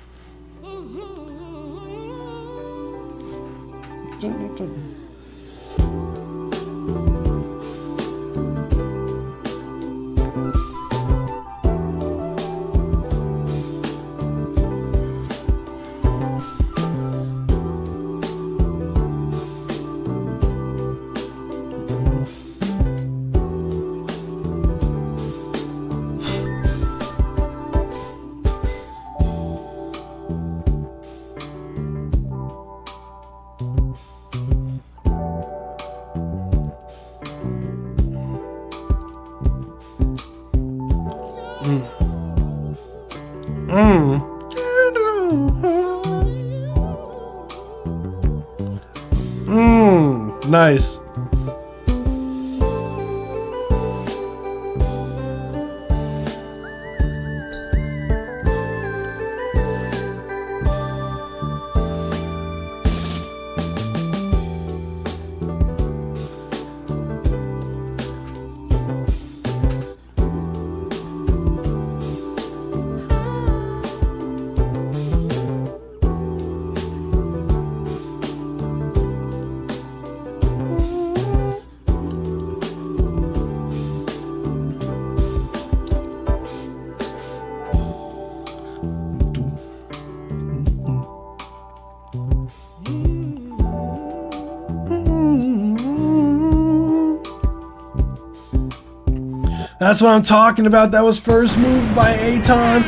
That's what I'm talking about. That was First Move by Aton.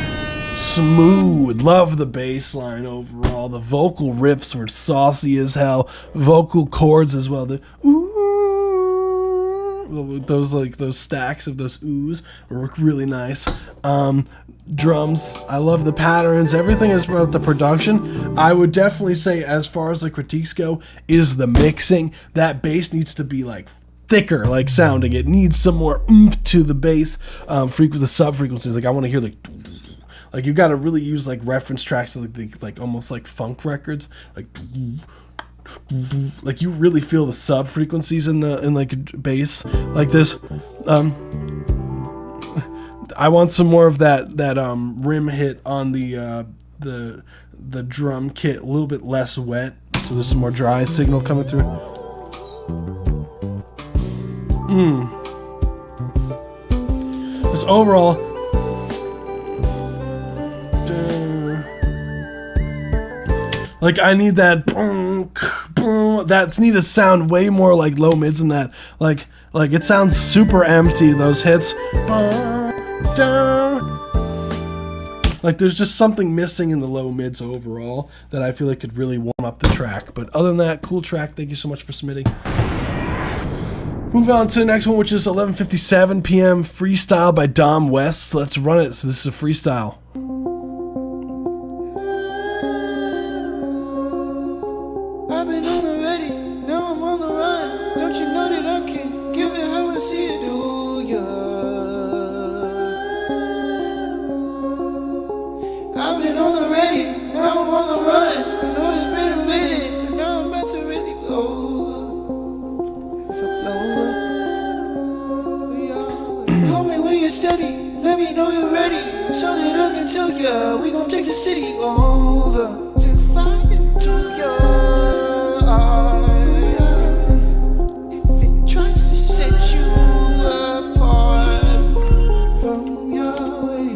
Smooth. Love the bass line overall. The vocal riffs were saucy as hell. Vocal chords as well. The ooh, those stacks of those oohs were really nice. Drums, I love the patterns. Everything is about the production. I would definitely say, as far as the critiques go, is the mixing. That bass needs to be like thicker, like sounding. It needs some more oomph to the bass. The sub frequencies. Like I want to hear like you got to really use like reference tracks to like almost like funk records, like you really feel the sub frequencies in like bass like this. I want some more of that rim hit on the drum kit, a little bit less wet, so there's some more dry signal coming through. Just overall, like I need that boom, boom. That's need to sound way more like low mids than that. Like it sounds super empty. Those hits. Like there's just something missing in the low mids overall that I feel like could really warm up the track. But other than that, cool track. Thank you so much for submitting. Move on to the next one, which is 11:57 p.m. Freestyle by Dom West. So let's run it. So this is a freestyle. I've been on the ready, now I'm on the run. Don't you know that I can give it how I see it, do ya? I've been on the ready, now I'm on the run. I know it's been a minute, but now I'm about to really blow up. If I blow up, we are. Call me when you're steady, let me know you're ready, so that I can tell ya we gon' take the city over. To fight to ya. If it tries to set you apart from your way,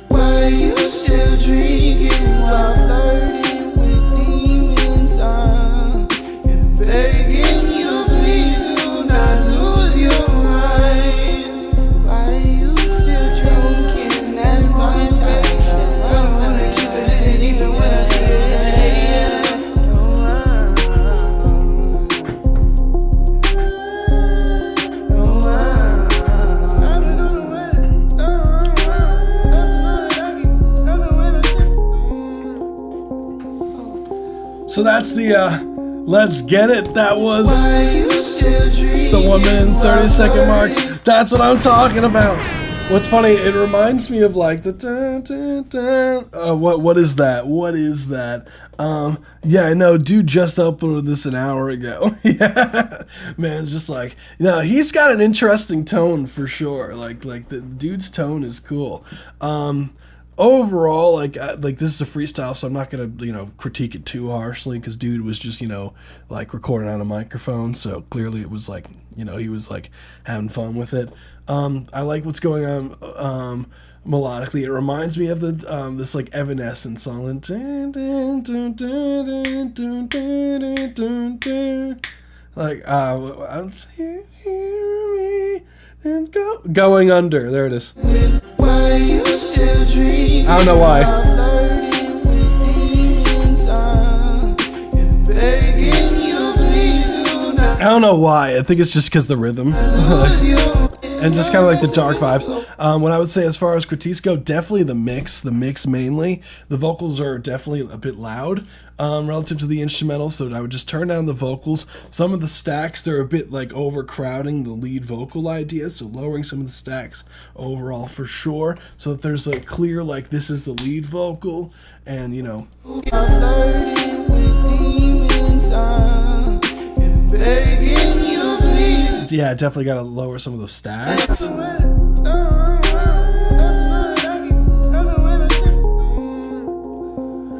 why you still drinking while flirting with demons? And begging you, please do not lose your mind. Why you still drinking that one time? I don't wanna keep it hidden even when I see it. So that's the Let's Get It. That was the 1 minute and 30-second mark. That's what I'm talking about. What's funny, it reminds me of like the dun, dun, dun. What is that? What is that? Yeah, I know, dude just uploaded this an hour ago. Yeah, man, it's just like, he's got an interesting tone for sure. Like the dude's tone is cool. Overall, like this is a freestyle, so I'm not gonna critique it too harshly, because dude was just like recording on a microphone, so clearly it was like he was like having fun with it. I like what's going on melodically. It reminds me of the this like Evanescence song, like Going Under. There it is. I don't know why. I don't know why. I think it's just because the rhythm. And just kind of like the dark vibes. What I would say as far as critiques go, definitely the mix mainly. The vocals are definitely a bit loud relative to the instrumental, so I would just turn down the vocals. Some of the stacks, they're a bit like overcrowding the lead vocal idea, so lowering some of the stacks overall for sure, so that there's a clear, like, this is the lead vocal, and yeah, definitely got to lower some of those stacks.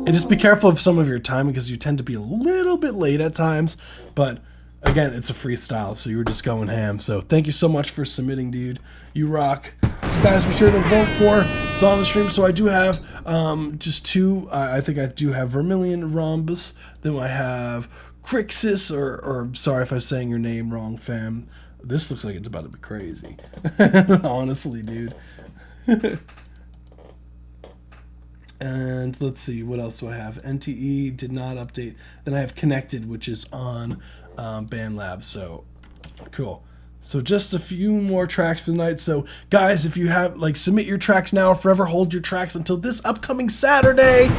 And just be careful of some of your timing, because you tend to be a little bit late at times, but again, it's a freestyle, so you were just going ham. So thank you so much for submitting, dude. You rock. So guys, be sure to vote for Song of the Stream. So I do have just two. I think I do have Vermilion Rhombus. Then I have Crixus, or sorry if I'm saying your name wrong, fam. This looks like it's about to be crazy. Honestly, dude. And let's see, what else do I have? NTE did not update. Then I have Connected, which is on BandLab. So cool. So just a few more tracks for the night. So guys, if you have, like, submit your tracks now, or forever hold your tracks until this upcoming Saturday.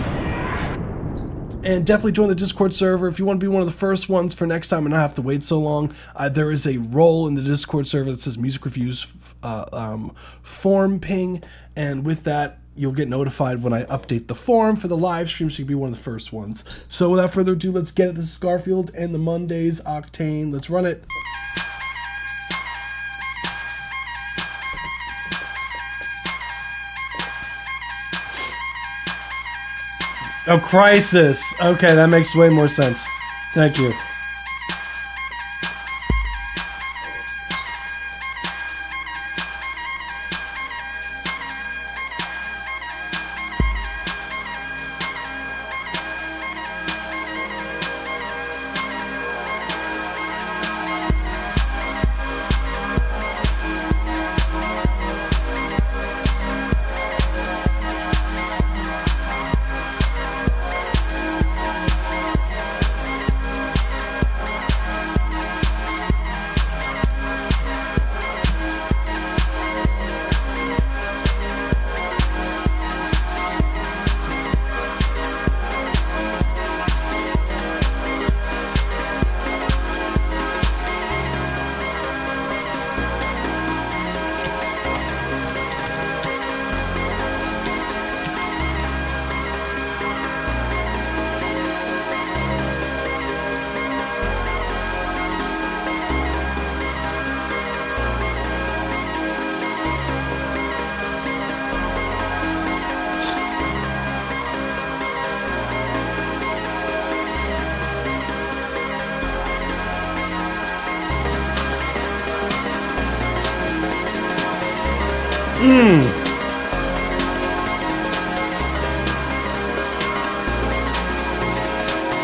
And definitely join the Discord server if you want to be one of the first ones for next time and not have to wait so long. There is a role in the Discord server that says Music Reviews Forum Ping, and with that, you'll get notified when I update the forum for the live stream, so you can be one of the first ones. So without further ado, let's get it. This is Garfield and the Mondays Octane. Let's run it. Oh, Crisis. Okay, that makes way more sense. Thank you.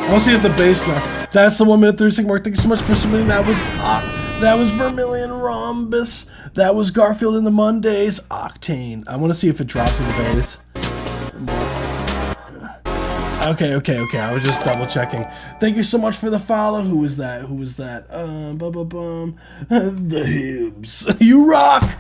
I'll see if the bass track. That's the 1 minute 36 mark. Thank you so much for submitting. That was Vermilion Rhombus. That was Garfield and the Mondays Octane. I want to see if it drops in the bass. Okay. I was just double checking. Thank you so much for the follow. Who was that? The Hibs. You rock.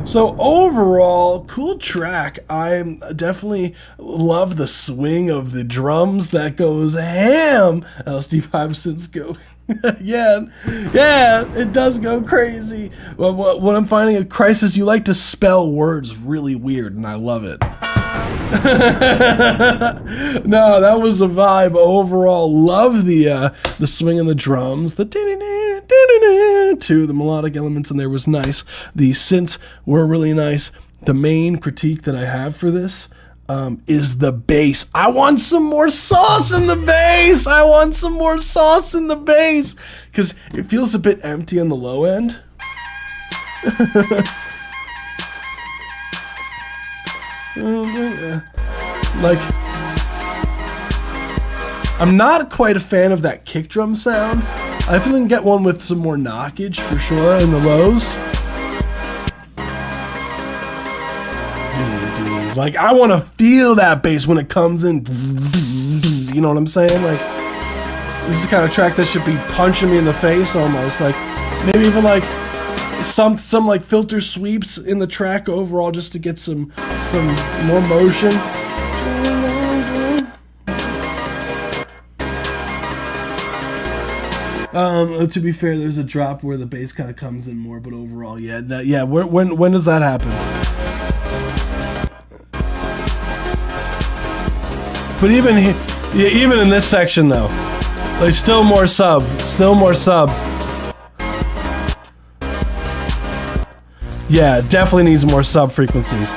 So overall, cool track. I definitely love the swing of the drums that goes ham. Steve Hobson's go. yeah, it does go crazy. Well, what I'm finding at Crisis, you like to spell words really weird, and I love it. No, that was a vibe overall. Love the swing of the drums, the too. The melodic elements in there was nice. The synths were really nice. The main critique that I have for this is the bass. I want some more sauce in the bass. Because it feels a bit empty on the low end. Like, I'm not quite a fan of that kick drum sound. I feel I can get one with some more knockage for sure in the lows. Like, I want to feel that bass when it comes in. You know what I'm saying? Like, this is the kind of track that should be punching me in the face almost. Like, maybe even like some like filter sweeps in the track overall, just to get some more motion. To be fair, there's a drop where the bass kind of comes in more, but overall, yeah. When does that happen? But even in this section though, like still more sub. Yeah, definitely needs more sub frequencies.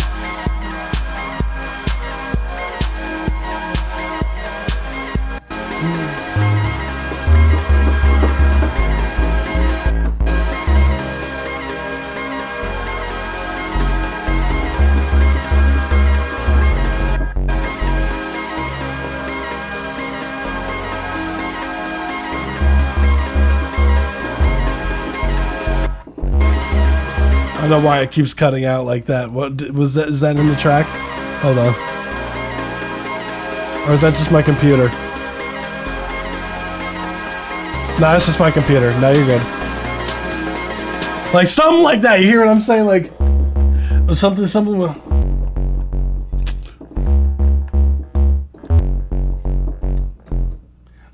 don't know why it keeps cutting out like that. What was that? Is that in the track? Hold on. Or is that just my computer? No, it's just my computer. No, you're good. Like something like that. You hear what I'm saying? Like something.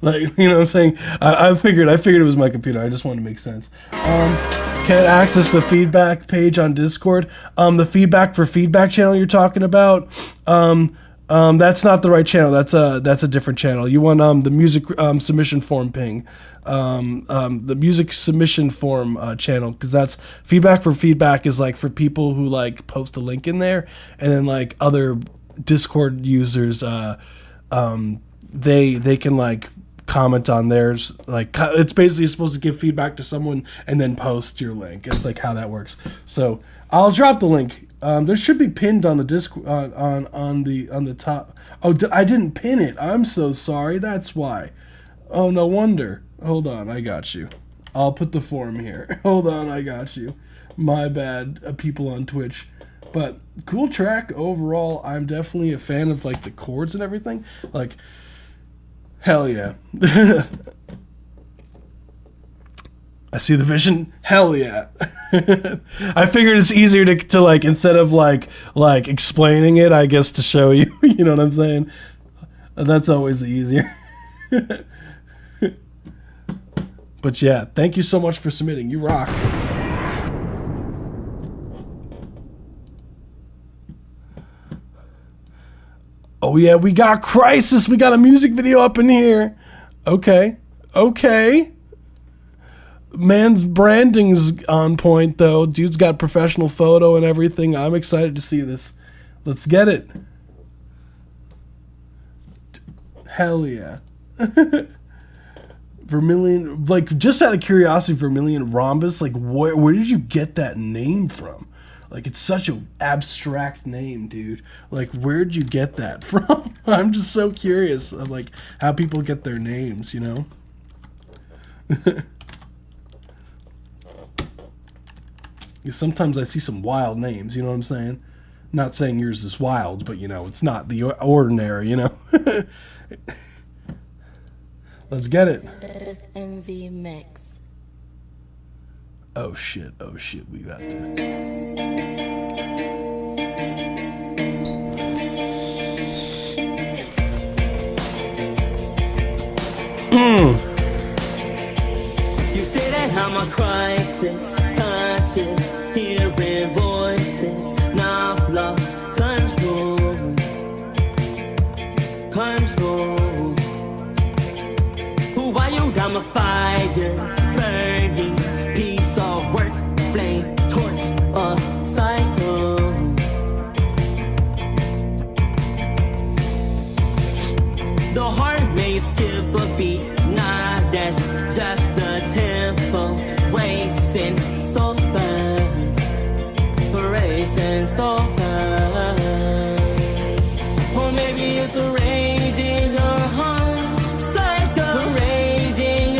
Like, you know what I'm saying? I figured it was my computer. I just wanted to make sense. Can't access the feedback page on Discord. The feedback for feedback channel you're talking about, that's not the right channel. That's a different channel. You want the music submission form ping, the music submission form channel, because that's feedback for feedback is like for people who like post a link in there, and then like other Discord users, they can like comment on theirs. Like it's basically supposed to give feedback to someone and then post your link. It's like how that works. So I'll drop the link. There should be pinned on the Discord on the top. Oh, I didn't pin it. I'm so sorry. That's why. Oh, no wonder. Hold on, I got you. I'll put the form here. Hold on, I got you. My bad, people on Twitch. But cool track overall. I'm definitely a fan of like the chords and everything. Like, hell yeah. I see the vision. Hell yeah. I figured it's easier to like, instead of like explaining it, I guess to show you. You know what I'm saying? That's always the easier. But yeah, thank you so much for submitting. You rock. Oh yeah, we got Crisis. We got a music video up in here. Okay. Man's branding's on point though. Dude's got professional photo and everything. I'm excited to see this. Let's get it. Hell yeah. Vermilion, like, just out of curiosity, Vermilion Rhombus, like, where did you get that name from? Like, it's such an abstract name, dude. Like, where'd you get that from? I'm just so curious of, like, how people get their names, you know? Sometimes I see some wild names, you know what I'm saying? Not saying yours is wild, but, you know, it's not the ordinary, you know? Let's get it. SMV Mix. Oh shit, we got to. You say that I'm a crisis, conscious, hearing voices, now I've lost control. Why you got my fire burning? Piece of work, flame, torch, a cycle. The heart may skip a beat, nah, that's just the tempo. Racing so fast, racing so fast. Or maybe it's a rage in your heart. Psycho, raging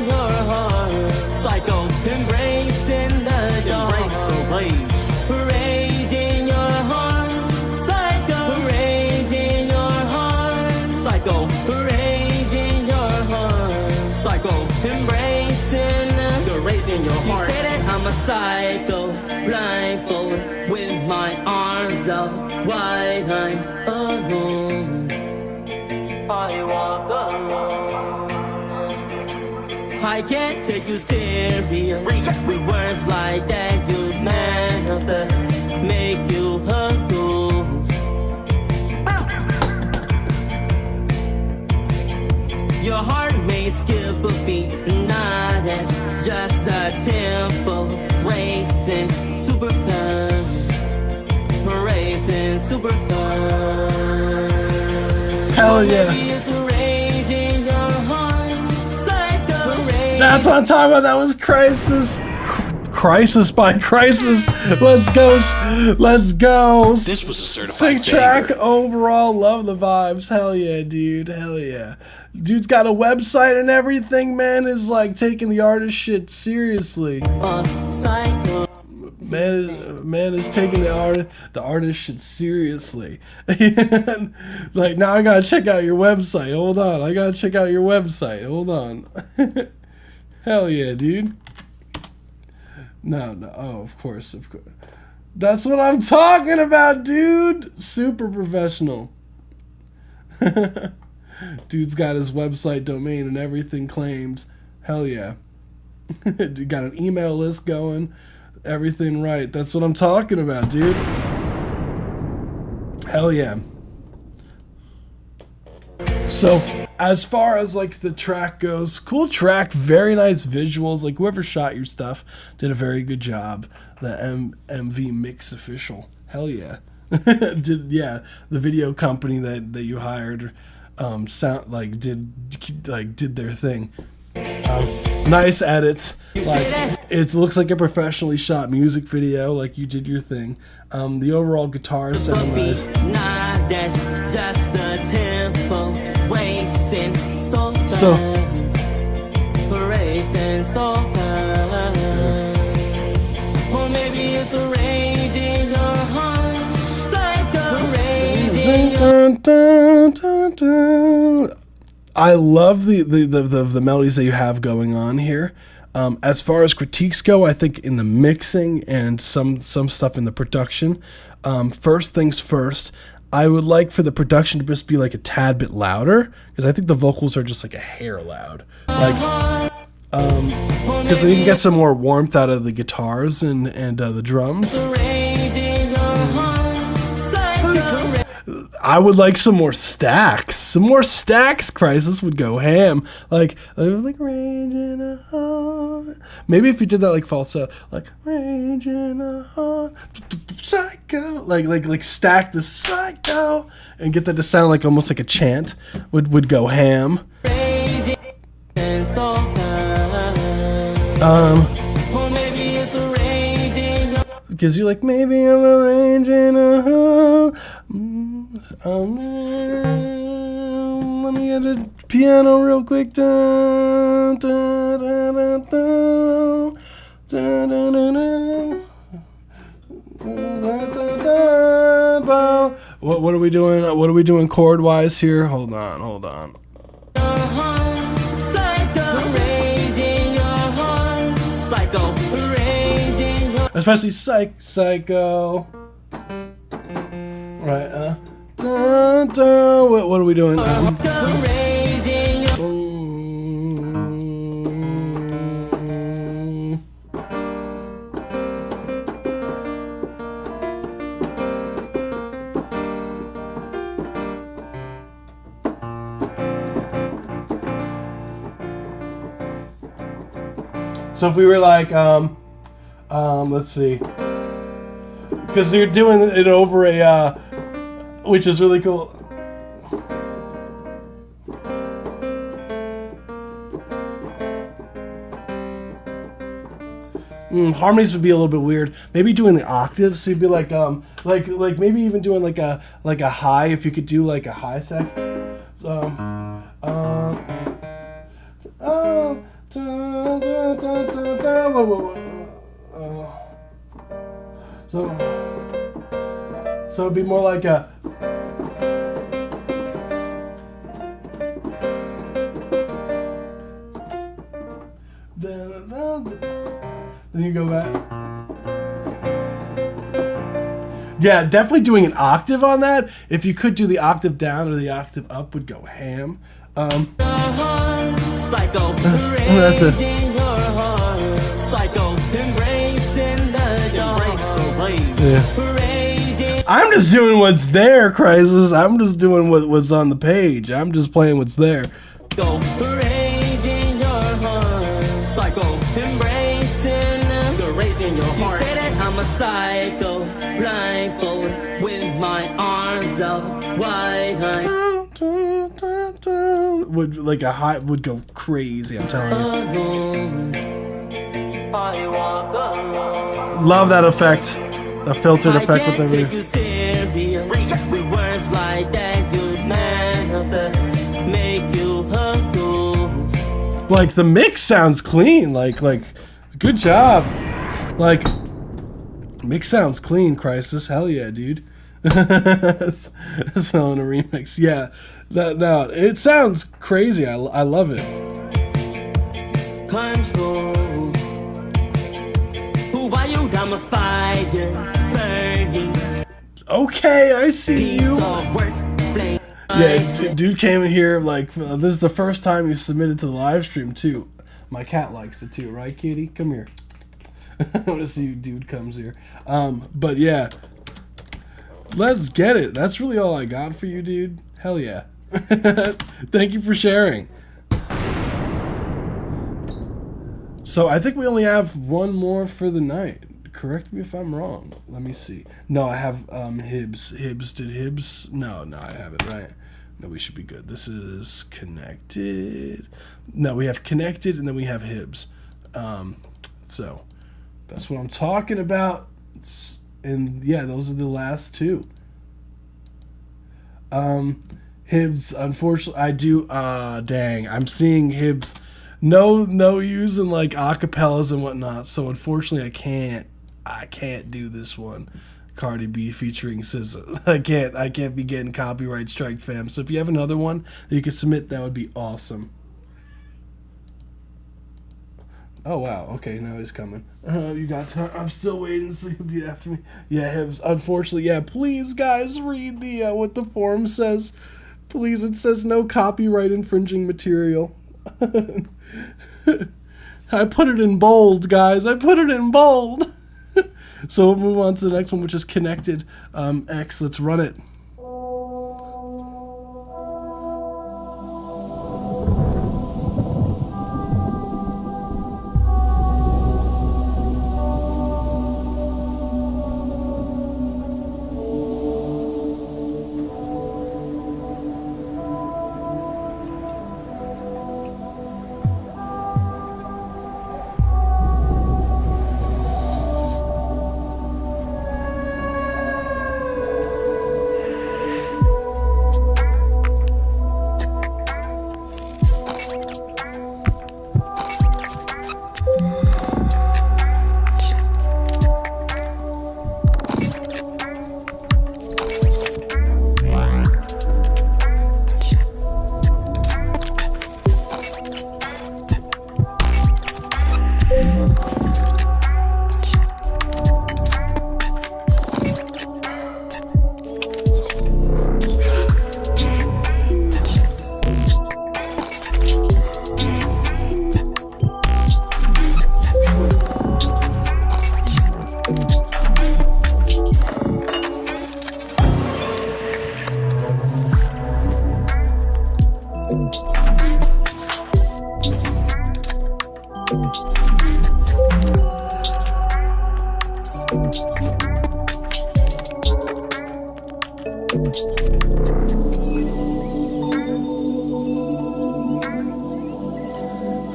your heart. Psycho, embracing the dark. Embrace the rage. Raging your heart. Psycho, raging your heart. Psycho, raging your heart. Psycho, embracing the rage in your heart. You say that I'm a psycho, blindfold, with my arms out wide. I'm alone. I walk alone. I can't take you serious. With words like that you manifest, make you a ghost. Your heart may skip a beat, nah, that's just a tempo. Racing super fast, racing super fast. Hell yeah. That's what I'm talking about. That was Crisis. Crisis by Crisis. Let's go. Let's go. This was a certified sick track banger. overall. Love the vibes. Hell yeah, dude. Hell yeah. Dude's got a website and everything, man. Is like taking the artist shit seriously. Man is taking the artist shit seriously. Like, now I gotta check out your website. Hold on. I gotta check out your website. Hold on. Hell yeah, dude. No. Oh, of course. That's what I'm talking about, dude. Super professional. Dude's got his website domain and everything claimed. Hell yeah. Dude got an email list going. Everything right. That's what I'm talking about, dude. Hell yeah. So, as far as like the track goes, cool track, very nice visuals. Like whoever shot your stuff did a very good job. The MV Mix official. Hell yeah. The video company that you hired did their thing. Nice edits. Like it looks like a professionally shot music video. Like you did your thing. The overall guitar sound nice. So I love the melodies that you have going on here. As far as critiques go, I think in the mixing and some stuff in the production, first things first, I would like for the production to just be like a tad bit louder, because I think the vocals are just like a hair loud. Like, because then you can get some more warmth out of the guitars and the drums. I would like some more stacks. Some more stacks. Crisis would go ham. Like raging on. Maybe if you did that like falsetto, like raging on, psycho. Like stack the psycho and get that to sound like almost like a chant. Would go ham. Gives you like maybe I'm arranging let me get a piano real quick. What are we doing? What are we doing chord wise here? Hold on. Especially psycho. Right, what are we doing? So if we were like, let's see, because you're doing it over a, which is really cool. Harmonies would be a little bit weird. Maybe doing the octaves, so you'd be like maybe even doing like a high, if you could do like a high sec. So, so it'd be more like a. Then you go back. Yeah, definitely doing an octave on that. If you could do the octave down or the octave up, would go ham. That's it. Yeah. I'm just doing what's there, Crisis. I'm just doing what's on the page. I'm just playing what's there. I'm a psycho, blindfold with my arms out wide. Would like a high would go crazy. I'm telling you. I walk alone. Love that effect. The filtered effect with I can't take the you serious with words like that. You manifest, make you a ghost. like the mix sounds clean. Like good job. Like mix sounds clean. Crisis. Hell yeah, dude. That's on a remix. Yeah. No, it sounds crazy. I love it. Control. Who are you? I'm a fire burning. Okay, I see you. Yeah, dude came in here like this is the first time you submitted to the live stream too. My cat likes it too, right, kitty? Come here. I want to see you, dude comes here. But yeah, let's get it. That's really all I got for you, dude. Hell yeah. Thank you for sharing. So I think we only have one more for the night. Correct me if I'm wrong. Let me see. No, I have Hibbs. Hibbs, did Hibbs? No, I have it right. No, we should be good. This is connected. No, we have connected and then we have Hibbs. So that's what I'm talking about. And yeah, those are the last two. Hibbs, unfortunately, I do. Dang, I'm seeing Hibbs. No using like acapellas and whatnot. So unfortunately, I can't do this one. Cardi B featuring SZA. I can't be getting copyright strike, fam. So if you have another one that you could submit, that would be awesome. Oh wow. Okay, now he's coming. You got time? I'm still waiting, so you'll be after me. Yeah, Hibbs. Unfortunately, yeah. Please, guys, read the what the forum says. Please, it says no copyright infringing material. I put it in bold, guys. I put it in bold. So we'll move on to the next one, which is Connected X. Let's run it.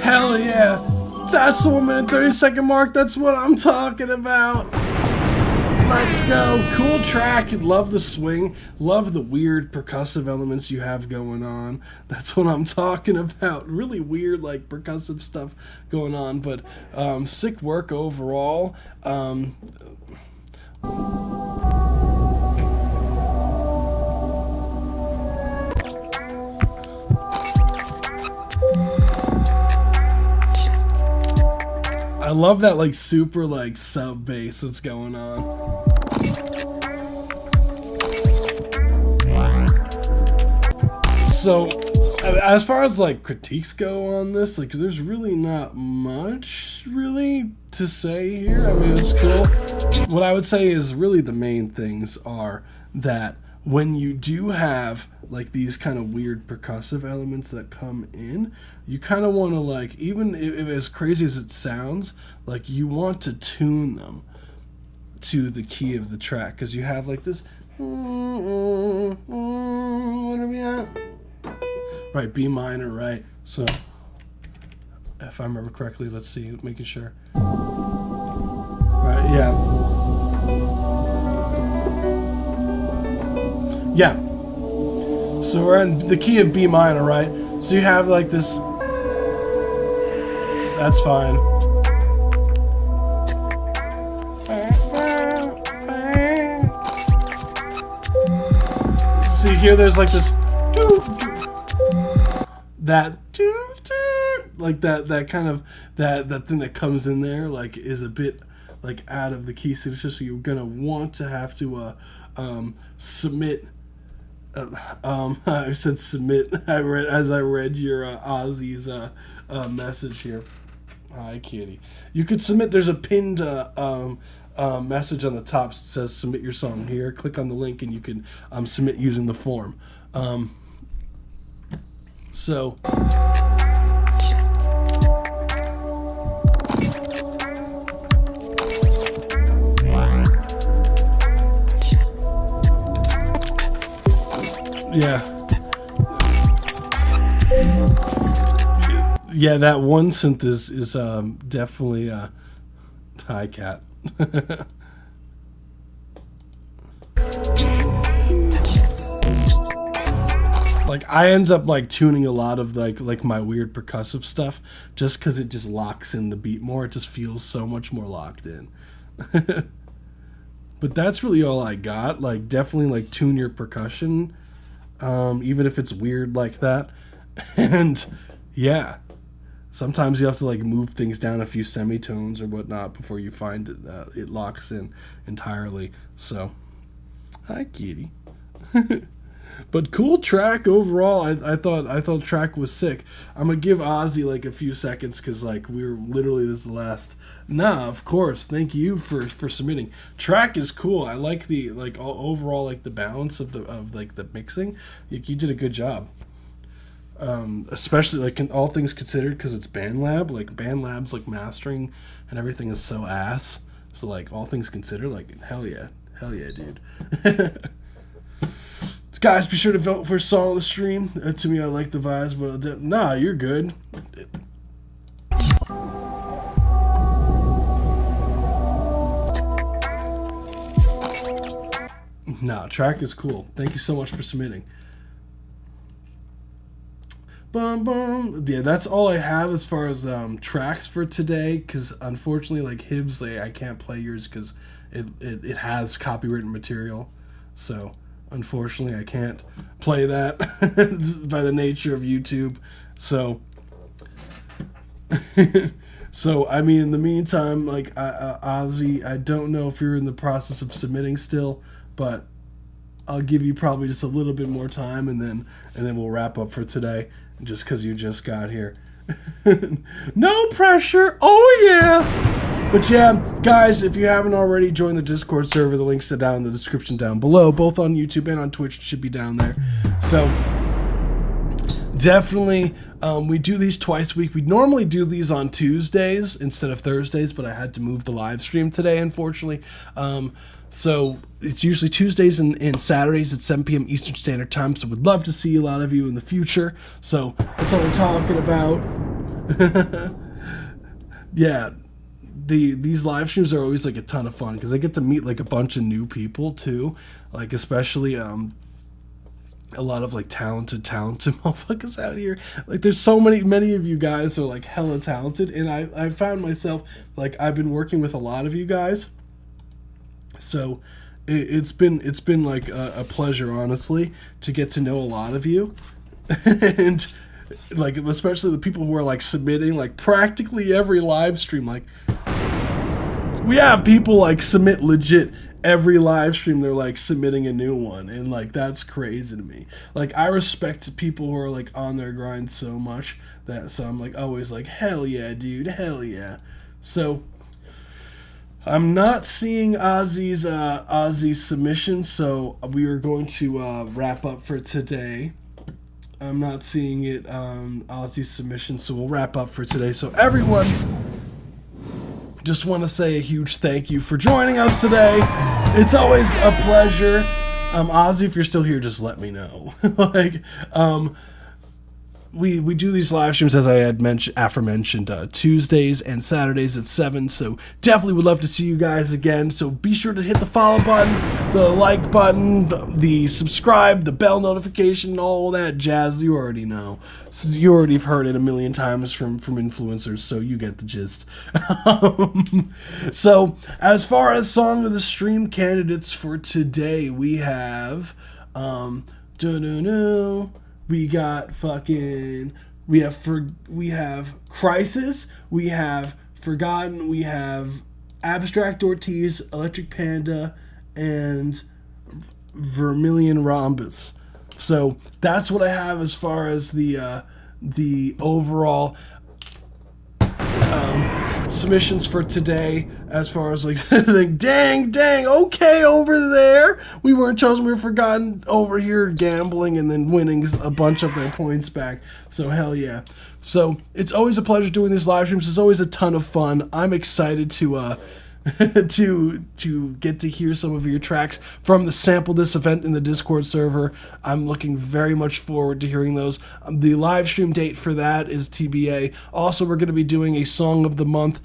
Hell yeah. That's the 1 minute 30-second mark. That's what I'm talking about. Let's go. Cool track. Love the swing. Love the weird percussive elements you have going on. That's what I'm talking about. Really weird, like, percussive stuff going on. But sick work overall. I love that like super like sub bass that's going on. So as far as like critiques go on this, like there's really not much really to say here. I mean, it's cool. What I would say is really the main things are that when you do have like these kind of weird percussive elements that come in, you kind of want to like, even if as crazy as it sounds, like you want to tune them to the key of the track, because you have like this what are we at? Right, B minor, right? So if I remember correctly, let's see, making sure. Yeah. So we're in the key of B minor, right? So you have like this. That's fine. See here, there's like this. That. Like that kind of that thing that comes in there like is a bit like out of the key signature, so you're gonna want to have to submit. I said submit. I read your Ozzy's message here. Hi, Kitty. You could submit. There's a pinned message on the top that says submit your song here. Click on the link and you can submit using the form. So. Yeah, that one synth is definitely hi cat. Like I end up like tuning a lot of like my weird percussive stuff just because it just locks in the beat more. It just feels so much more locked in. But that's really all I got. Like definitely like tune your percussion. Even if it's weird like that. And yeah, sometimes you have to like move things down a few semitones or whatnot before you find it locks in entirely. So hi Kitty. But cool track overall. I thought track was sick. I'm gonna give Ozzy like a few seconds because like we were literally this is the last. Nah, of course. Thank you for submitting. Track is cool. I like the like overall like the balance of the mixing. You did a good job. Especially like in all things considered because it's BandLab. Like BandLab's like mastering and everything is so ass. So like all things considered, like hell yeah, dude. Guys, be sure to vote for a song on the stream. To me, I like the vibes, but nah, you're good. Nah, track is cool. Thank you so much for submitting. Bum, bum. Yeah, that's all I have as far as tracks for today. Because unfortunately, like Hibbs, I can't play yours because it has copyrighted material. So. Unfortunately, I can't play that by the nature of YouTube. So, I mean, in the meantime, like Ozzy, I don't know if you're in the process of submitting still, but I'll give you probably just a little bit more time, and then we'll wrap up for today. Just because you just got here, no pressure. Oh yeah. But yeah, guys, if you haven't already, join the Discord server. The links are down in the description down below, both on YouTube and on Twitch. It should be down there. So definitely, we do these twice a week. We normally do these on Tuesdays instead of Thursdays, but I had to move the live stream today, unfortunately. So it's usually Tuesdays and Saturdays at 7 p.m. Eastern Standard Time. So we'd love to see a lot of you in the future. So that's all we're talking about. Yeah. These live streams are always like a ton of fun because I get to meet like a bunch of new people too, like especially a lot of like talented motherfuckers out here. Like there's so many of you guys are like hella talented, and I found myself like I've been working with a lot of you guys, so it's been like a pleasure honestly to get to know a lot of you. And like especially the people who are like submitting like practically every live stream. Like we have people like submit legit every live stream. They're like submitting a new one, and like that's crazy to me. Like I respect people who are like on their grind so much that so I'm like always like hell yeah dude, hell yeah. So I'm not seeing Ozzy's submission, so we are going to wrap up for today. I'm not seeing it Ozzy's submission, so we'll wrap up for today. So everyone, just want to say a huge thank you for joining us today. It's always a pleasure. Ozzy, if you're still here, just let me know. Like, we do these live streams, as I had aforementioned, Tuesdays and Saturdays at 7. So definitely would love to see you guys again. So be sure to hit the follow button, the like button, the subscribe, the bell notification, all that jazz. You already know. So you already have heard it a million times from influencers, so you get the gist. So as far as Song of the Stream candidates for today, we have we have Crisis, we have Forgotten, we have Abstract Ortiz, Electric Panda, and Vermilion Rhombus. So that's what I have as far as the overall submissions for today. As far as like, dang, okay, over there. We weren't chosen, we were Forgotten over here gambling and then winning a bunch of their points back. So hell yeah. So it's always a pleasure doing these live streams. It's always a ton of fun. I'm excited to to get to hear some of your tracks from the Sample This event in the Discord server. I'm looking very much forward to hearing those. The live stream date for that is TBA. Also, we're going to be doing a Song of the Month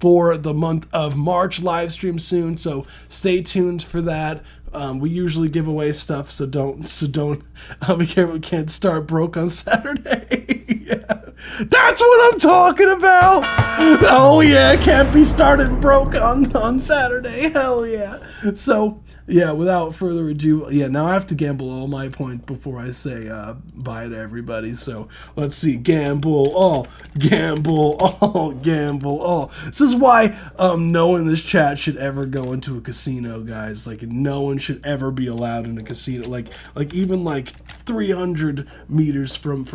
for the month of March live stream soon, so stay tuned for that. We usually give away stuff, so don't be careful. We can't start broke on Saturday. Yeah. That's what I'm talking about. Oh yeah, can't be started broke on Saturday. Hell yeah. So yeah, without further ado, yeah, now I have to gamble all my points before I say bye to everybody. So let's see, gamble all. This is why no one in this chat should ever go into a casino, guys. Like, no one should ever be allowed in a casino. Like even like 300 meters from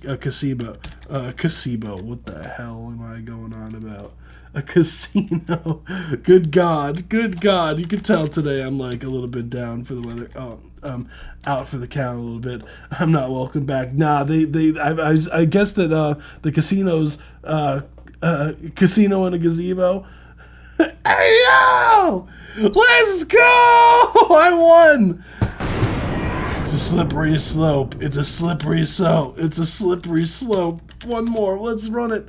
a casino. What the hell am I going on about? A casino. Good God. You can tell today I'm like a little bit down for the weather. Out for the count a little bit. I'm not welcome back. Nah, I guess that the casinos, casino and a gazebo. Hey yo! Let's go! I won! It's a slippery slope. One more. Let's run it.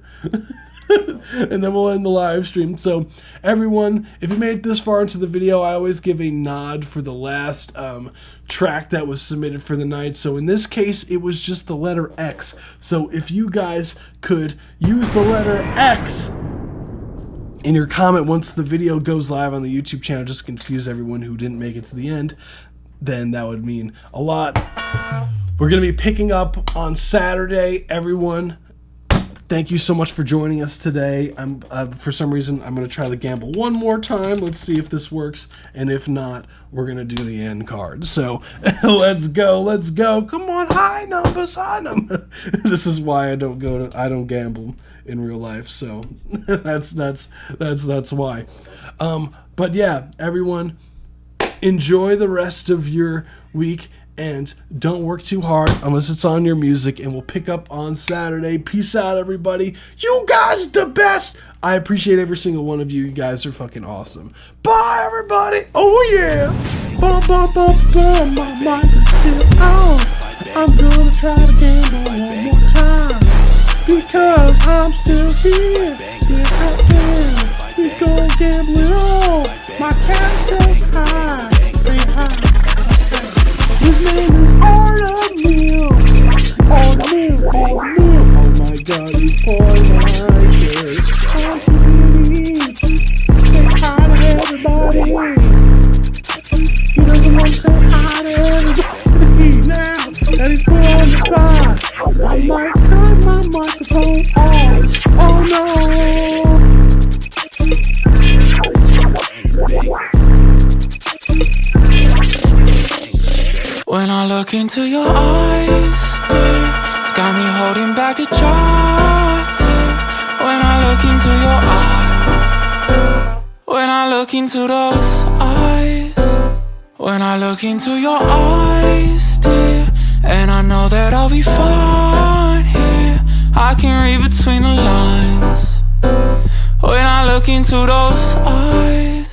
And then we'll end the live stream. So everyone, if you made it this far into the video, I always give a nod for the last track that was submitted for the night. So in this case, it was just the letter X. So if you guys could use the letter X in your comment once the video goes live on the YouTube channel, just to confuse everyone who didn't make it to the end, then that would mean a lot. We're going to be picking up on Saturday, everyone. Thank you so much for joining us today. For some reason, I'm going to try the gamble one more time. Let's see if this works. And if not, we're going to do the end card. So let's go. Come on, high numbers. This is why I don't gamble in real life. So that's why. But yeah, everyone, enjoy the rest of your week. And don't work too hard unless it's on your music, and we'll pick up on Saturday. Peace out, everybody. You guys the best. I appreciate every single one of you. You guys are fucking awesome. Bye, everybody. Oh, yeah. My mic is still on. I'm gonna try to gamble one more time because I'm still here. Yeah, I am. We gon' gamble it all. My cat says hi. Say hi. His name is Ornamental. Oh my God, he's poison. Say hi to everybody. He doesn't want to say hi to everybody now that he's put on the spot. I might cut my microphone off. Oh no. When I look into your eyes, dear, it's got me holding back the dry tears. When I look into your eyes, when I look into those eyes, when I look into your eyes, dear, and I know that I'll be fine here. I can read between the lines. When I look into those eyes,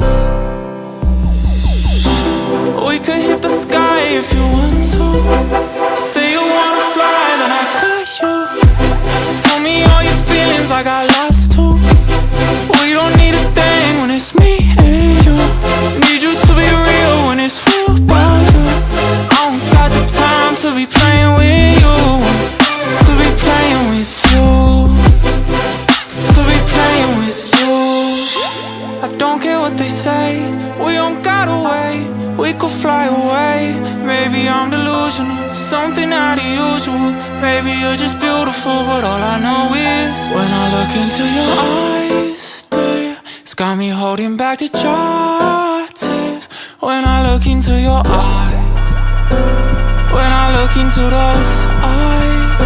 we could hit the sky if you want to. Say you wanna fly, then I got you. feelings, I got lost too. We don't need a thing when it's me and you. Need you to be real when it's real about you. I don't got the time to be playing with you. To be playing with you. To be playing with you. I don't care what they say. We don't gotta wait. We could fly away. Maybe I'm delusional, something out of usual. Maybe you're just beautiful, but all I know is when I look into your eyes, dear, it's got me holding back the dry tears. When I look into your eyes, when I look into those eyes.